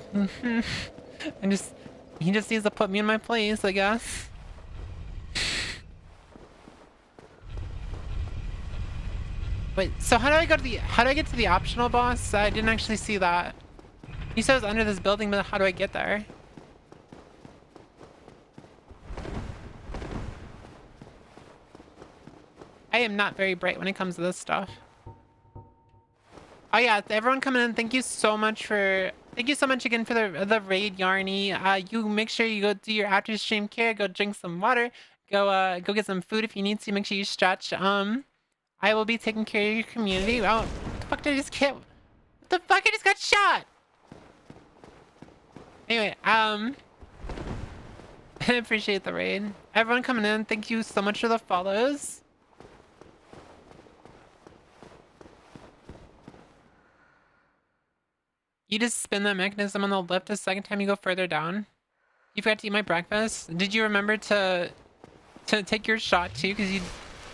He just needs to put me in my place, I guess. Wait, so how do I get to the optional boss? I didn't actually see that. You said it was under this building, but how do I get there? I am not very bright when it comes to this stuff. Oh yeah, everyone coming in, thank you so much again for the raid, Yarny. You make sure you go do your after stream care, go drink some water, go get some food if you need to, make sure you stretch. I will be taking care of your community. Oh, what the fuck did I just get? What the fuck? I just got shot! Anyway, I appreciate the raid. Everyone coming in, thank you so much for the follows. You just spin that mechanism on the left a second time you go further down. You forgot to eat my breakfast. Did you remember to take your shot too? Because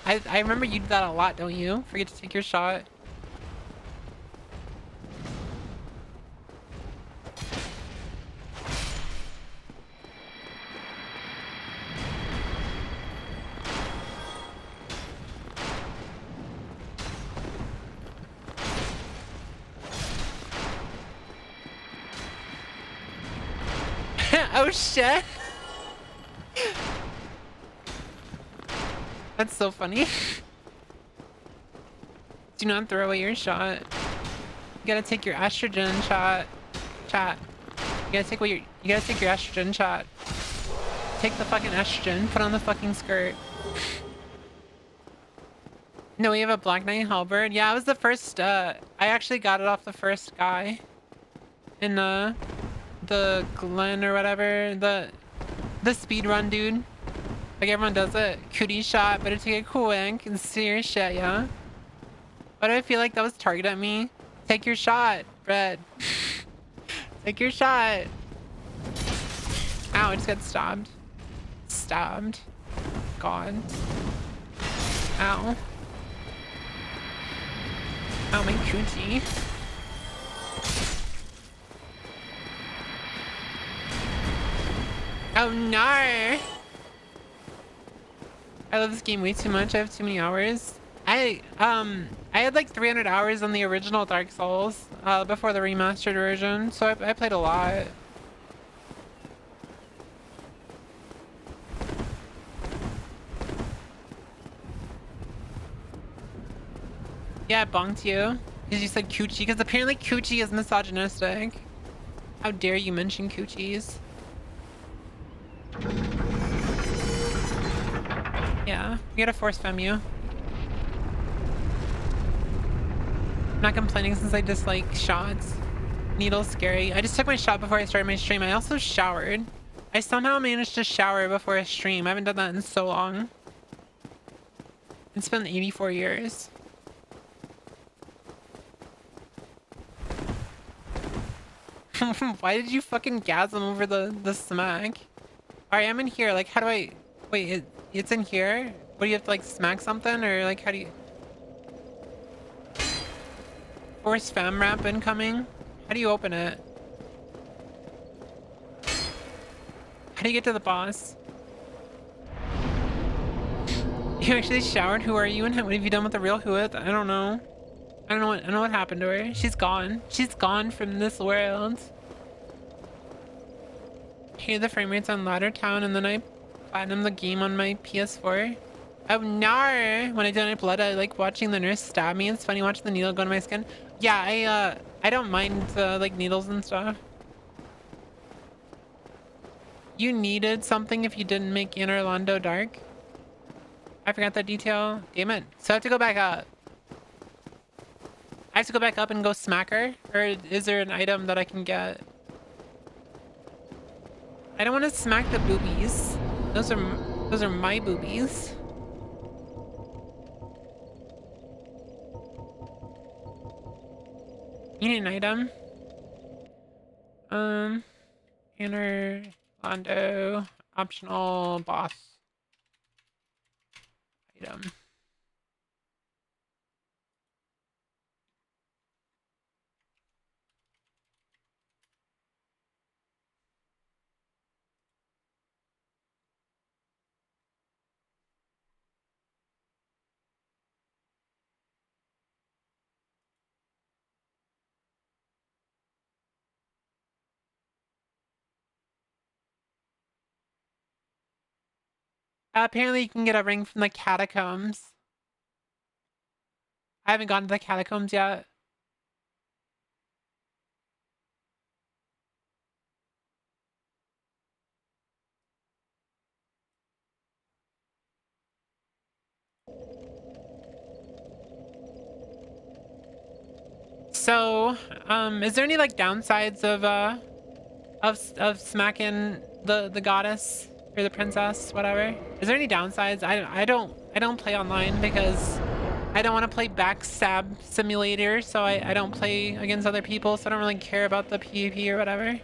I remember you do that a lot, don't you? Forget to take your shot. Oh shit! That's so funny. Do not throw away your shot. You gotta take your estrogen shot. Chat. You gotta take your estrogen shot. Take the fucking estrogen, put on the fucking skirt. No, we have a Black Knight halberd. Yeah, I was the first, I actually got it off the first guy. In, the Glen or whatever. The speed run dude. Like everyone does it. Cootie shot, better take a quick and serious shit, yeah? Why do I feel like that was targeted at me? Take your shot, Brett. Take your shot. Ow, I just got stabbed. Stabbed. God. Ow. Ow, my coochie. Oh no! I love this game way too much. I have too many hours. I had like 300 hours on the original Dark Souls before the remastered version, so I played a lot. Yeah, I bonked you because you said coochie, because apparently coochie is misogynistic. How dare you mention coochies? Yeah, we gotta force femme you. I'm not complaining since I dislike shots. Needle's scary. I just took my shot before I started my stream. I also showered. I somehow managed to shower before a stream. I haven't done that in so long. It's been 84 years. Why did you fucking gasm over the smack? Alright, I'm in here. Like, how do I... Wait, it's in here? What, do you have to, like, smack something? Or, like, how do you... Force fam wrap incoming. How do you open it? How do you get to the boss? You actually showered? Who are you and what have you done with the real Whooith? I don't know. I don't know what happened to her. She's gone. She's gone from this world. Hey, the frame rate's on Ladder Town and then I platinum the game on my PS4. Oh no! When I donate blood, I like watching the nurse stab me. It's funny watching the needle go to my skin. Yeah, I don't mind like needles and stuff. You needed something if you didn't make Anne Orlando dark. I forgot that detail. Damn it. So I have to go back up. I have to go back up and go smack her? Or is there an item that I can get? I don't want to smack the boobies. Those are my boobies. You need an item. Inner Londo optional boss item. Apparently you can get a ring from the catacombs. I haven't gone to the catacombs yet. So, is there any like downsides of smacking the goddess or the princess, whatever? Is there any downsides? I don't play online because I don't want to play backstab simulator, so I don't play against other people, so I don't really care about the PvP or whatever.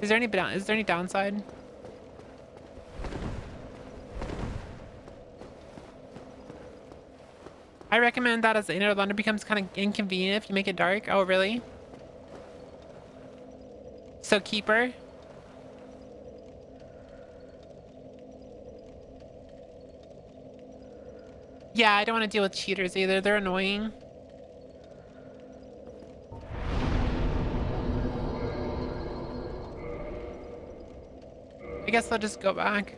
Is there any downside? I recommend that as the inner London becomes kind of inconvenient if you make it dark. Oh, really? So keeper. Yeah, I don't want to deal with cheaters either. They're annoying. I guess I'll just go back.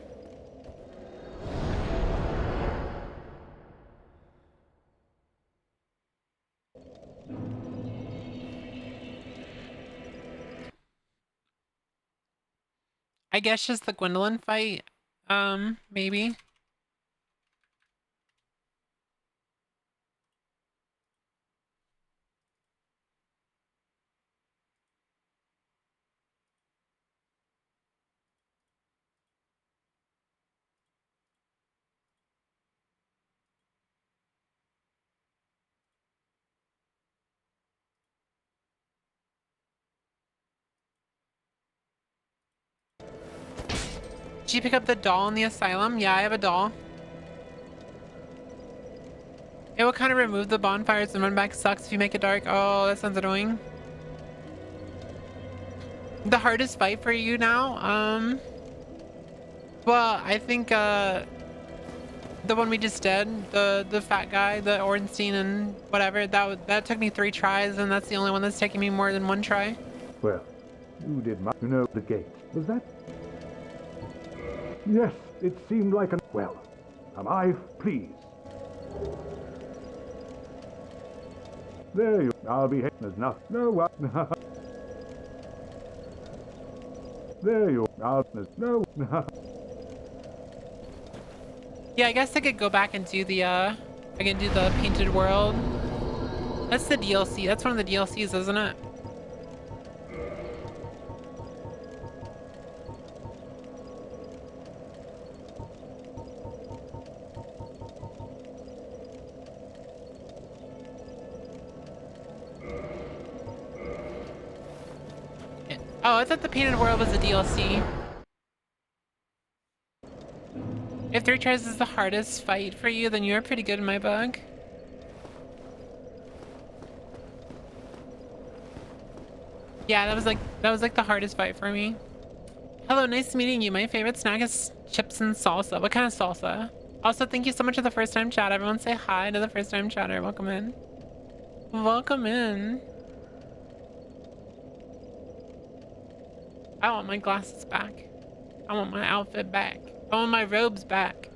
I guess just the Gwendolyn fight. Maybe. Did you pick up the doll in the asylum? Yeah, I have a doll. It will kind of remove the bonfires and run back sucks if you make it dark. Oh, that sounds annoying. The hardest fight for you now? Well, I think, the one we just did, the fat guy, the Ornstein and whatever, that took me 3 tries, and that's the only one that's taking me more than 1 try. Well, you did my... You know the gate. Was that... Yes, it seemed like an... Well, am I pleased? There you... I'll be... There's nothing... No, what? There you... There's no... Yeah, I guess I could go back and do the, I can do the Painted World. That's the DLC. That's one of the DLCs, isn't it? Oh, I thought the Painted World was a DLC. If 3 tries is the hardest fight for you, then you're pretty good in my book. Yeah, that was like the hardest fight for me. Hello, nice meeting you. My favorite snack is chips and salsa. What kind of salsa? Also, thank you so much for the first time chat. Everyone say hi to the first time chatter. Welcome in. Welcome in. I want my glasses back. I want my outfit back. I want my robes back.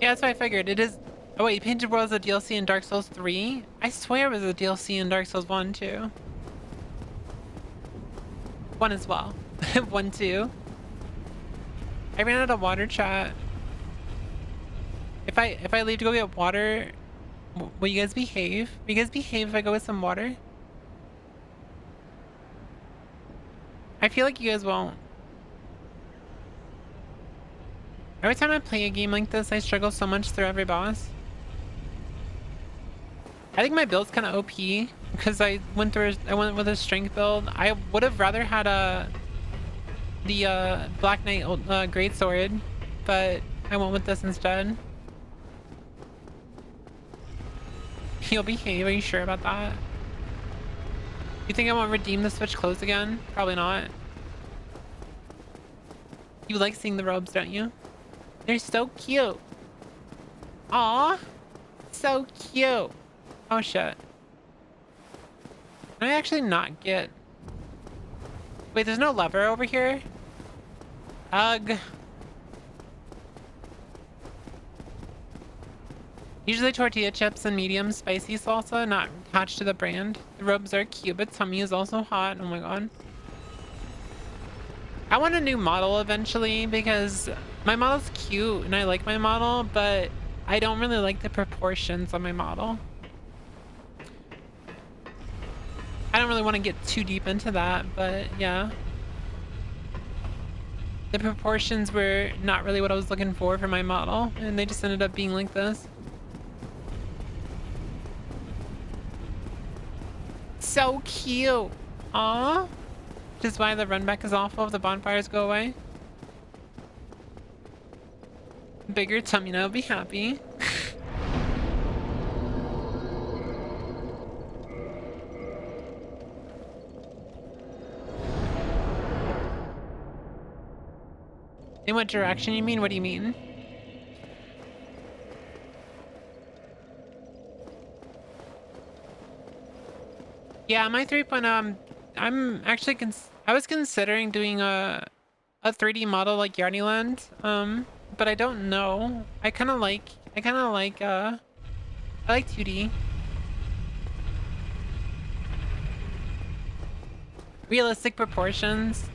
Yeah, that's what I figured. It is. Oh wait, Painted World is a DLC in Dark Souls 3? I swear it was a DLC in Dark Souls 1 too. 1 as well. 1 too. I ran out of water, chat. If I leave to go get water, will you guys behave? Will you guys behave if I go with some water? I feel like you guys won't. Every time I play a game like this, I struggle so much through every boss. I think my build's kind of OP because I went with a strength build. I would have rather had the Black Knight greatsword, but I went with this instead. You'll behave. Are you sure about that? You think I won't redeem the Switch clothes again? Probably not. You like seeing the robes, don't you? They're so cute. Aw, so cute. Oh shit. Can I actually not get... Wait, there's no lever over here? Ugh. Usually tortilla chips and medium spicy salsa, not attached to the brand. The robes are cute, but tummy is also hot. Oh my god. I want a new model eventually because my model's cute and I like my model, but I don't really like the proportions on my model. I don't really want to get too deep into that, but yeah. The proportions were not really what I was looking for my model, and they just ended up being like this. So cute. Aww. Which is why the run back is awful if the bonfires go away. Bigger tummy, now be happy. In what direction you mean? What do you mean? Yeah, my 3.0, I'm actually I was considering doing a 3D model like Yarnyland, but I don't know. I kind of like I like 2D. Realistic proportions.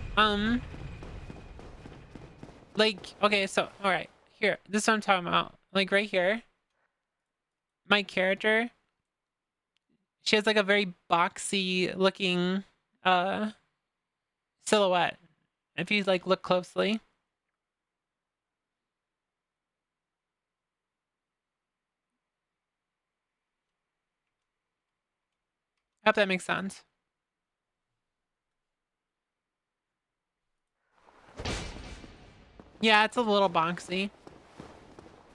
Like, okay, so all right, here, this is what I'm talking about. Like right here, my character, she has like a very boxy looking silhouette if you like look closely. I hope that makes sense. Yeah, it's a little boxy.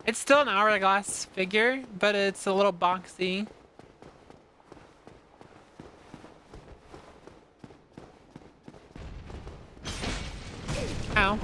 It's still an hourglass figure, but it's a little boxy. Ow.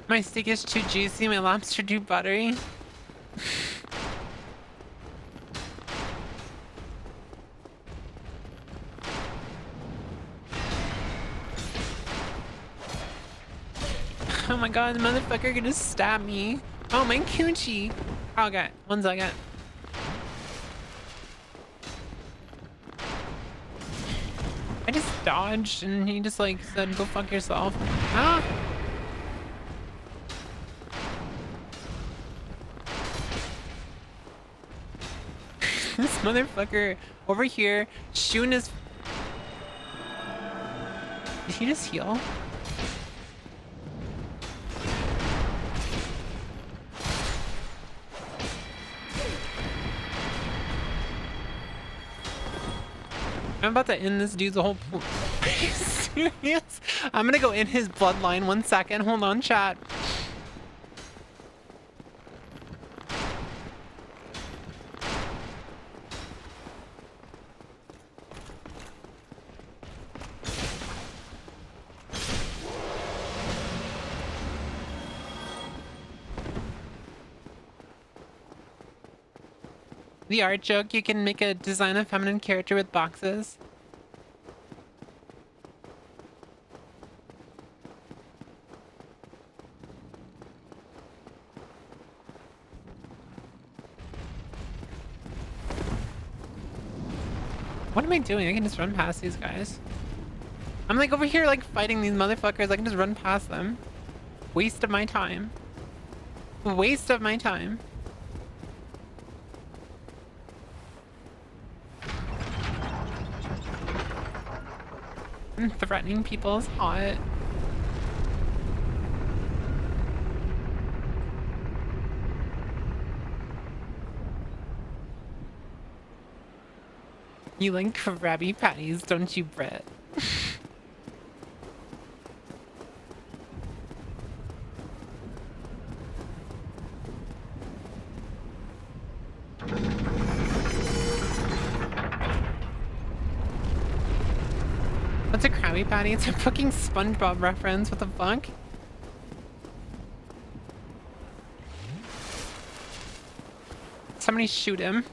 My steak is too juicy, my lobster too buttery. Oh my god, the motherfucker gonna stab me. Oh, my coochie. Okay, 1 second. I just dodged and he just like said, go fuck yourself. Ah! This motherfucker over here shooting his... Did he just heal? I'm about to end this dude's whole pool. Are you serious? I'm gonna go in his bloodline 1 second. Hold on, chat. The art joke, you can make a design a feminine character with boxes. What am I doing? I can just run past these guys. I'm like over here like fighting these motherfuckers. I can just run past them. Waste of my time. Waste of my time. Threatening people is hot. You like Krabby Patties, don't you, Brett? What's a Krabby Patty? It's a fucking SpongeBob reference. What the fuck? Somebody shoot him.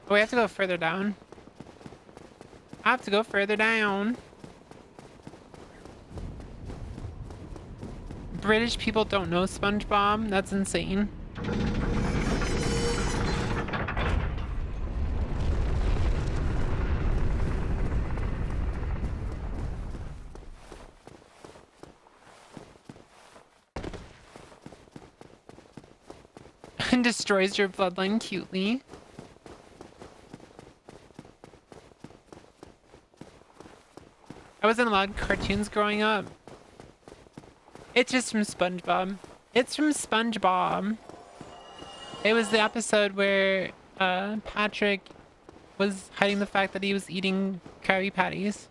Oh, we have to go further down. I have to go further down. British people don't know SpongeBob. That's insane. And destroys your bloodline cutely. I wasn't allowed cartoons growing up. It's just from SpongeBob. It's from SpongeBob. It was the episode where Patrick was hiding the fact that he was eating Krabby Patties.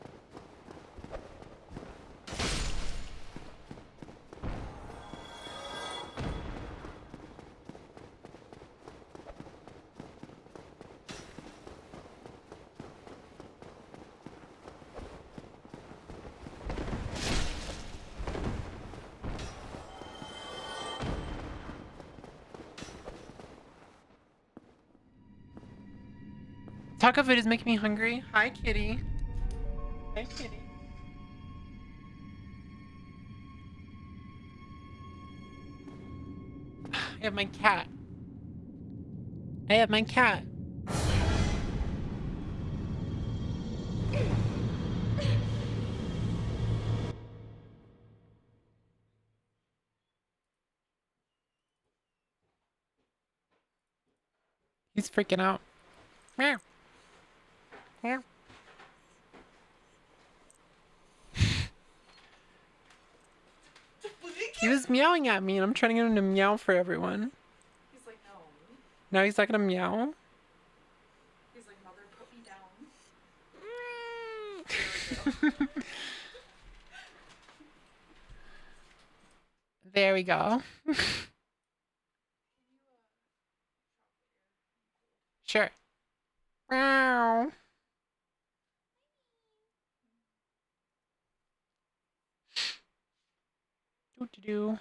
Taco food is making me hungry. Hi, kitty. Hi, kitty. I have my cat. I have my cat. He's freaking out. Meow. Meow. He was meowing at me and I'm trying to get him to meow for everyone. He's like, no. Now he's not gonna meow. He's like, mother, put me down. There we go. Sure. Meow. Do.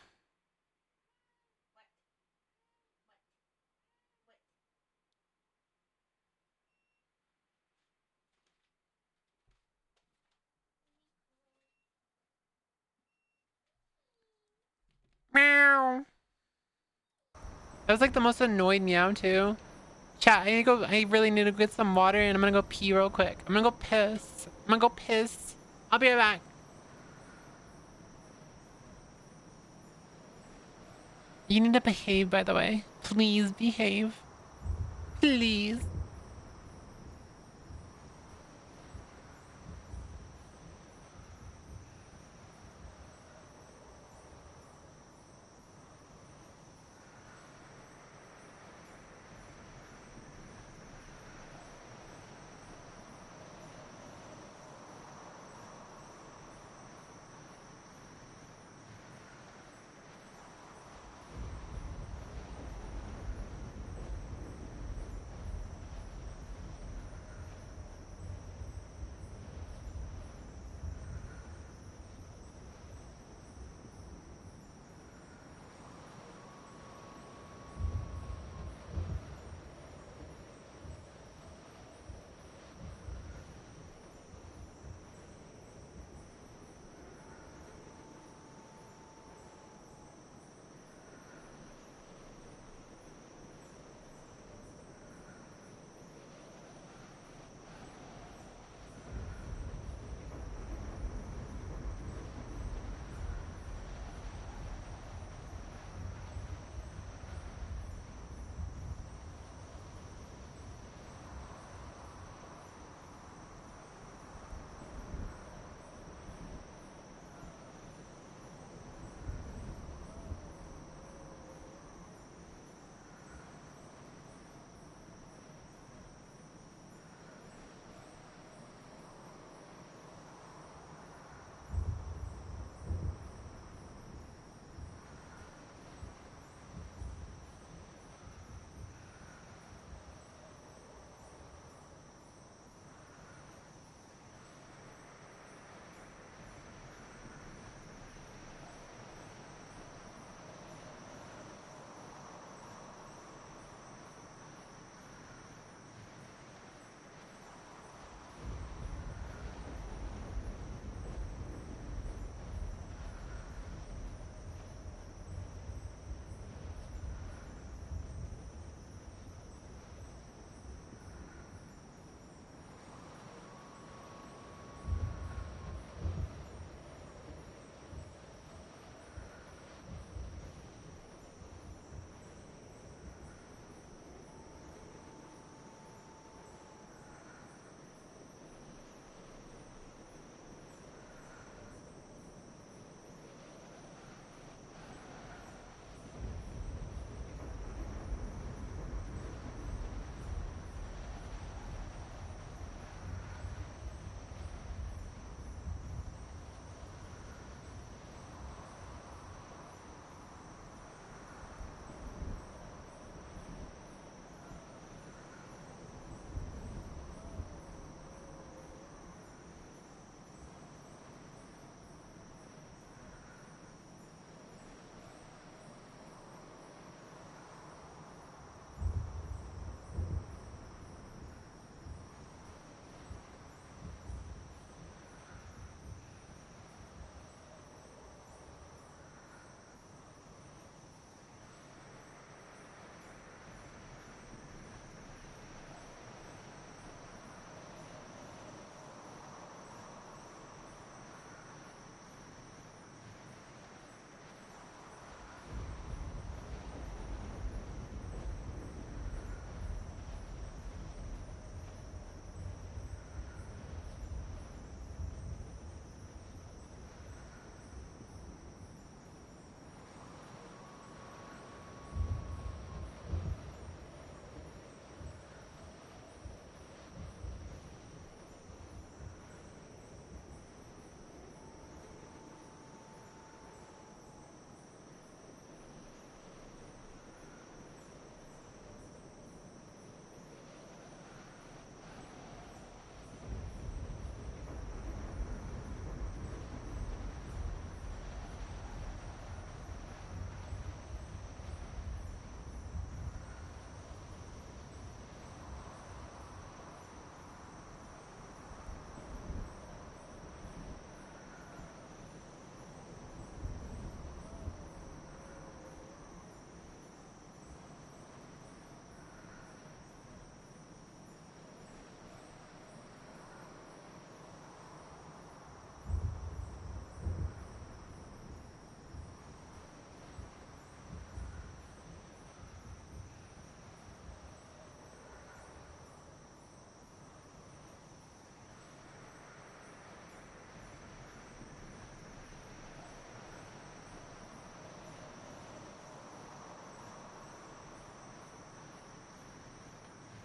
Meow. That was like the most annoyed meow too. Chat, I really need to get some water and I'm gonna go pee real quick. I'm gonna go piss. I'll be right back. You need to behave, by the way. Please behave. Please.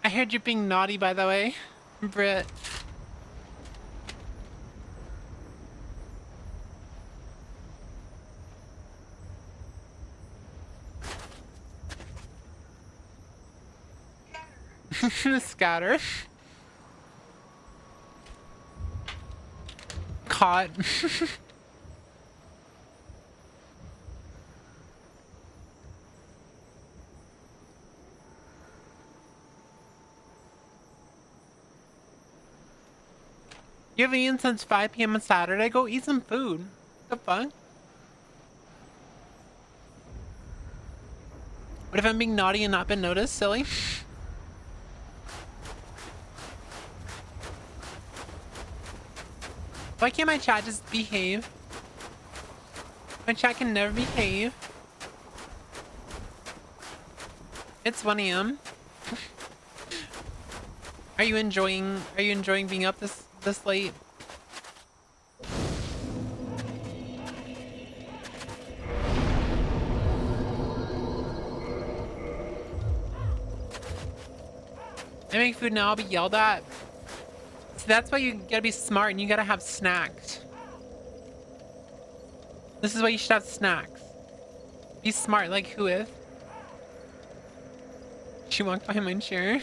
I heard you being naughty, by the way, Brit. Scatter. Caught. You haven't eaten since 5 p.m. on Saturday? Go eat some food. What the fuck? What if I'm being naughty and not been noticed? Silly. Why can't my chat just behave? My chat can never behave. It's 1 a.m. Are you enjoying being up this late? I make food now, I'll be yelled at. So that's why you gotta be smart and you gotta have snacks. This is why you should have snacks. Be smart like Whooith. She walked by my chair.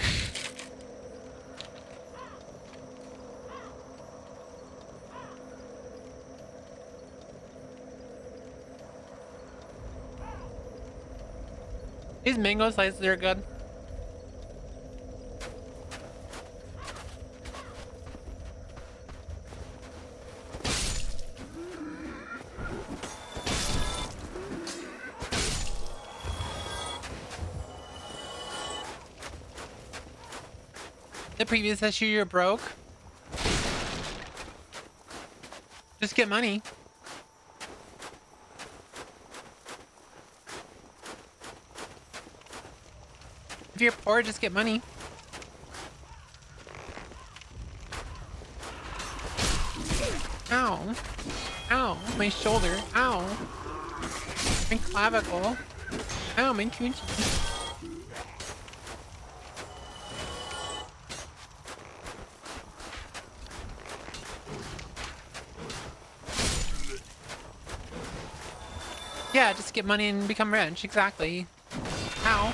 These mango slices are good. The previous issue, you're broke. Just get money. If you're poor, just get money. Ow. Ow. My shoulder. Ow. My clavicle. Ow, my coochie. Yeah, just get money and become rich. Exactly. Ow.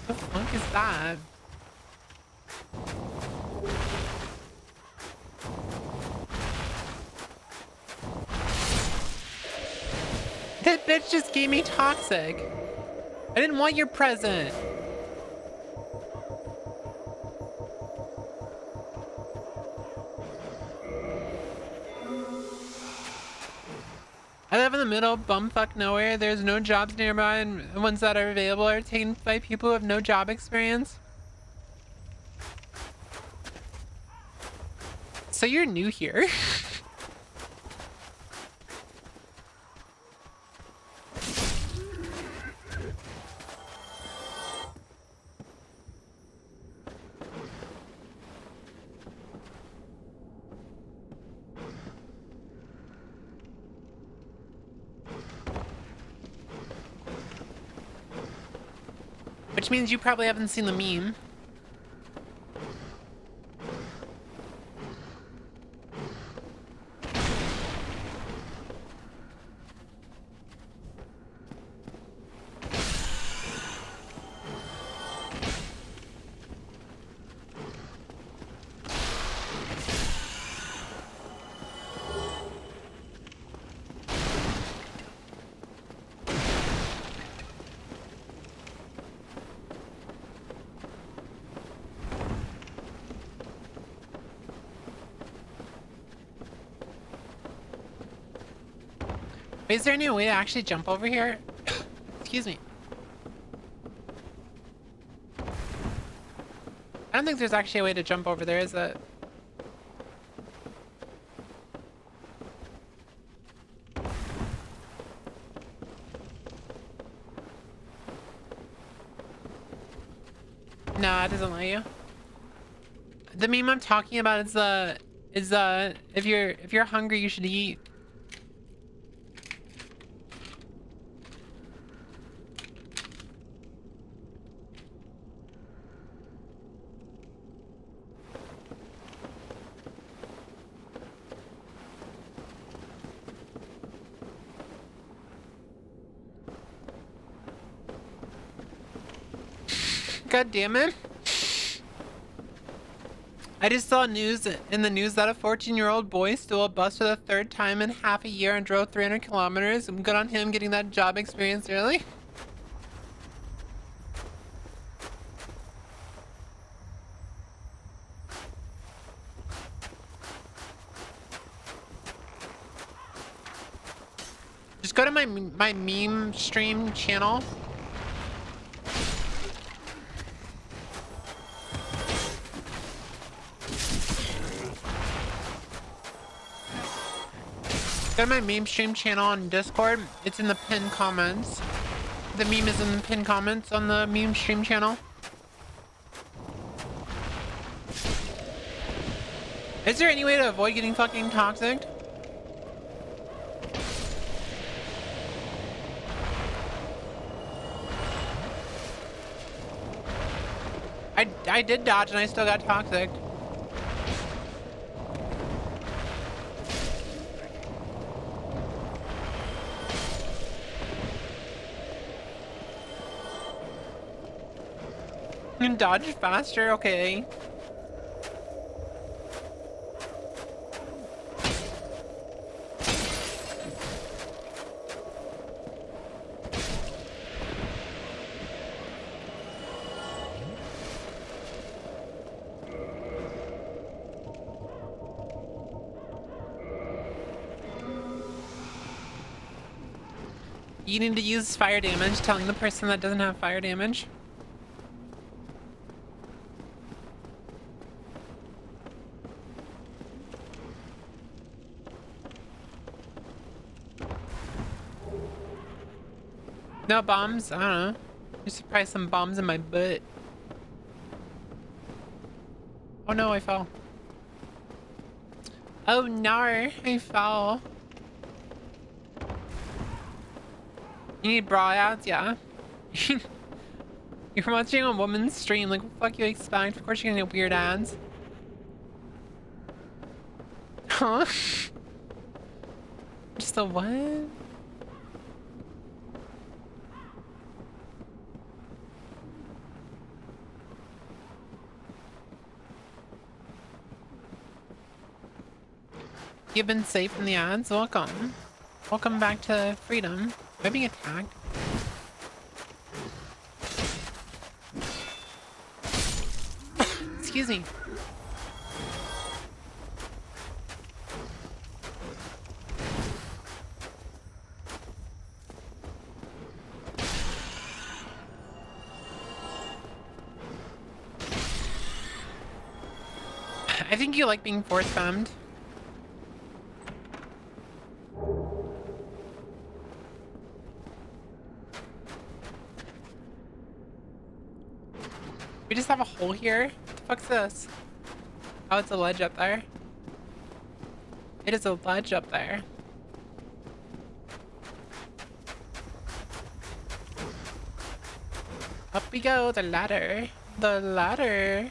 What the fuck is that? That bitch just gave me toxic. I didn't want your present. I live in the middle of bumfuck nowhere. There's no jobs nearby, and the ones that are available are taken by people who have no job experience. So you're new here? Which means you probably haven't seen the meme. Wait, is there any way to actually jump over here? Excuse me. I don't think there's actually a way to jump over there, is it? Nah, it doesn't let you. The meme I'm talking about is if you're hungry, you should eat. God damn it. I just saw news in the news that a 14-year-old boy stole a bus for the third time in half a year and drove 300 kilometers. Good on him getting that job experience early. Just go to my meme stream channel. Go to my meme stream channel on Discord. It's in the pinned comments. The meme is in the pinned comments on the meme stream channel. Is there any way to avoid getting fucking toxic? I did dodge and I still got toxic. You can dodge faster, okay. You need to use fire damage, telling the person that doesn't have fire damage. No bombs? I don't know. There's probably some bombs in my butt. Oh no, I fell. Oh no, I fell. You need bra ads? Yeah. You're watching a woman's stream, like what the fuck you expect? Of course you're gonna get weird ads. Huh? Just a what? You've been safe from the ads? Welcome. Welcome back to freedom. Am I being attacked? Excuse me. I think you like being force femmed. We just have a hole here? What the fuck's this? Oh, it's a ledge up there. It is a ledge up there. Up we go, the ladder. The ladder.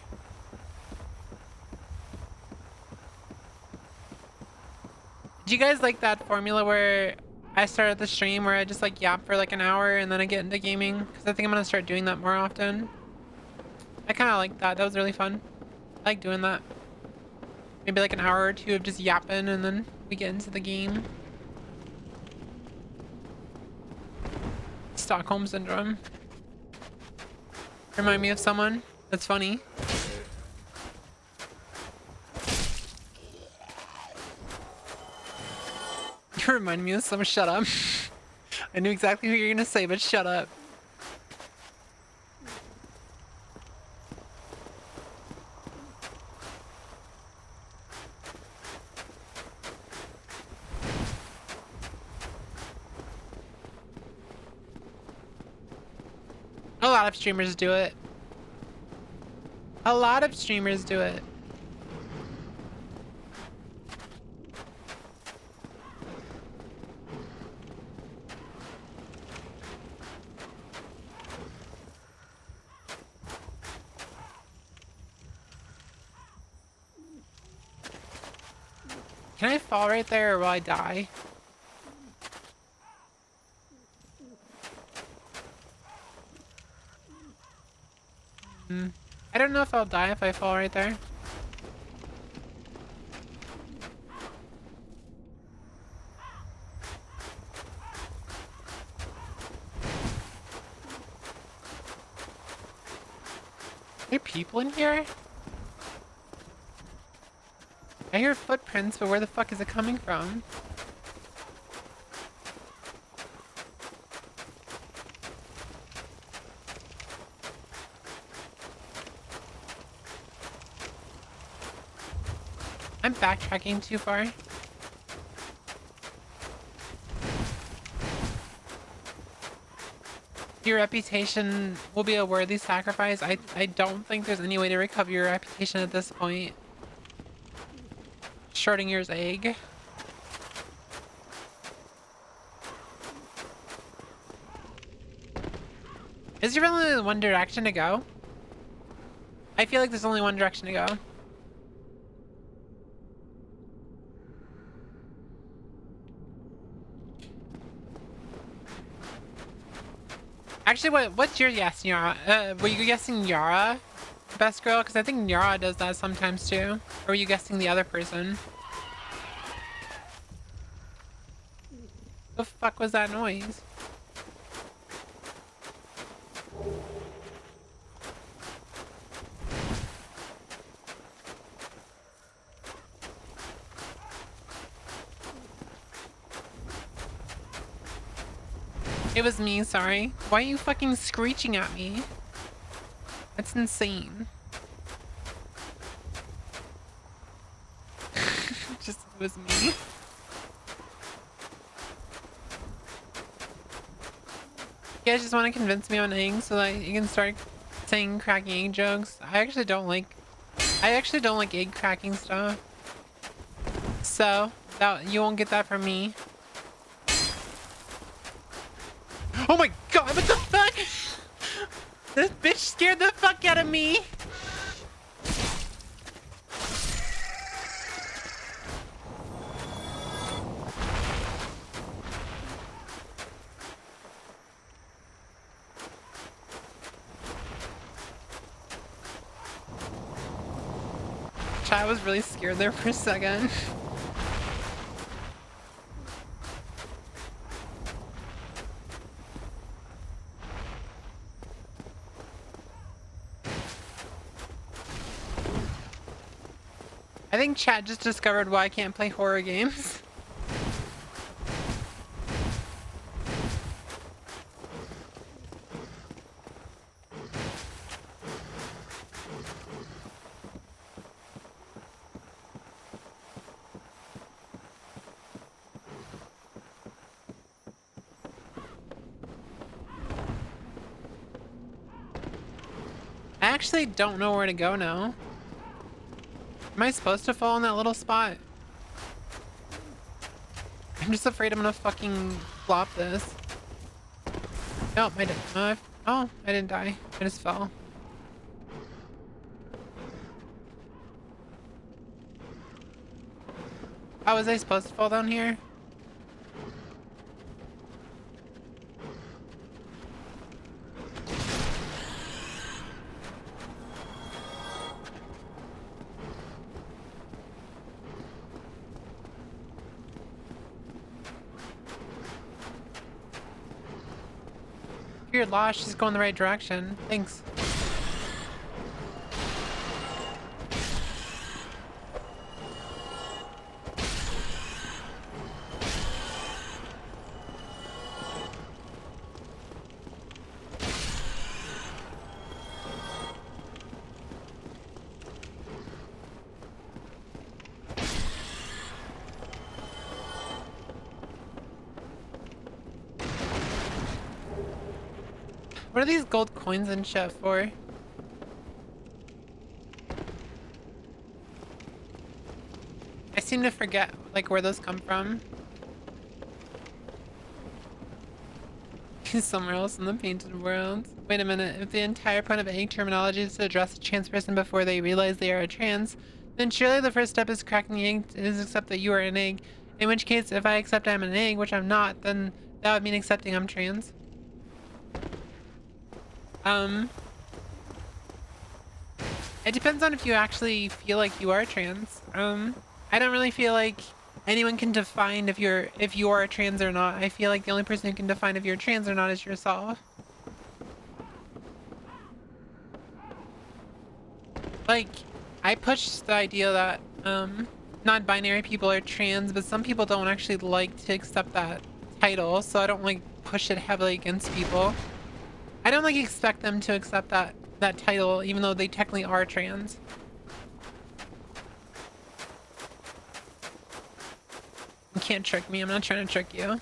Do you guys like that formula where I started the stream where I just like yap for like an hour and then I get into gaming? Because I think I'm gonna start doing that more often. I kind of like that. That was really fun. I like doing that. Maybe like an hour or two of just yapping and then we get into the game. Stockholm Syndrome. Remind me of someone that's funny. You remind me of someone. Shut up. I knew exactly who you're gonna say, but shut up. A lot of streamers do it. A lot of streamers do it. Can I fall right there or will I die? I don't know if I'll die if I fall right there. Are there people in here? I hear footprints, but where the fuck is it coming from? I'm backtracking too far. Your reputation will be a worthy sacrifice. I don't think there's any way to recover your reputation at this point. Schrodinger's egg. Is there only one direction to go? I feel like there's only one direction to go. Actually, what's your guess, Yara? Were you guessing Yara, best girl? Because I think Yara does that sometimes too. Or were you guessing the other person? The fuck was that noise? It was me, sorry. Why are you fucking screeching at me? That's insane. Just, it was me. You guys just want to convince me on eggs so that you can start saying cracking egg jokes? I actually don't like egg cracking stuff. So, you won't get that from me. Oh my god, what the fuck? This bitch scared the fuck out of me. I was really scared there for a second. I think chat just discovered why I can't play horror games. I actually don't know where to go now. Am I supposed to fall in that little spot? I'm just afraid I'm gonna fucking flop this. Nope, I didn't. Oh, I didn't die. I just fell. Oh, was I supposed to fall down here? You're lost, she's going the right direction. Thanks. What are these gold coins and shit for? I seem to forget, like, where those come from. He's somewhere else in the painted world. Wait a minute, if the entire point of egg terminology is to address a trans person before they realize they are a trans, then surely the first step is cracking the egg is accept that you are an egg. In which case, if I accept I'm an egg, which I'm not, then that would mean accepting I'm trans. It depends on if you actually feel like you are trans. I don't really feel like anyone can define if you are trans or not. I feel like the only person who can define if you're trans or not is yourself. Like, I push the idea that non-binary people are trans, but some people don't actually like to accept that title, so I don't like push it heavily against people. I don't like expect them to accept that title even though they technically are trans. You can't trick me. I'm not trying to trick you.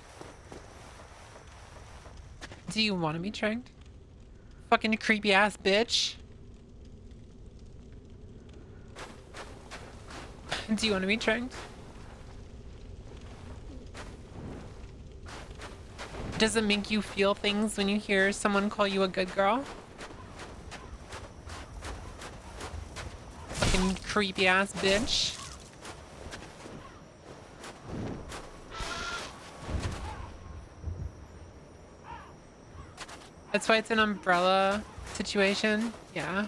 Do you want to be tricked? Fucking creepy ass bitch. Do you want to be tricked? Does it make you feel things when you hear someone call you a good girl? Fucking creepy ass bitch. That's why it's an umbrella situation. Yeah.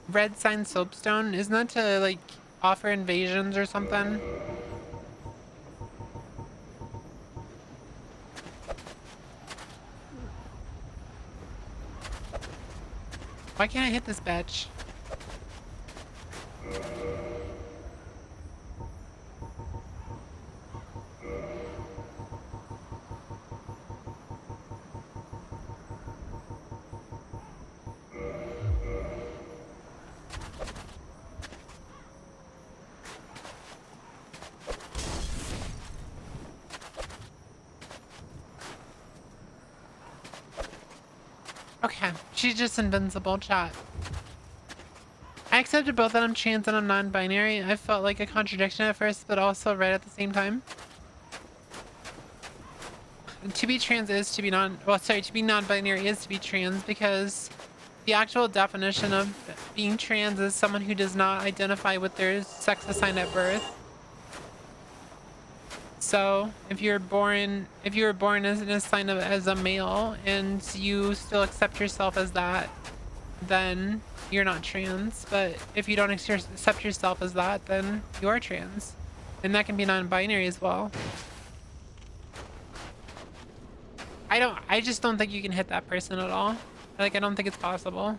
Red sign soapstone, isn't that to like offer invasions or something? Why can't I hit this bitch? Okay, she's just invincible, chat. I accepted both that I'm trans and I'm non-binary. I felt like a contradiction at first, but also right at the same time. To be trans is to be to be non-binary is to be trans, because the actual definition of being trans is someone who does not identify with their sex assigned at birth. So if you were born as an assigned as a male and you still accept yourself as that, then you're not trans. But if you don't accept yourself as that, then you are trans, and that can be non-binary as well. I just don't think you can hit that person at all. Like, I don't think it's possible.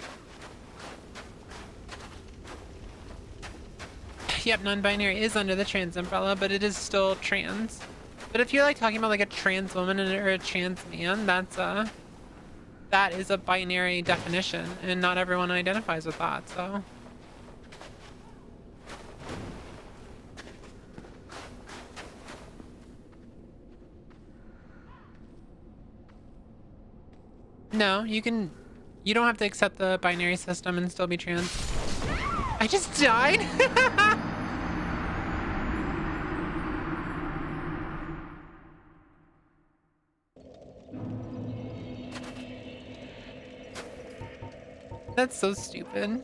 Yep, non-binary is under the trans umbrella, but it is still trans. But if you're like talking about like a trans woman or a trans man, that is a binary definition, and not everyone identifies with that, so. No, you don't have to accept the binary system and still be trans. I just died? That's so stupid.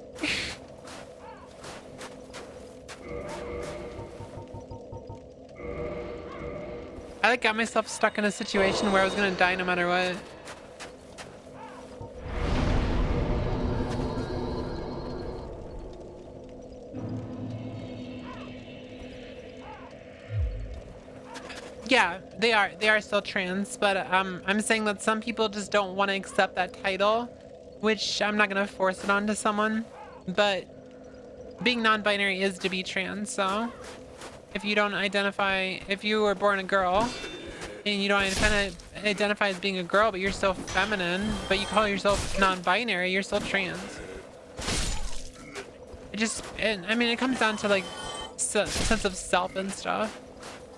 I like got myself stuck in a situation where I was gonna die no matter what. Yeah, they are still trans, but I'm saying that some people just don't want to accept that title, which I'm not gonna force it onto someone. But being non-binary is to be trans, so if you don't identify, if you were born a girl and you don't identify as being a girl, but you're still feminine, but you call yourself non-binary, you're still trans. I mean, it comes down to like sense of self and stuff,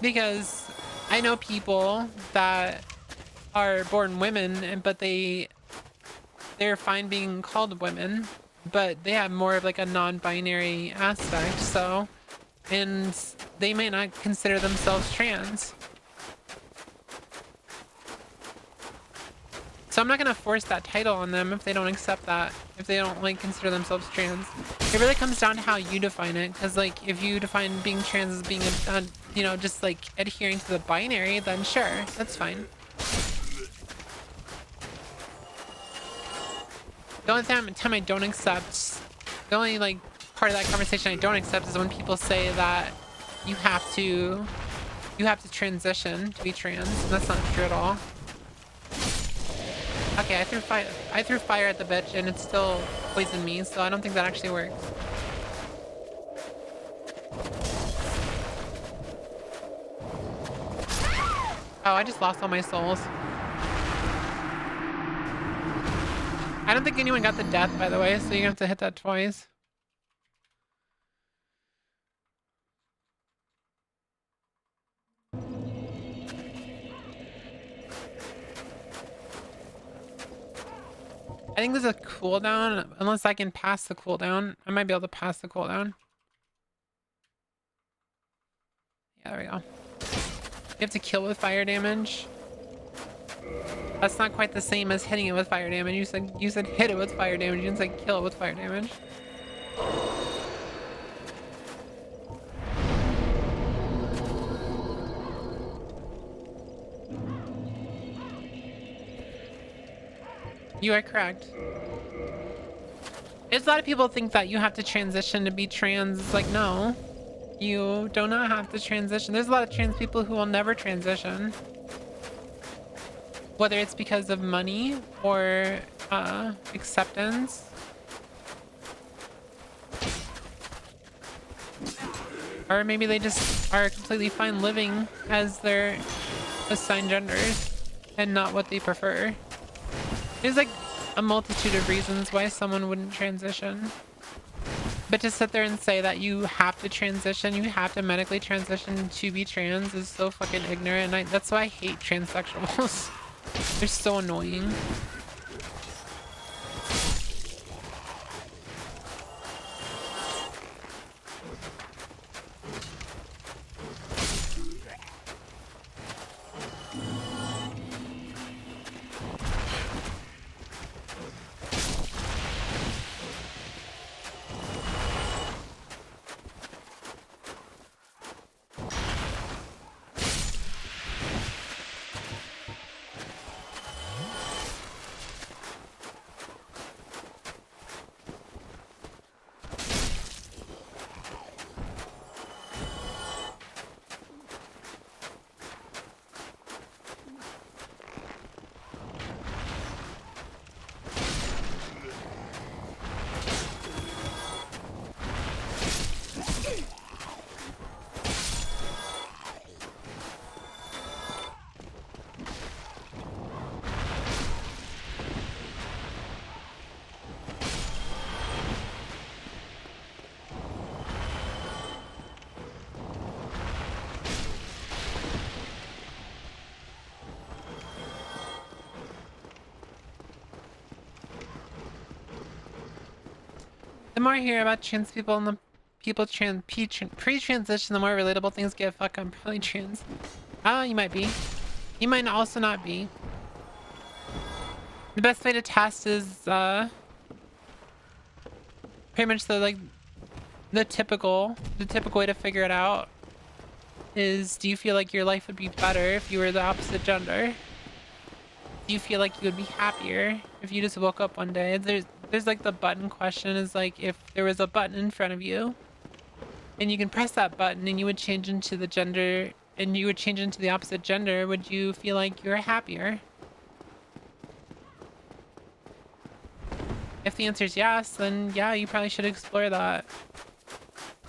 because I know people that are born women, but they're fine being called women, but they have more of like a non-binary aspect, so, and they may not consider themselves trans. So I'm not gonna force that title on them if they don't accept that, if they don't like consider themselves trans. It really comes down to how you define it, because like if you define being trans as being just like adhering to the binary, then sure, that's fine. The only time I don't accept, the only like part of that conversation I don't accept is when people say that you have to transition to be trans, and that's not true at all. Okay, I threw fire at the bitch and it still poisoned me, so I don't think that actually works. Oh, I just lost all my souls. I don't think anyone got the death, by the way, so you have to hit that twice. I think there's a cooldown, unless I can pass the cooldown. I might be able to pass the cooldown. Yeah, there we go. You have to kill with fire damage. That's not quite the same as hitting it with fire damage. You said hit it with fire damage. You didn't say kill it with fire damage. You are correct. There's a lot of people think that you have to transition to be trans. It's like, no, you do not have to transition. There's a lot of trans people who will never transition. Whether it's because of money or acceptance. Or maybe they just are completely fine living as their assigned genders and not what they prefer. There's like a multitude of reasons why someone wouldn't transition. But to sit there and say that you have to transition, you have to medically transition to be trans is so fucking ignorant. And that's why I hate transsexuals. They're so annoying. The more I hear about trans people and the people pre-transition, the more relatable things get. Fuck, I'm probably trans. Oh, you might be. You might also not be. The best way to test is pretty much the typical way to figure it out is, do you feel like your life would be better if you were the opposite gender? Do you feel like you would be happier if you just woke up one day? There's like the button question is like, if there was a button in front of you and you can press that button and you would change into the gender and you would change into the opposite gender, would you feel like you're happier? If the answer is yes, then yeah, you probably should explore that.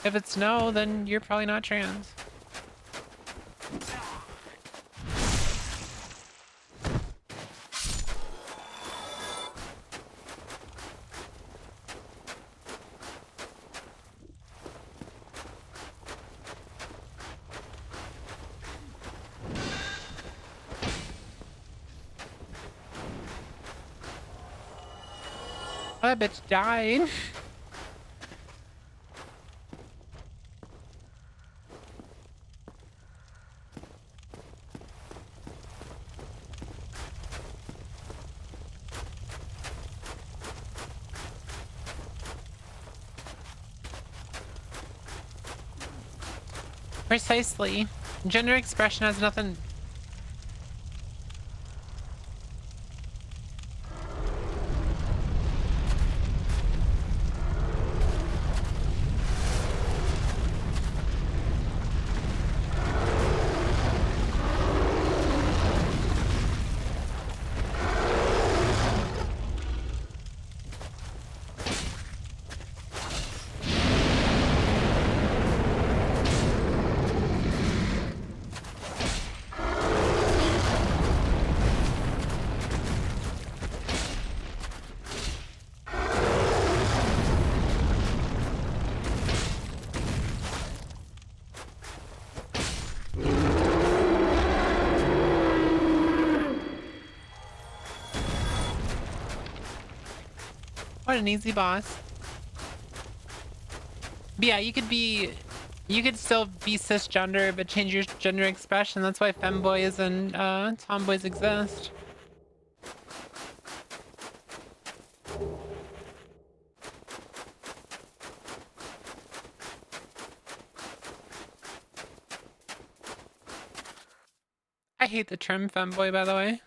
If it's no, then you're probably not trans. Oh, that bitch died. Precisely. Gender expression has nothing... What an easy boss. But yeah, you could still be cisgender, but change your gender expression. That's why femboys and tomboys exist. I hate the term femboy, by the way.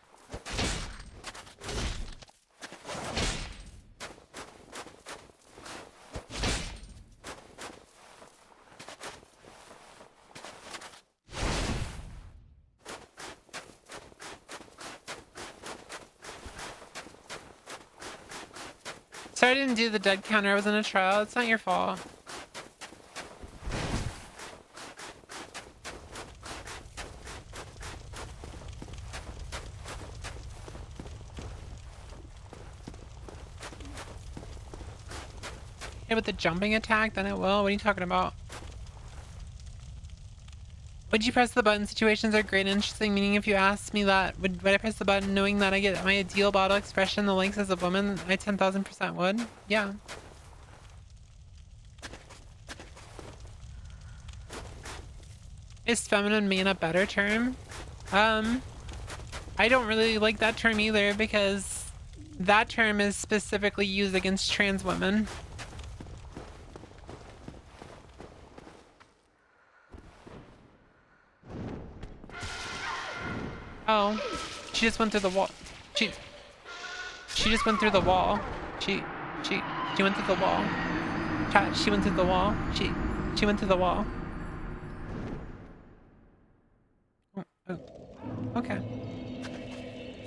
Sorry I didn't do the dead counter. I was in a trial. It's not your fault. Hey, with the jumping attack, then it will. What are you talking about? Would you press the button? Situations are great and interesting, meaning if you asked me that, would I press the button knowing that I get my ideal bottle expression, the length as a woman? I 10,000% would. Yeah. Is feminine man a better term? I don't really like that term either because that term is specifically used against trans women. Oh, she just went through the wall. She just went through the wall. She went through the wall. Chat, she went through the wall. She went through the wall. Oh, okay.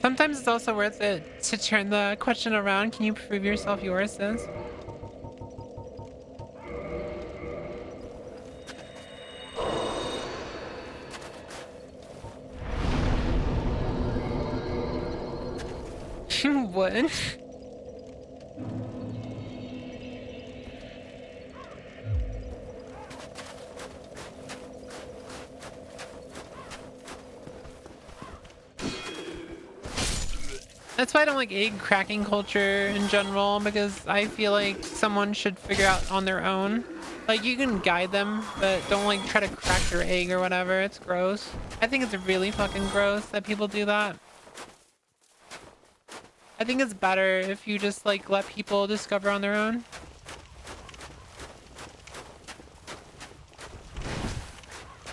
Sometimes it's also worth it to turn the question around. Can you prove yourself, yours, sis? What? That's why I don't like egg cracking culture in general, because I feel like someone should figure out on their own. Like, you can guide them, but don't like try to crack their egg or whatever. It's gross. I think it's really fucking gross that people do that. I think it's better if you just like let people discover on their own.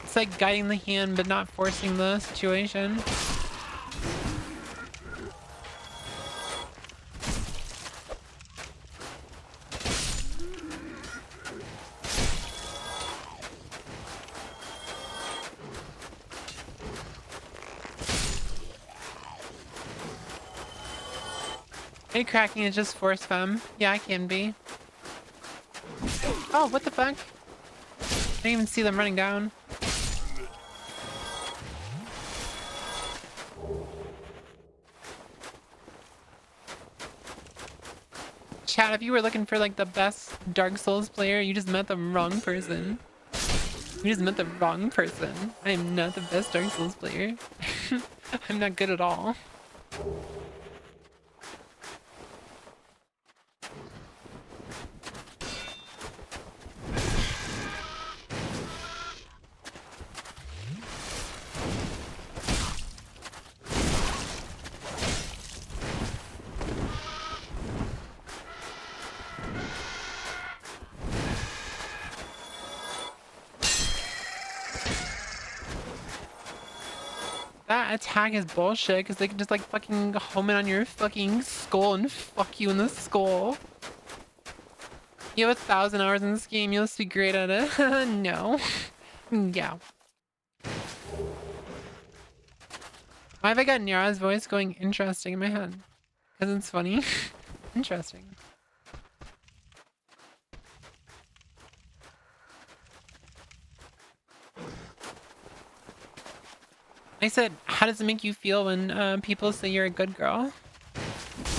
It's like guiding the hand but not forcing the situation. Egg cracking is just force femme. Yeah, I can be. Oh, what the fuck? I didn't even see them running down. Chat, if you were looking for like the best Dark Souls player, you just met the wrong person. You just met the wrong person. I am not the best Dark Souls player. I'm not good at all. That attack is bullshit because they can just like fucking home it on your fucking skull and fuck you in the skull. You have 1,000 hours in this game, you must be great at it. No. Yeah. Why have I got Nyara's voice going interesting in my head? Because it's funny. Interesting. I said, how does it make you feel when people say you're a good girl?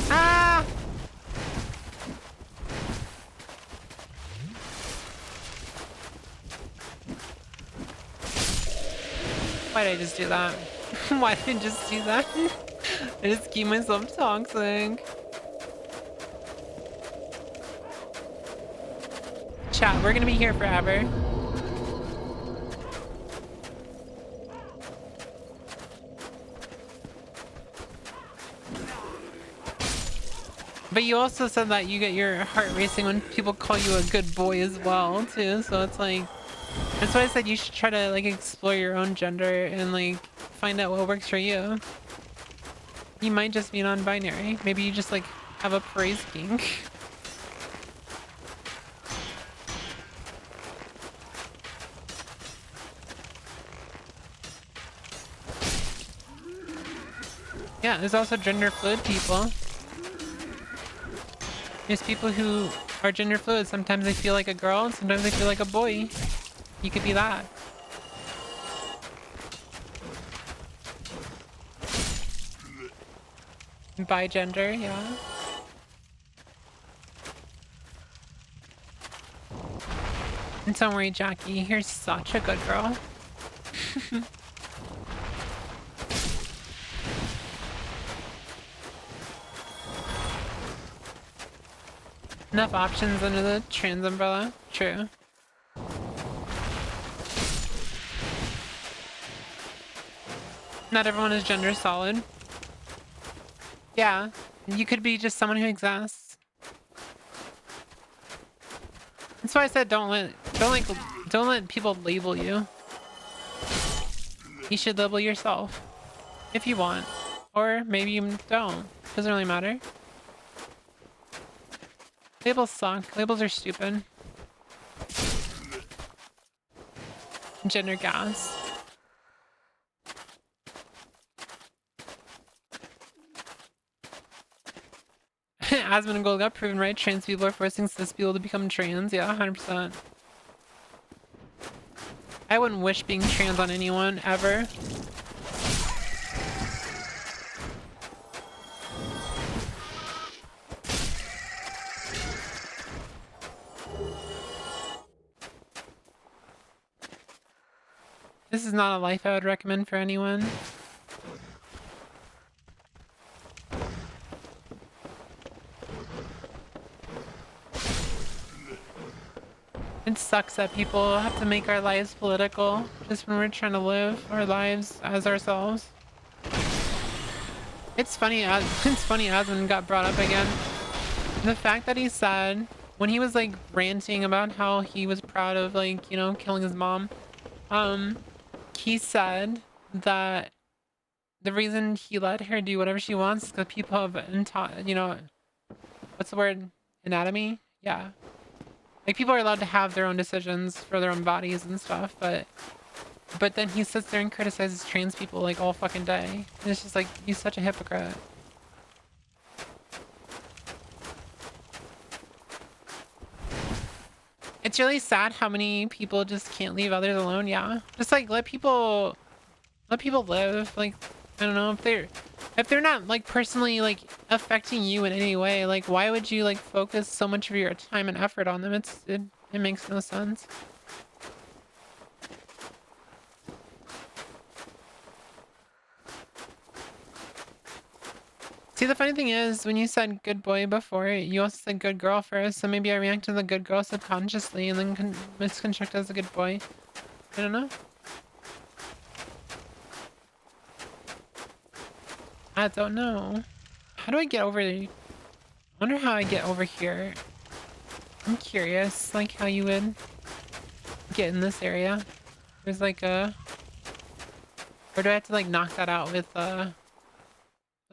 Ah! Why did I just do that? Why did I just do that? I just keep myself toxic. chat. We're gonna be here forever. But you also said that you get your heart racing when people call you a good boy as well, too. So it's like, that's why I said you should try to like explore your own gender and like find out what works for you. You might just be non-binary. Maybe you just like have a praise kink. Yeah, there's also gender fluid people. There's people who are gender fluid. Sometimes they feel like a girl, and sometimes they feel like a boy. You could be that. Bi-gender, yeah. And don't worry, Jackie, you're such a good girl. Enough options under the trans umbrella. True. Not everyone is gender solid. Yeah, you could be just someone who exists. That's why I said don't let people label you. You should label yourself if you want, or maybe you don't. Doesn't really matter. Labels suck. Labels are stupid. Gender gas. Asmon and Gold got proven right. Trans people are forcing cis people to become trans. Yeah, 100%. I wouldn't wish being trans on anyone, ever. This is not a life I would recommend for anyone. It sucks that people have to make our lives political just when we're trying to live our lives as ourselves. It's funny Asmon got brought up again. The fact that he said when he was like ranting about how he was proud of like, you know, killing his mom, he said that the reason he let her do whatever she wants is because people have, you know, what's the word? Anatomy? Yeah. Like, people are allowed to have their own decisions for their own bodies and stuff, but then he sits there and criticizes trans people, like, all fucking day. And it's just like, he's such a hypocrite. It's really sad how many people just can't leave others alone, yeah. Just, like, let people live. Like, I don't know, if they're not, like, personally, like, affecting you in any way, like, why would you, like, focus so much of your time and effort on them? It makes no sense. See, the funny thing is, when you said good boy before, you also said good girl first, so maybe I reacted to the good girl subconsciously and then misconstructed as a good boy. I don't know. I don't know. How do I get over there? I wonder how I get over here. I'm curious, like, how you would get in this area. There's like a... Or do I have to, like, knock that out with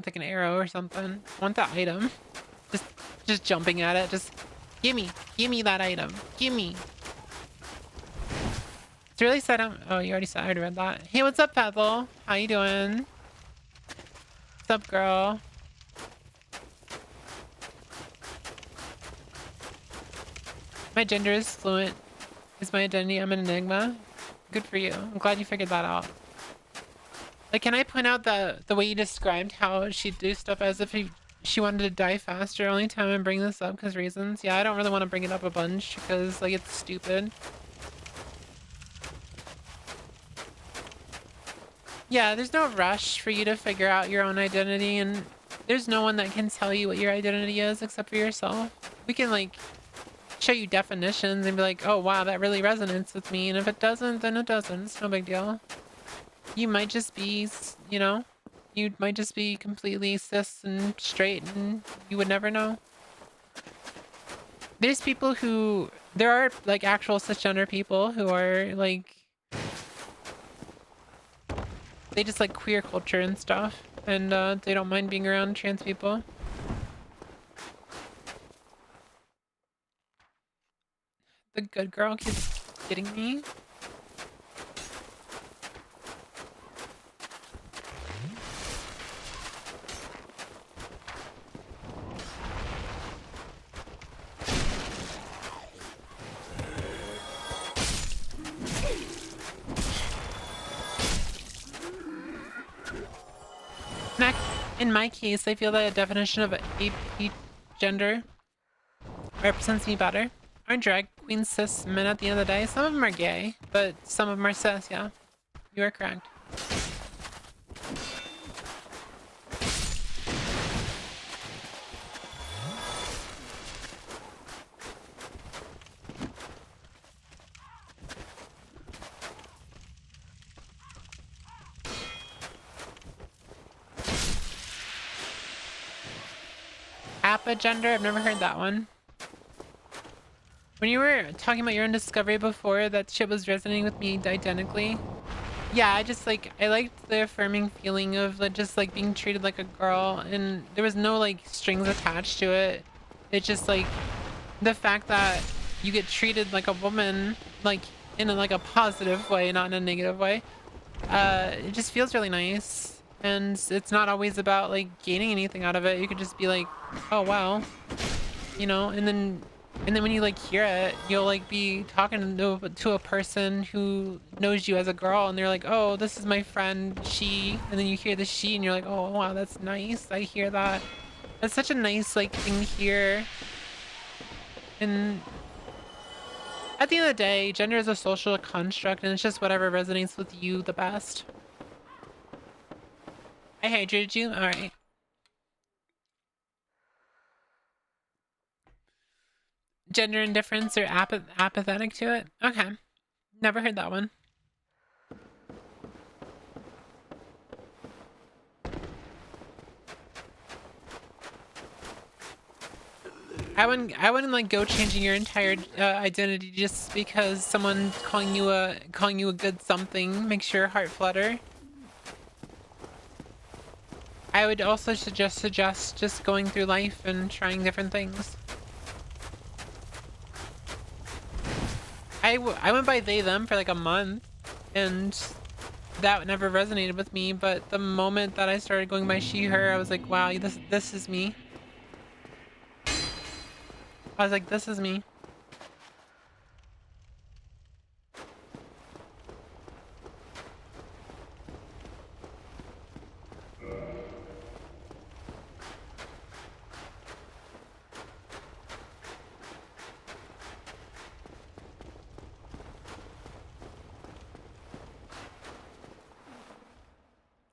like an arrow or something? I want that item. Just jumping at it. Just gimme that item. Gimme. It's really sad. Oh, you already said. I already read that. Hey, what's up, Pethel? How you doing? What's up, girl? My gender is fluent. Is my identity? I'm an enigma. Good for you. I'm glad you figured that out. Like, can I point out the way you described how she'd do stuff as if she wanted to die faster? Only time I bring this up because reasons. Yeah, I don't really want to bring it up a bunch because, like, it's stupid. Yeah, there's no rush for you to figure out your own identity, and there's no one that can tell you what your identity is except for yourself. We can, like, show you definitions and be like, oh wow, that really resonates with me. And if it doesn't, then it doesn't. It's no big deal. You might just be, you know, you might just be completely cis and straight and you would never know. There's people who, there are like actual cisgender people who are like, they just like queer culture and stuff. And they don't mind being around trans people. The good girl keeps getting me. In my case, I feel that a definition of AP gender represents me better. Aren't drag queens cis men at the end of the day? Some of them are gay, but some of them are cis, yeah. You are correct. Apagender? I've never heard that one. When you were talking about your own discovery before, that shit was resonating with me identically. Yeah, I just like, I liked the affirming feeling of like, just like being treated like a girl, and there was no like strings attached to it. It's just like the fact that you get treated like a woman, like in like a positive way, not in a negative way. It just feels really nice. And it's not always about like gaining anything out of it. You could just be like, oh wow, you know, and then when you like hear it, you'll like be talking to a person who knows you as a girl, and they're like, oh, this is my friend, she, and then you hear the she and you're like, oh wow, that's nice. I hear that. That's such a nice like thing here. And at the end of the day, gender is a social construct, and it's just whatever resonates with you the best. I hydrated you? Alright. Gender indifference or apathetic to it? Okay. Never heard that one. I wouldn't like go changing your entire identity just because someone calling you a good something makes your heart flutter. I would also suggest just going through life and trying different things. I went by they them for like a month, and that never resonated with me, but the moment that I started going by she her, I was like, wow, this is me. I was like, this is me.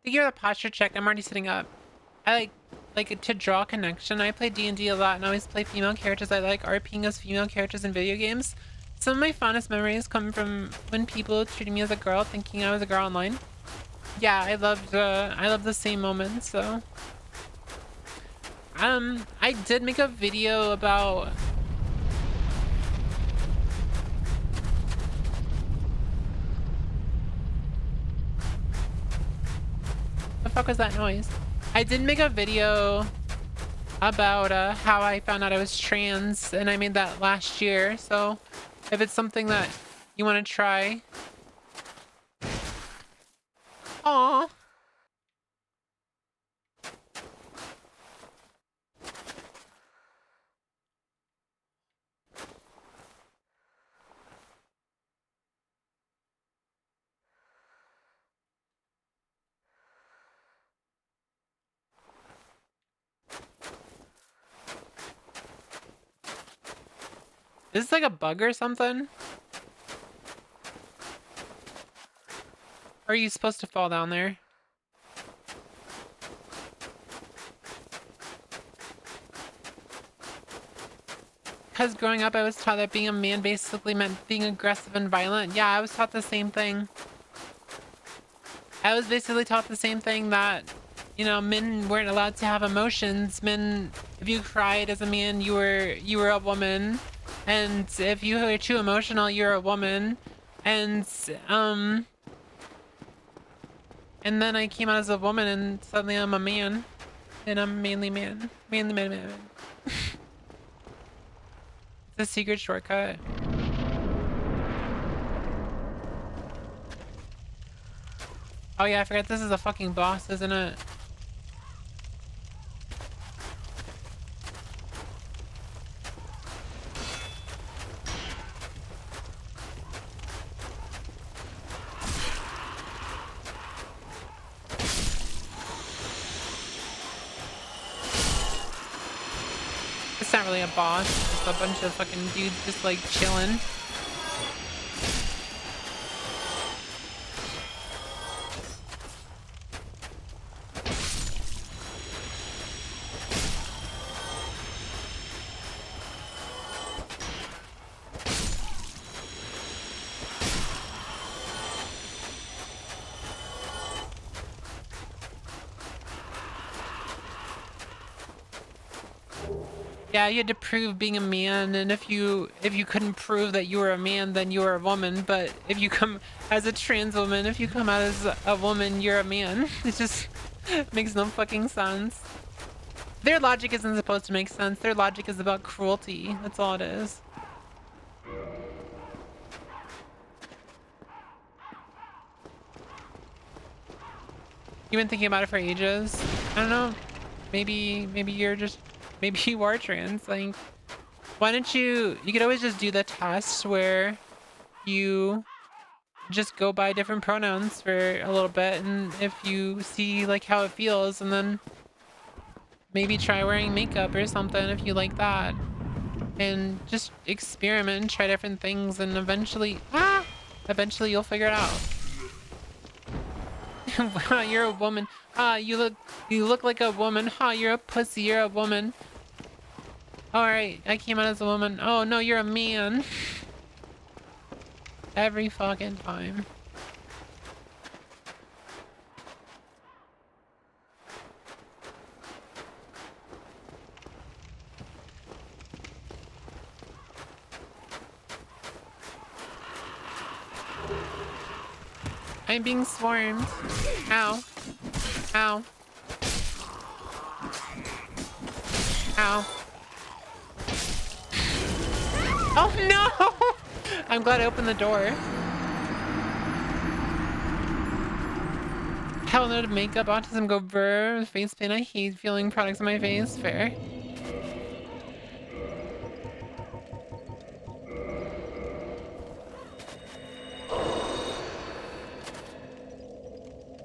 To give it a posture check, I'm already sitting up. I like to draw a connection. I play D&D a lot and I always play female characters. I like RPing as female characters in video games. Some of my fondest memories come from when people treated me as a girl, thinking I was a girl online. Yeah, I loved the same moments. So, I did make a video about. The fuck was that noise? I did make a video about how I found out I was trans, and I made that last year. So if it's something that you want to try. Aww. Is this like a bug or something? Or are you supposed to fall down there? Because growing up, I was taught that being a man basically meant being aggressive and violent. Yeah, I was taught the same thing. I was basically taught the same thing, that, you know, men weren't allowed to have emotions. Men, if you cried as a man, you were a woman. And if you were too emotional, you're a woman. And then I came out as a woman, and suddenly I'm a man. And I'm a manly man. Manly man. It's a secret shortcut. Oh yeah, I forgot this is a fucking boss, isn't it? It's not really a boss, it's just a bunch of fucking dudes just like chilling. Yeah, you had to prove being a man, and if you couldn't prove that you were a man, then you were a woman. But if you come as a trans woman, if you come out as a woman, you're a man. It just makes no fucking sense. Their logic isn't supposed to make sense. Their logic is about cruelty. That's all it is. You've been thinking about it for ages. I don't know. Maybe you're just, maybe you are trans. Like, why don't you could always just do the test where you just go by different pronouns for a little bit, and if you see like how it feels, and then maybe try wearing makeup or something if you like that, and just experiment and try different things, and eventually you'll figure it out. Wow, you're a woman. You look like a woman. You're a pussy. You're a woman. All right, I came out as a woman. Oh no, you're a man. Every fucking time. I'm being swarmed. Ow. Ow. Ow. Oh no! I'm glad I opened the door. Hell no to makeup, autism, go brr, face paint, I hate feeling products on my face. Fair.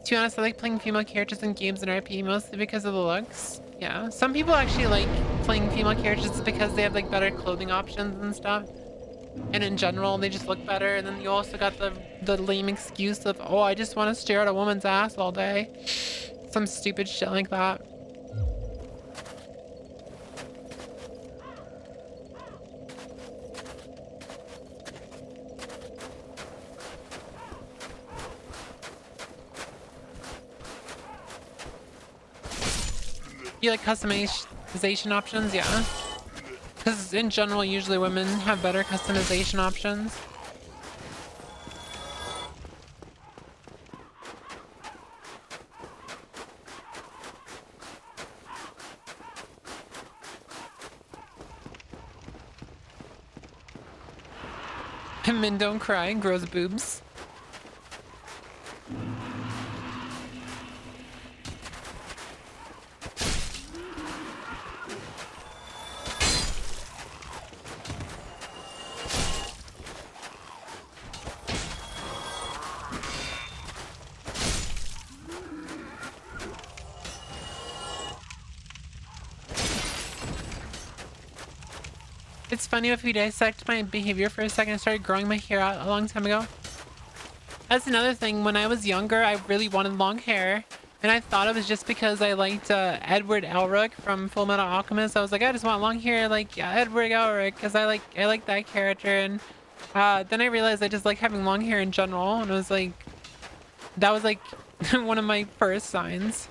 To be honest, I like playing female characters in games and RP mostly because of the looks. Yeah, some people actually like playing female characters because they have like better clothing options and stuff. And in general, they just look better. And then you also got the lame excuse of, oh, I just want to stare at a woman's ass all day. Some stupid shit like that. You like customization options? Yeah. Because in general, usually women have better customization options. Men don't cry, grows boobs. It's funny if we dissect my behavior for a second. I started growing my hair out a long time ago. That's another thing. When I was younger, I really wanted long hair. And I thought it was just because I liked Edward Elric from Full Metal Alchemist. I was like, I just want long hair like Edward Elric because I like that character. And then I realized I just like having long hair in general. And I was like, that was like one of my first signs.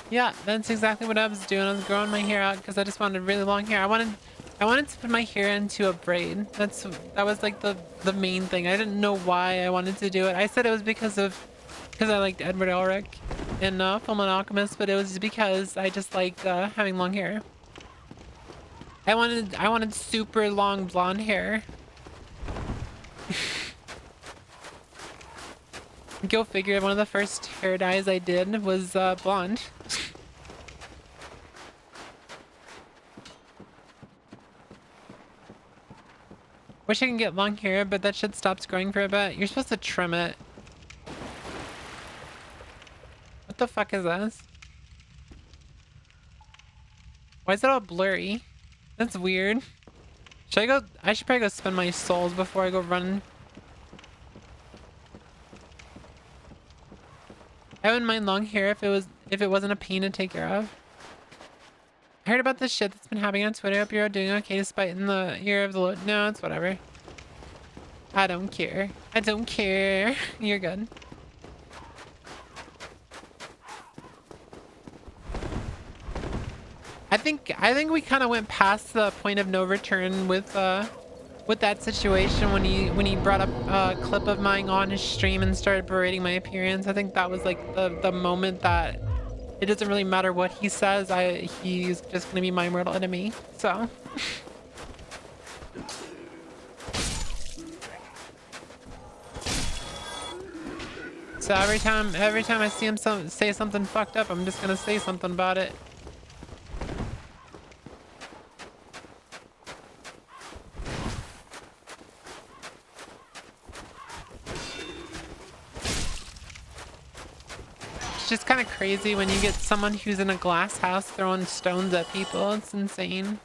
Yeah, that's exactly what I was doing. I was growing my hair out because I just wanted really long hair. I wanted to put my hair into a braid. That was like the main thing. I didn't know why I wanted to do it. I said it was because I liked Edward Elric in Full Metal Alchemist, but it was because I just liked having long hair. I wanted super long blonde hair. Go figure, one of the first hair dyes I did was blonde. Wish I could get long hair, but that shit stops growing for a bit. You're supposed to trim it. What the fuck is this? Why is it all blurry? That's weird. I should probably go spend my souls before I go run. I wouldn't mind long hair if it wasn't a pain to take care of. I heard about this shit that's been happening on Twitter. Hope you're all doing okay despite in the year of the Lord. No, it's whatever. I don't care. I don't care. You're good. I think we kind of went past the point of no return with that situation when he brought up a clip of mine on his stream and started berating my appearance. I think that was like the moment that it doesn't really matter what he says. He's just gonna be my mortal enemy. So. So every time I see him say something fucked up, I'm just gonna say something about it. It's just kind of crazy when you get someone who's in a glass house throwing stones at people. It's insane.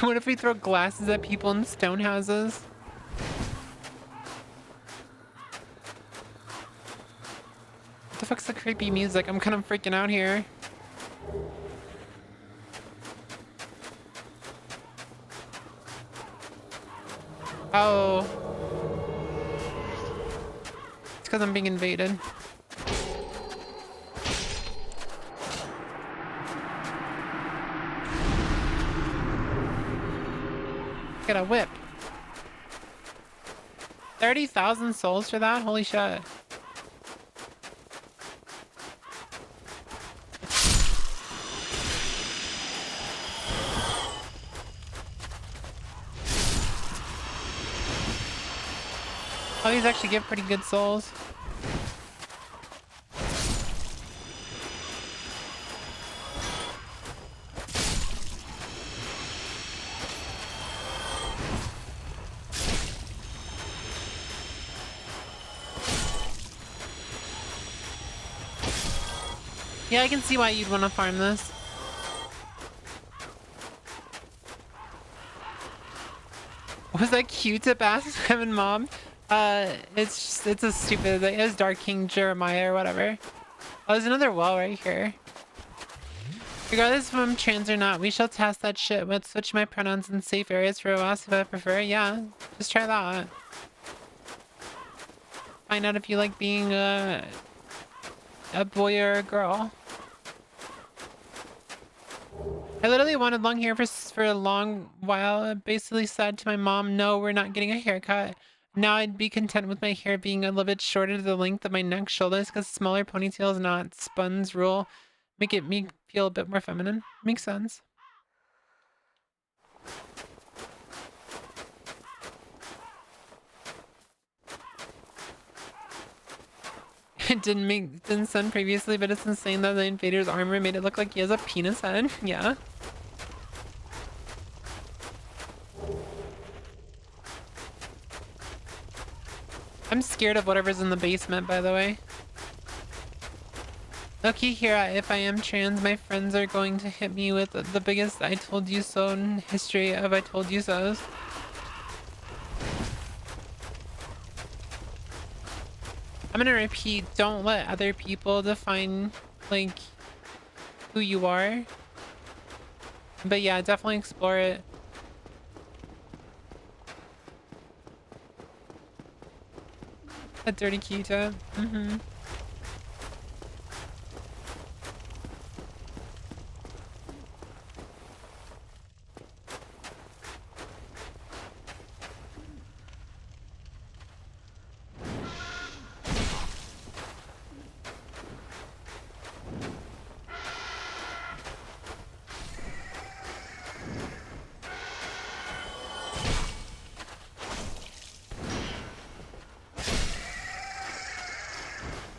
What if we throw glasses at people in stone houses? What the fuck's the creepy music? I'm kind of freaking out here. Oh. It's because I'm being invaded. Get a whip. 30,000 souls for that? Holy shit. Oh, these actually give pretty good souls. Yeah, I can see why you'd want to farm this. Was that Q-tip ass Kevin Mom? It's a stupid. It was Dark King Jeremiah or whatever. Oh, there's another wall right here. Regardless if I'm trans or not, we shall test that shit with switching my pronouns in safe areas for a while if I prefer. Yeah, just try that. Find out if you like being a boy or a girl. I literally wanted long hair for a long while. I basically said to my mom, no, we're not getting a haircut. Now I'd be content with my hair being a little bit shorter to the length of my neck, shoulders, because smaller ponytails, not spun's rule, make me feel a bit more feminine. Makes sense. It didn't send previously, but it's insane that the invader's armor made it look like he has a penis head. Yeah. I'm scared of whatever's in the basement, by the way. Okay, here, if I am trans, my friends are going to hit me with the biggest I told you so in history of I told you so's. I'm gonna repeat, don't let other people define, like, who you are. But yeah, definitely explore it. A dirty Q-tip. Mm-hmm.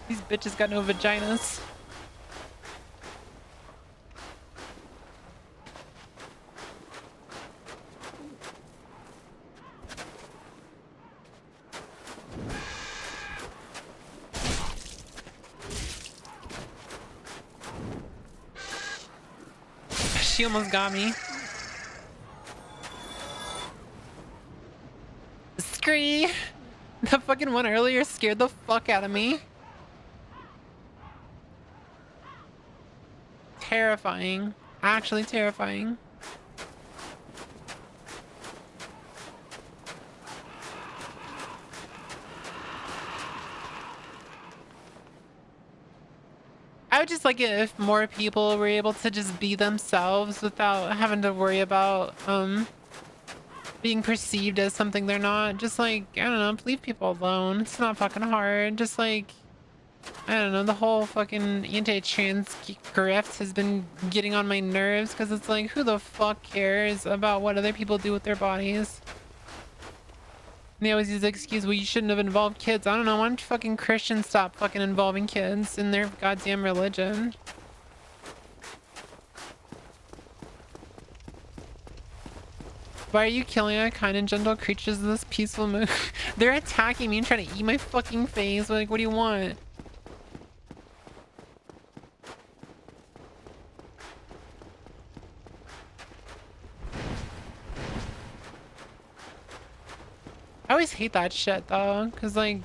These bitches got no vaginas. She almost got me. Scree! The fucking one earlier scared the fuck out of me. Terrifying. Actually terrifying. I would just like it if more people were able to just be themselves without having to worry about being perceived as something they're not. Just like, I don't know, leave people alone. It's not fucking hard. Just like, I don't know, the whole fucking anti-trans grift has been getting on my nerves because it's like, who the fuck cares about what other people do with their bodies? And they always use the excuse, well, you shouldn't have involved kids. I don't know, why don't fucking Christians stop fucking involving kids in their goddamn religion? Why are you killing our kind and gentle creatures in this peaceful mood? They're attacking me and trying to eat my fucking face. Like, what do you want? I always hate that shit though, cause like,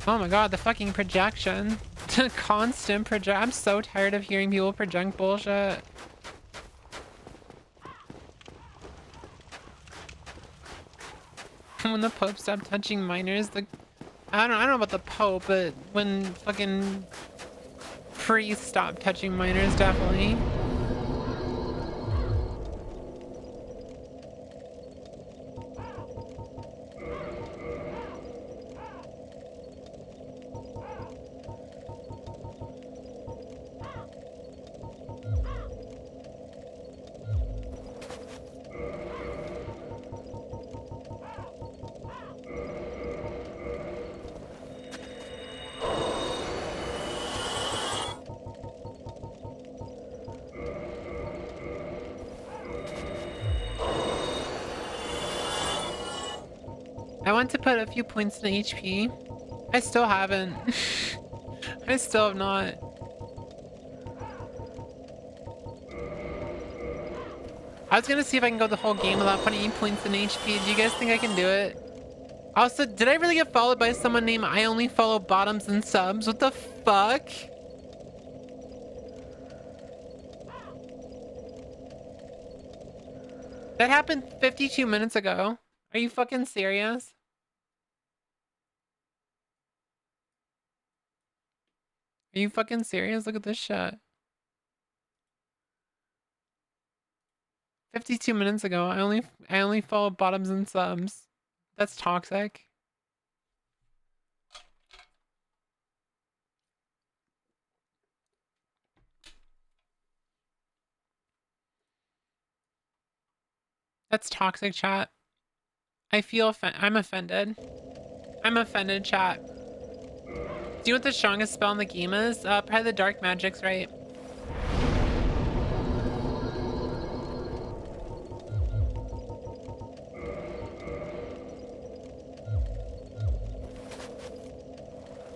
oh my god, the fucking projection. The constant project. I'm so tired of hearing people project bullshit. When the Pope stopped touching minors, I don't know about the Pope, but when fucking priests stopped touching minors, definitely. I want to put a few points in HP. I still haven't. I still have not. I was gonna see if I can go the whole game without putting any points in HP. Do you guys think I can do it? Also, did I really get followed by someone named I only follow bottoms and subs? What the fuck? That happened 52 minutes ago. Are you fucking serious? Are you fucking serious? Look at this shit. 52 minutes ago, I only follow bottoms and subs. That's toxic. That's toxic, chat. I feel I'm offended. I'm offended, chat. Do you know what the strongest spell in the game is? Probably the dark magics, right?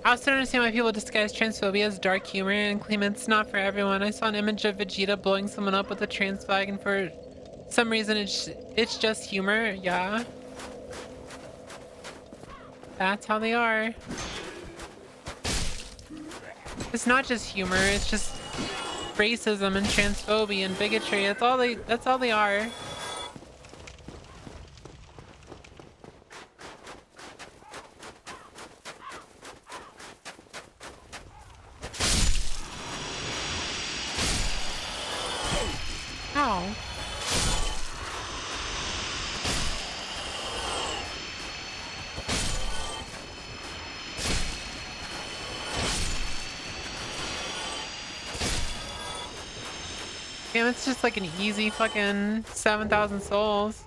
I also don't understand why people disguise transphobia as dark humor and claim it's not for everyone. I saw an image of Vegeta blowing someone up with a trans flag, and for some reason it's just humor. Yeah. That's how they are. It's not just humor, it's just racism and transphobia and bigotry. That's all they are. Ow. Damn, it's just like an easy fucking 7,000 souls.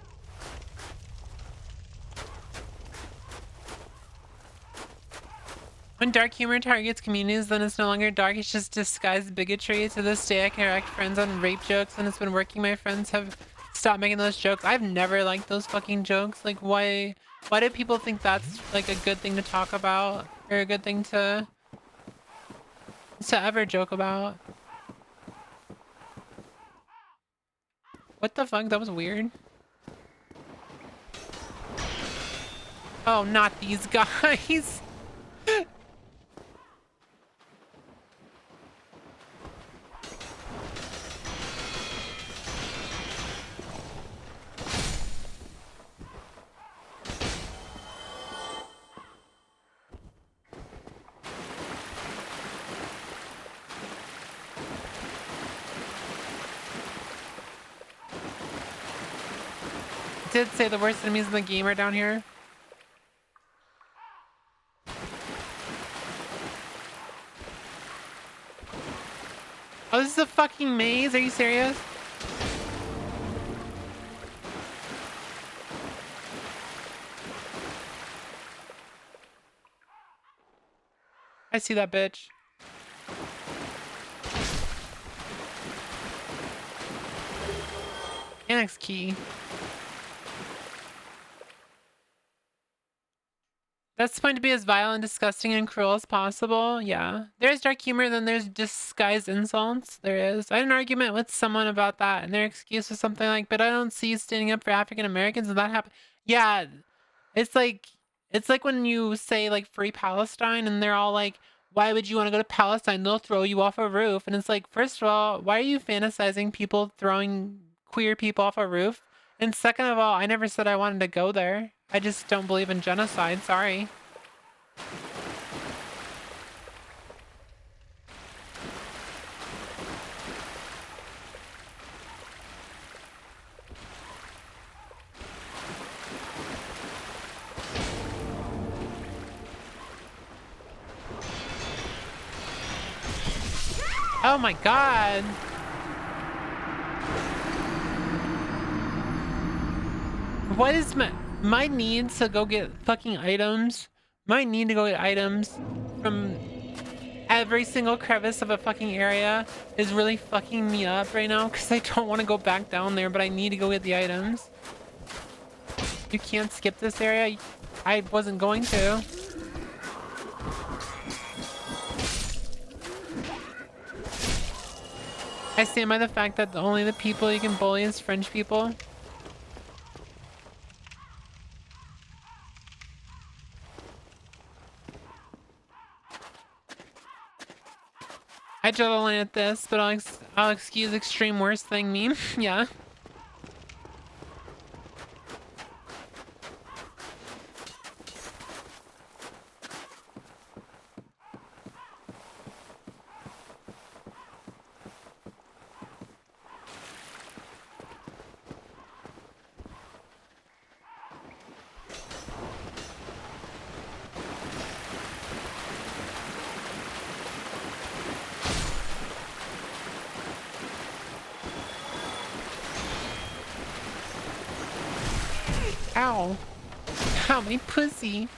When dark humor targets communities, then it's no longer dark, it's just disguised bigotry. To this day, I correct friends on rape jokes, and it's been working. My friends have stopped making those jokes. I've never liked those fucking jokes. Like, why do people think that's like a good thing to talk about, or a good thing to ever joke about? What the fuck? That was weird. Oh, not these guys. Did say the worst enemies in the game are down here. Oh, this is a fucking maze? Are you serious? I see that bitch. Annex key. That's supposed to be as vile and disgusting and cruel as possible. Yeah. There's dark humor, then there's disguised insults. There is. I had an argument with someone about that, and their excuse was something like, but I don't see you standing up for African Americans, and that happened. Yeah. It's like when you say like free Palestine, and they're all like, why would you want to go to Palestine? They'll throw you off a roof. And it's like, first of all, why are you fantasizing people throwing queer people off a roof? And second of all, I never said I wanted to go there. I just don't believe in genocide. Sorry. Oh my god. What is my need to go get fucking items? My need to go get items from every single crevice of a fucking area is really fucking me up right now, because I don't want to go back down there, but I need to go get the items. You can't skip this area. I wasn't going to. I stand by the fact that only the people you can bully is French people. I draw the line at this, but I'll excuse extreme worst thing meme. Yeah. Ow. Ow, my pussy.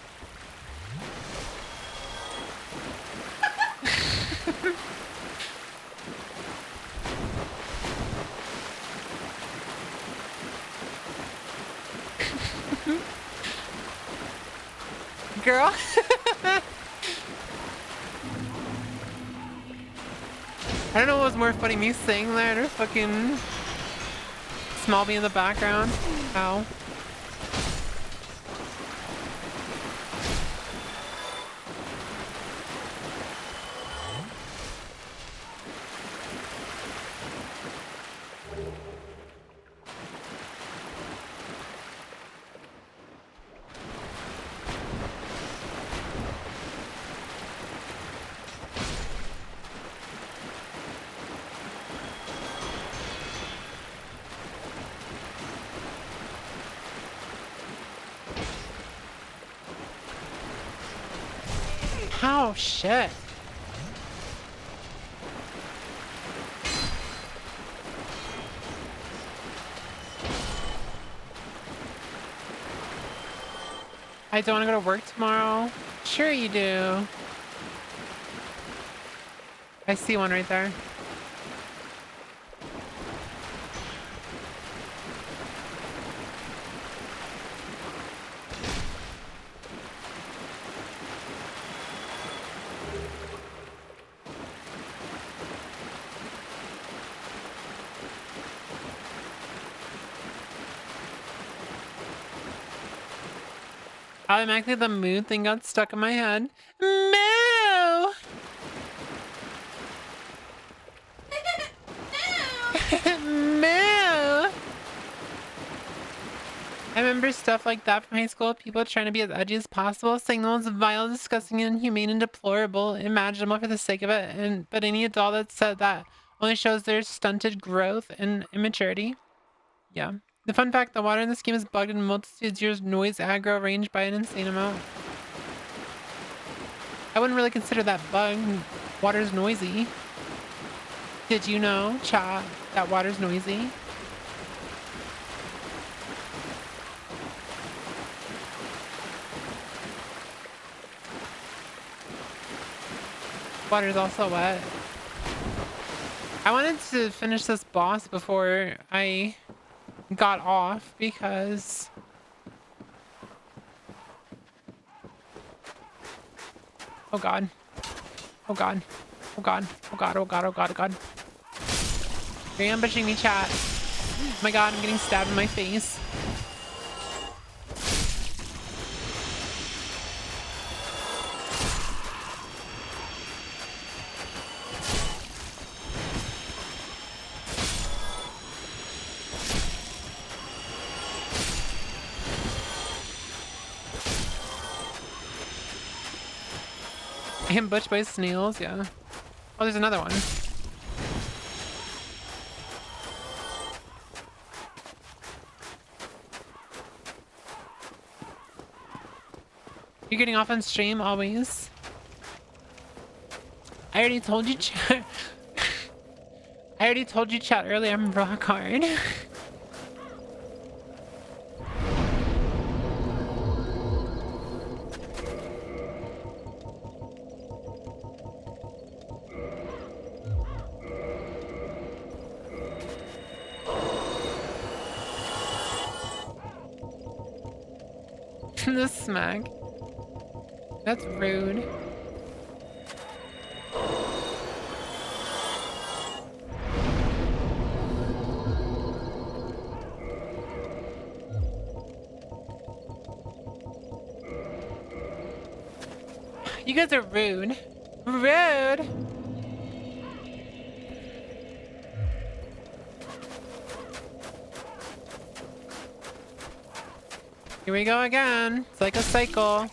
Girl. I don't know what was more funny, me saying that or fucking Small in the background. Ow. Oh, shit. I don't want to go to work tomorrow. Sure you do. I see one right there. Automatically the mood thing got stuck in my head. Moo! Moo! I remember stuff like that from high school. People trying to be as edgy as possible, saying the most vile, disgusting, inhumane, and deplorable, imaginable for the sake of it. But any adult that said that only shows their stunted growth and immaturity. Yeah. The fun fact, the water in this game is bugged in multitudes years noise aggro range by an insane amount. I wouldn't really consider that bug. Water's noisy. Did you know, chat, that water's noisy? Water's also wet. I wanted to finish this boss before I got off because oh god. Oh god. Oh god. Oh god. Oh god. Oh god. Oh god. You're ambushing me, chat. Oh my god, I'm getting stabbed in my face. Ambushed by snails, yeah. Oh, there's another one. You're getting off on stream always. I already told you, chat. I already told you, chat, earlier. I'm rock hard. The smack. That's rude. You guys are rude. Rude! Here we go again. It's like a cycle.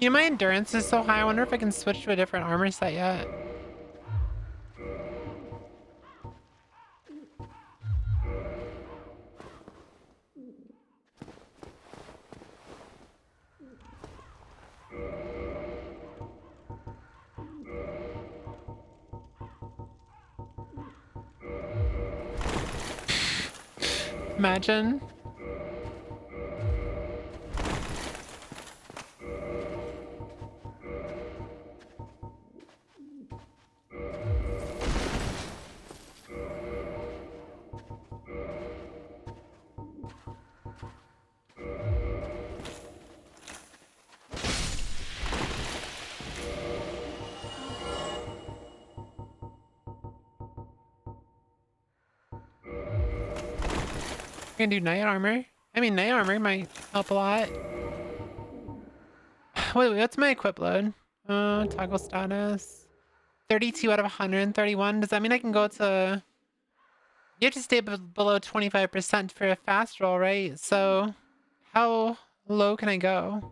Yeah, my endurance is so high. I wonder if I can switch to a different armor set yet. Imagine. I can do night armor. I mean, night armor might help a lot. Wait, what's my equip load? Toggle status. 32 out of 131. Does that mean I can go to... You have to stay below 25% for a fast roll, right? So, how low can I go?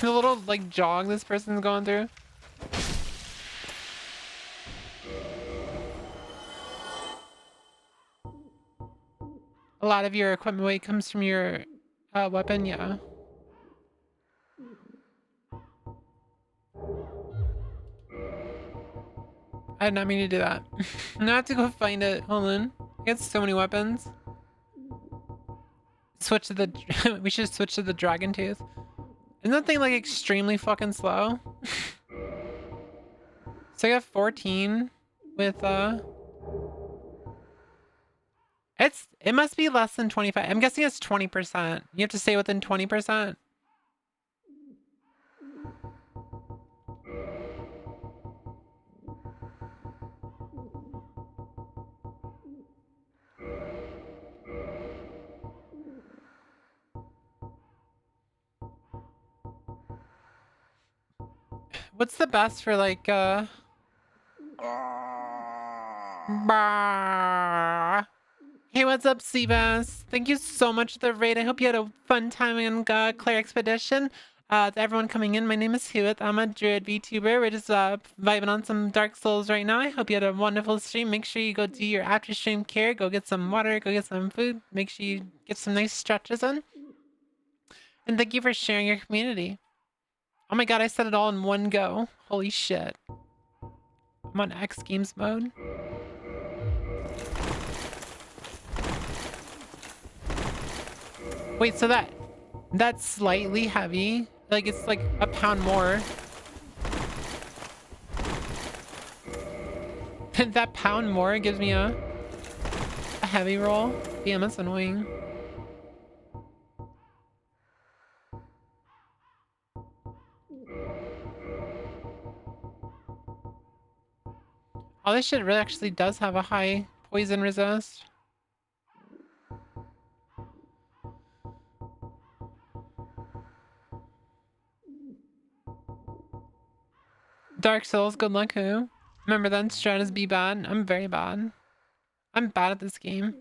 The little, like, jog this person's going through. A lot of your equipment weight comes from your weapon, yeah. I did not mean to do that. I'm gonna have to go find it. Hold on. I got so many weapons. Switch to the... we should switch to the dragon tooth. Isn't that thing like extremely fucking slow? So I got 14 with it must be less than 25. I'm guessing it's 20%. You have to stay within 20%. What's the best for like Bah. Hey, what's up, Seabass? Thank you so much for the raid. I hope you had a fun time in Claire Expedition. To everyone coming in, my name is Whooith. I'm a druid VTuber. We're just vibing on some Dark Souls right now. I hope you had a wonderful stream. Make sure you go do your after stream care. Go get some water. Go get some food. Make sure you get some nice stretches in. And thank you for sharing your community. Oh my god, I said it all in one go. Holy shit. I'm on X Games mode. Wait, so that's slightly heavy. Like, it's like a pound more. That pound more gives me a heavy roll. Damn, that's annoying. Oh, this shit really actually does have a high poison resist. Dark Souls, good luck, who? Remember then, strategies be bad. I'm very bad. I'm bad at this game.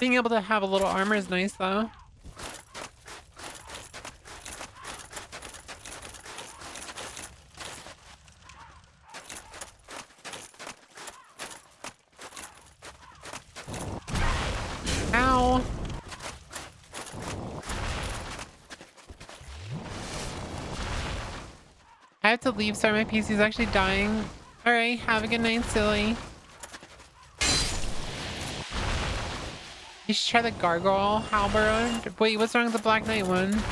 Being able to have a little armor is nice, though. Ow! have to leave. Sorry, my PC's actually dying. All right, have a good night, silly. You should try the gargoyle halberd. Wait, what's wrong with the Black Knight one?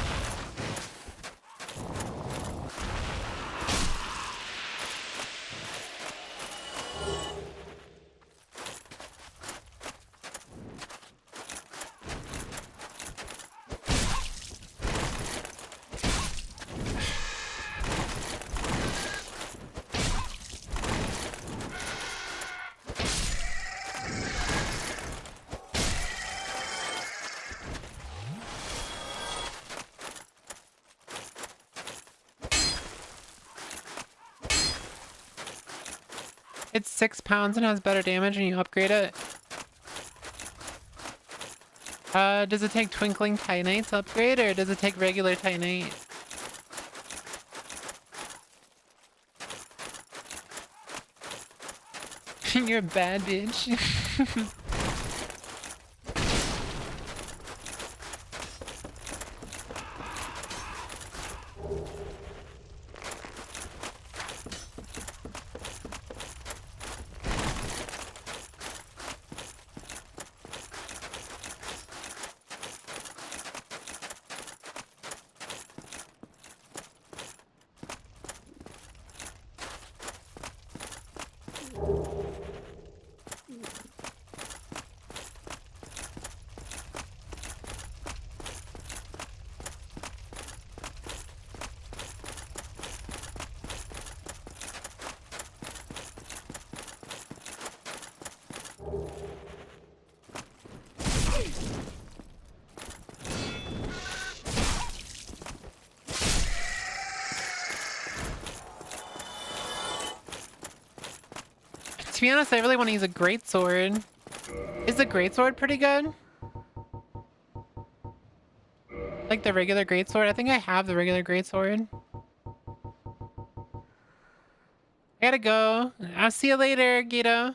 It's 6 pounds and has better damage when you upgrade it. Does it take Twinkling Titanite to upgrade, or does it take regular Titanite? You're a bad bitch. To be honest, I really want to use a greatsword. Is the greatsword pretty good? Like the regular greatsword? I think I have the regular greatsword. I gotta go. I'll see you later, Gito.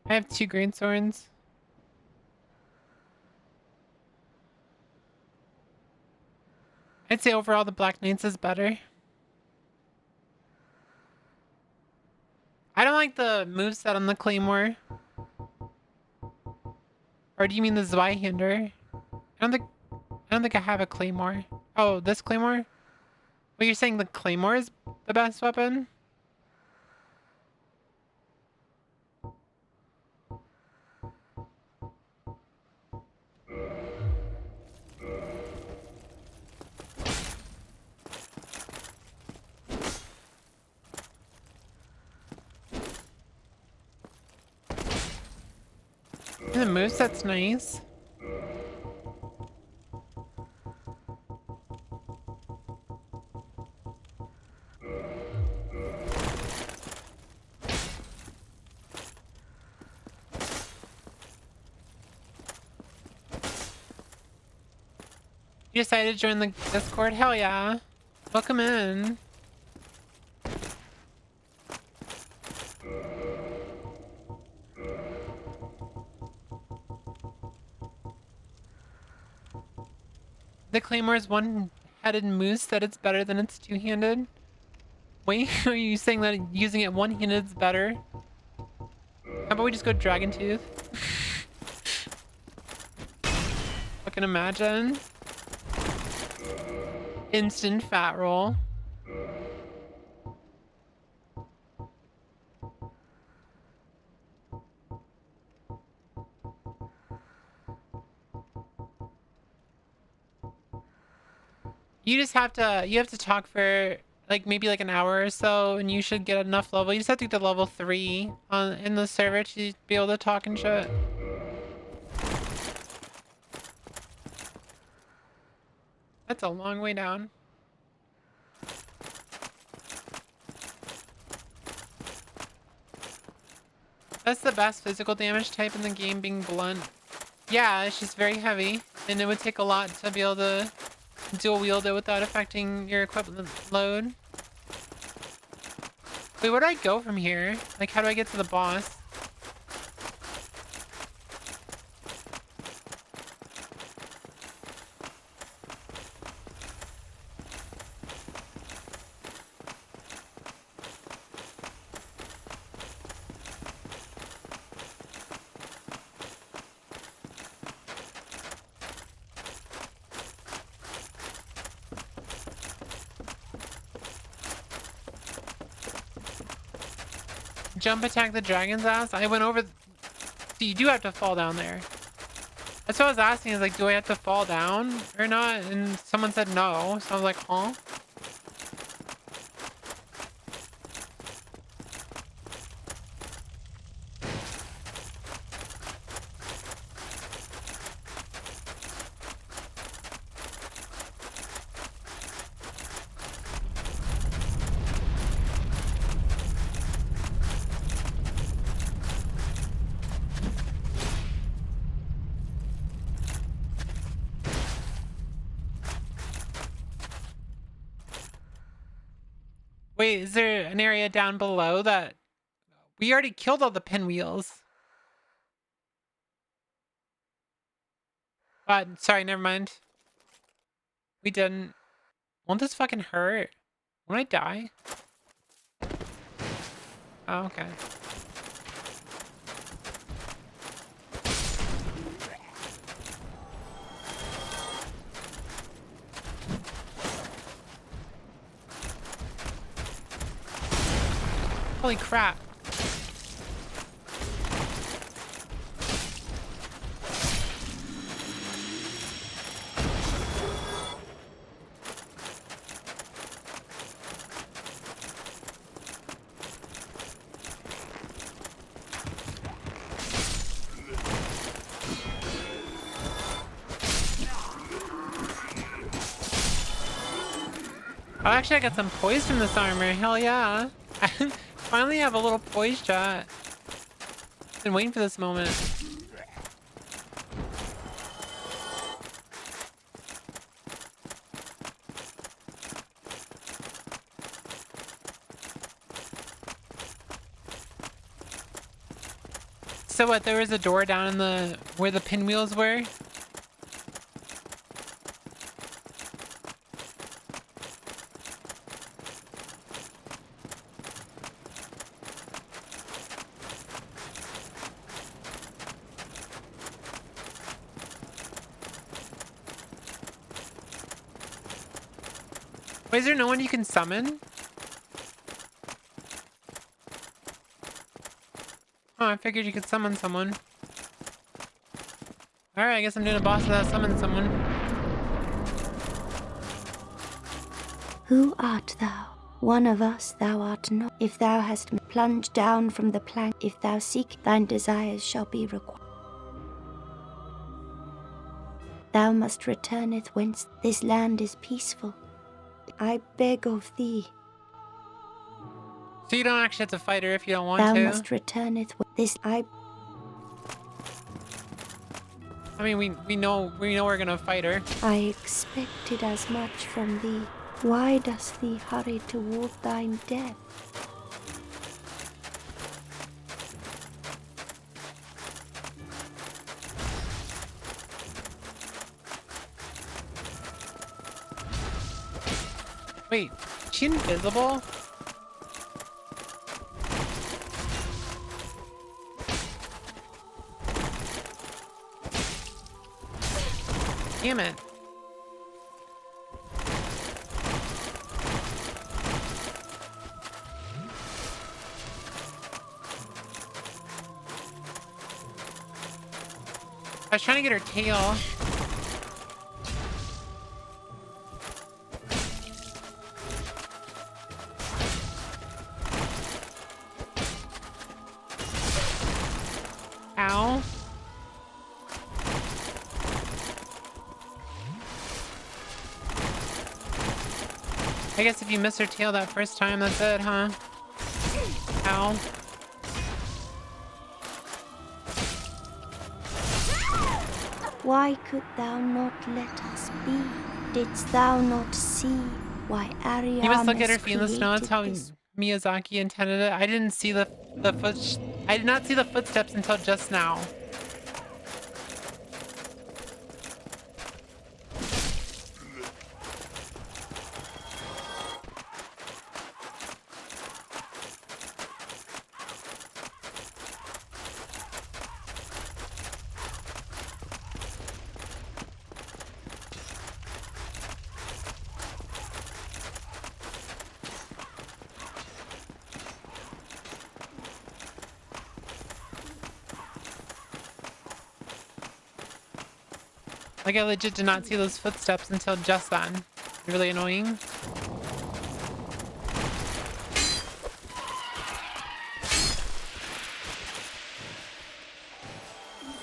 I have 2 great swords. I'd say overall the Black Knights is better. I don't like the moveset on the Claymore. Or do you mean the Zweihander? I don't think I have a Claymore. Oh, this Claymore? Well, you're saying the Claymore is the best weapon? The moveset's nice. You decided to join the Discord? Hell yeah. Welcome in. The Claymore's one-headed moose that it's better than it's two-handed. Wait, are you saying that using it one-handed is better? How about we just go Dragon Tooth? Fucking imagine. Instant fat roll. You just have to talk for like maybe like an hour or so, and you should get enough level. You just have to get to level 3 in the server to be able to talk and shit. That's a long way down. That's the best physical damage type in the game, being blunt. Yeah, it's just very heavy, and it would take a lot to be able to dual wield it without affecting your equipment load. Wait, where do I go from here? Like, how do I get to the boss? Jump attack the dragon's ass? I went over... So you do have to fall down there. That's what I was asking, is like, do I have to fall down or not? And someone said no, so I was like, huh? Wait, is there an area down below that... We already killed all the pinwheels. But, sorry, never mind. We didn't. Won't this fucking hurt? Won't I die? Oh, okay. Holy crap. Oh, actually, I got some poise from this armor. Hell yeah. I finally have a little poise shot. Been waiting for this moment. So what, there was a door down in the... where the pinwheels were? Wait, is there no one you can summon? Oh, I figured you could summon someone. Alright, I guess I'm doing a boss without summoning someone. Who art thou? One of us thou art not. If thou hast plunged down from the plank, if thou seek, thine desires shall be required. Thou must returneth whence this land is peaceful. I beg of thee. So you don't actually have to fight her if you don't want Thou to? must returneth this I mean, we know we're gonna fight her. I expected as much from thee. Why dost thee hurry toward thine death? Wait, is she invisible? Damn it. I was trying to get her tail. Ow. I guess if you miss her tail that first time, that's it, huh? Ow. Why could thou not let us be? Didst thou not see why You must look at her Ariamis feet in the snow. That's how created this? Miyazaki intended it. I didn't see I did not see the footsteps until just now. Like, I legit did not see those footsteps until just then. Really annoying.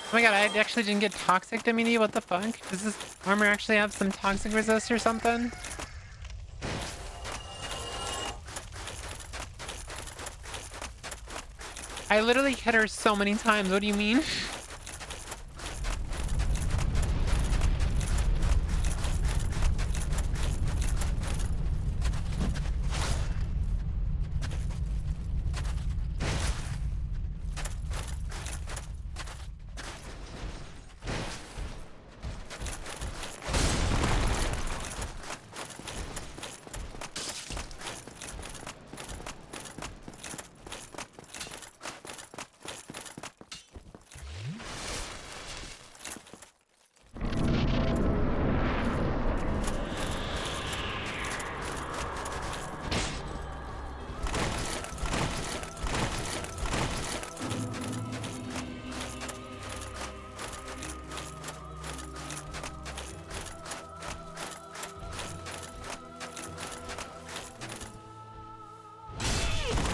Oh my god, I actually didn't get toxic immunity. What the fuck? Does this armor actually have some toxic resist or something? I literally hit her so many times. What do you mean?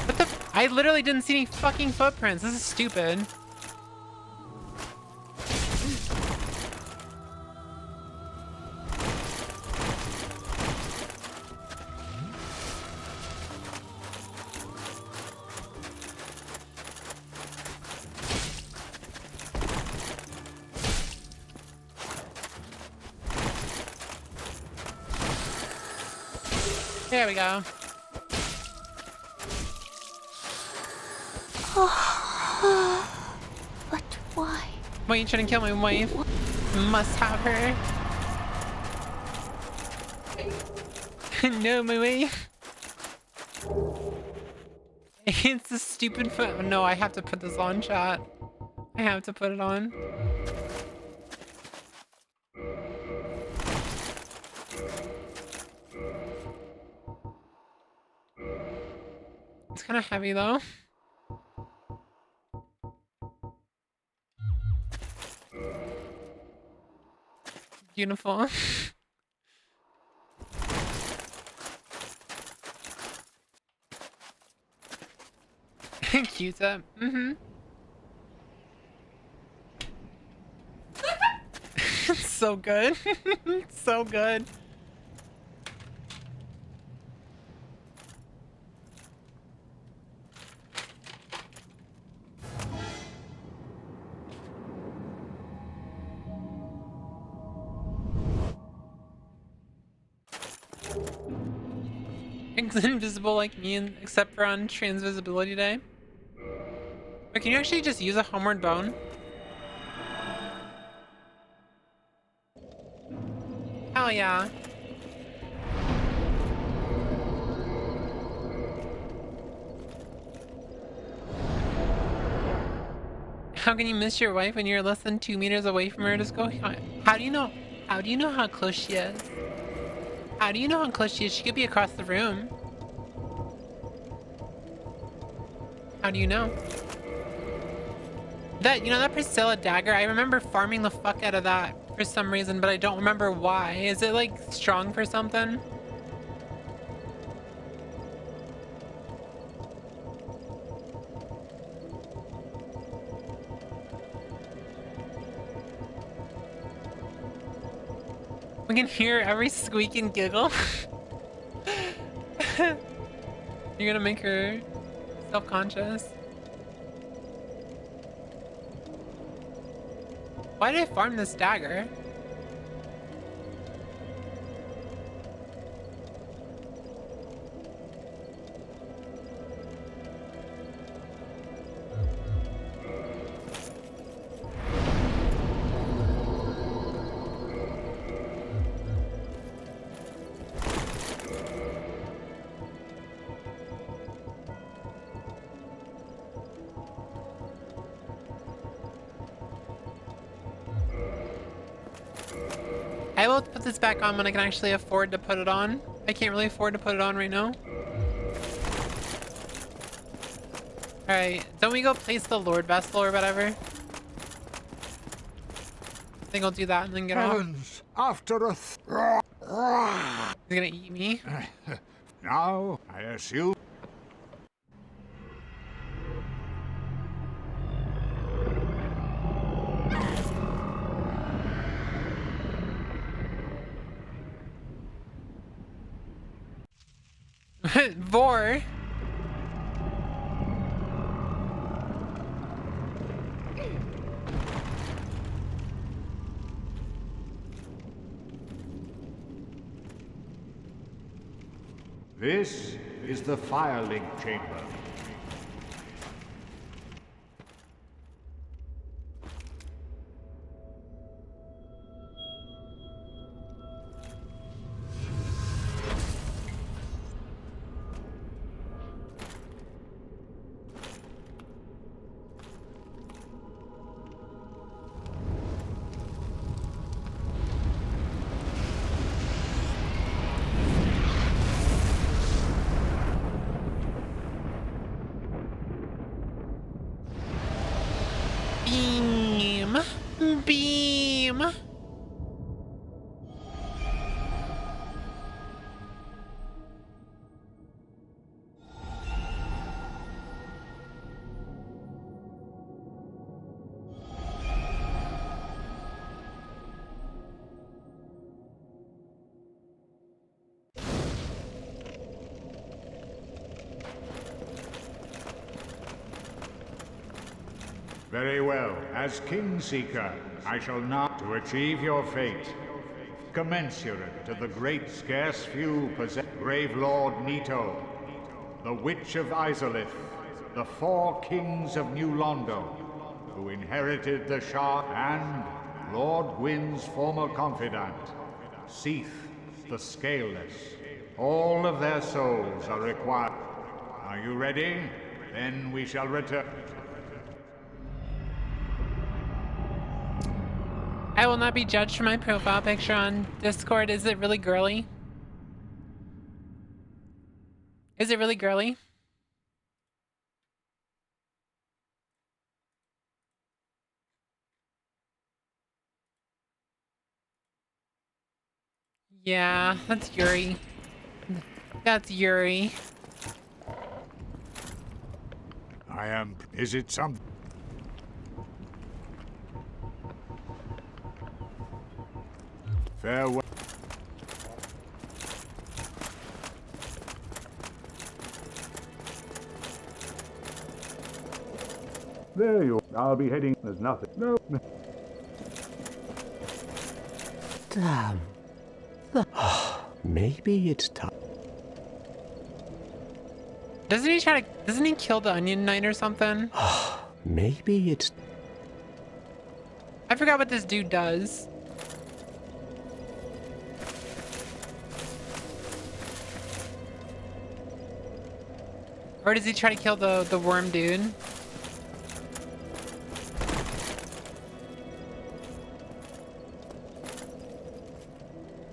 What the? I literally didn't see any fucking footprints. This is stupid. There we go. But why? Why are you trying to kill my wife? Must have her. No, my wife. It's a stupid foot. No, I have to put this on, chat. I have to put it on. It's kind of heavy though. Beautiful. Q-tip. Mm-hmm. So good. So good. Invisible like me, except for on Transvisibility Day. Wait, can you actually just use a homeward bone? Hell yeah. How can you miss your wife when you're less than 2 meters away from her? Just go. How do you know? How do you know how close she is? How do you know how close she is? She could be across the room. How do you know? That, you know, that Priscilla dagger, I remember farming the fuck out of that for some reason, but I don't remember why. Is it like strong for something? We can hear every squeak and giggle. You're gonna make her self-conscious. Why did I farm this dagger? I will put this back on when I can actually afford to put it on. I can't really afford to put it on right now. Alright, don't we go place the Lord Vessel or whatever? I think I'll do that and then get off. Heavens, after a He's gonna eat me. now, I assume. Vor. This is the Firelink Chamber. Beam. Beam. Very well. As Kingseeker, I shall not to achieve your fate. Commensurate to the great scarce few possess Grave Lord Nito, the Witch of Izalith, the 4 kings of New Londo, who inherited the Shah, and Lord Gwyn's former confidant, Seath the Scaleless. All of their souls are required. Are you ready? Then we shall return. I will not be judged for my profile picture on Discord. Is it really girly? Is it really girly? Yeah, that's Yuri. That's Yuri. I am. Is it some? Farewell. There you are. I'll be heading. There's nothing. No. Damn. Maybe it's time. Doesn't he kill the Onion Knight or something? Maybe it's. I forgot what this dude does. Or does he try to kill the worm dude?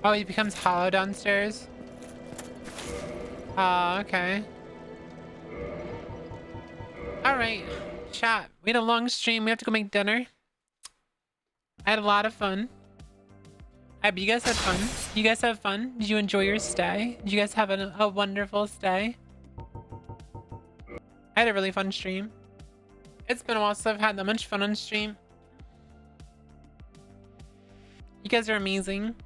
Oh, he becomes hollow downstairs? Okay. Alright, chat. We had a long stream. We have to go make dinner. I had a lot of fun. I hope you guys had fun. You guys have fun? Did you enjoy your stay? Did you guys have a wonderful stay? I had a really fun stream. It's been a while since I've had that much fun on stream. You guys are amazing.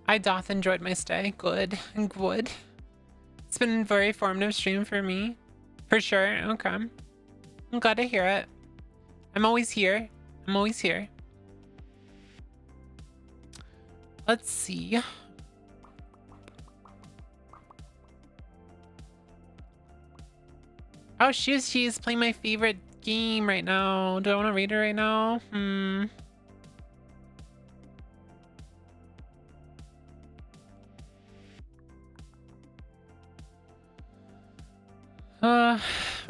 I doth enjoyed my stay. Good. Good. It's been a very formative stream for me. For sure. Okay. I'm glad to hear it. I'm always here. I'm always here. Let's see. Oh, she's playing my favorite game right now. Do I want to read her right now?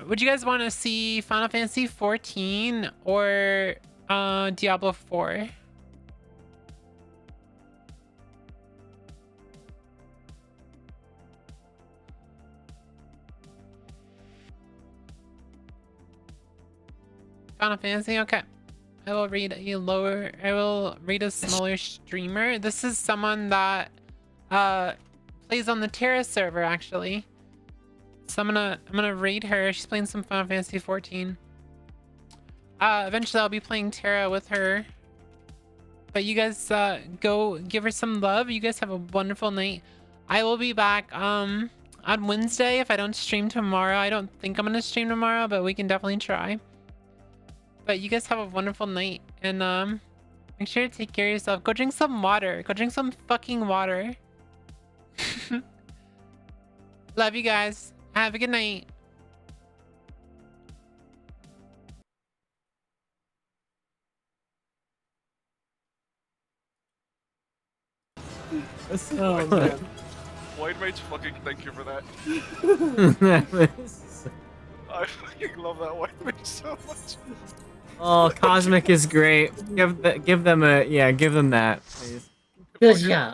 Would you guys want to see Final Fantasy 14 or Diablo 4? Final Fantasy, okay. I will read a smaller streamer. This is someone that plays on the Terra server actually. So I'm gonna raid her. She's playing some Final Fantasy 14. Eventually I'll be playing Terra with her. But you guys go give her some love. You guys have a wonderful night. I will be back on Wednesday if I don't stream tomorrow. I don't think I'm gonna stream tomorrow, but we can definitely try. But you guys have a wonderful night, and make sure to take care of yourself. Go drink some water. Go drink some fucking water. Love you guys. Have a good night. Oh man. White Mage, fucking thank you for that. I fucking love that White Mage so much. Oh, Cosmic is great. Give them that, please. Good job.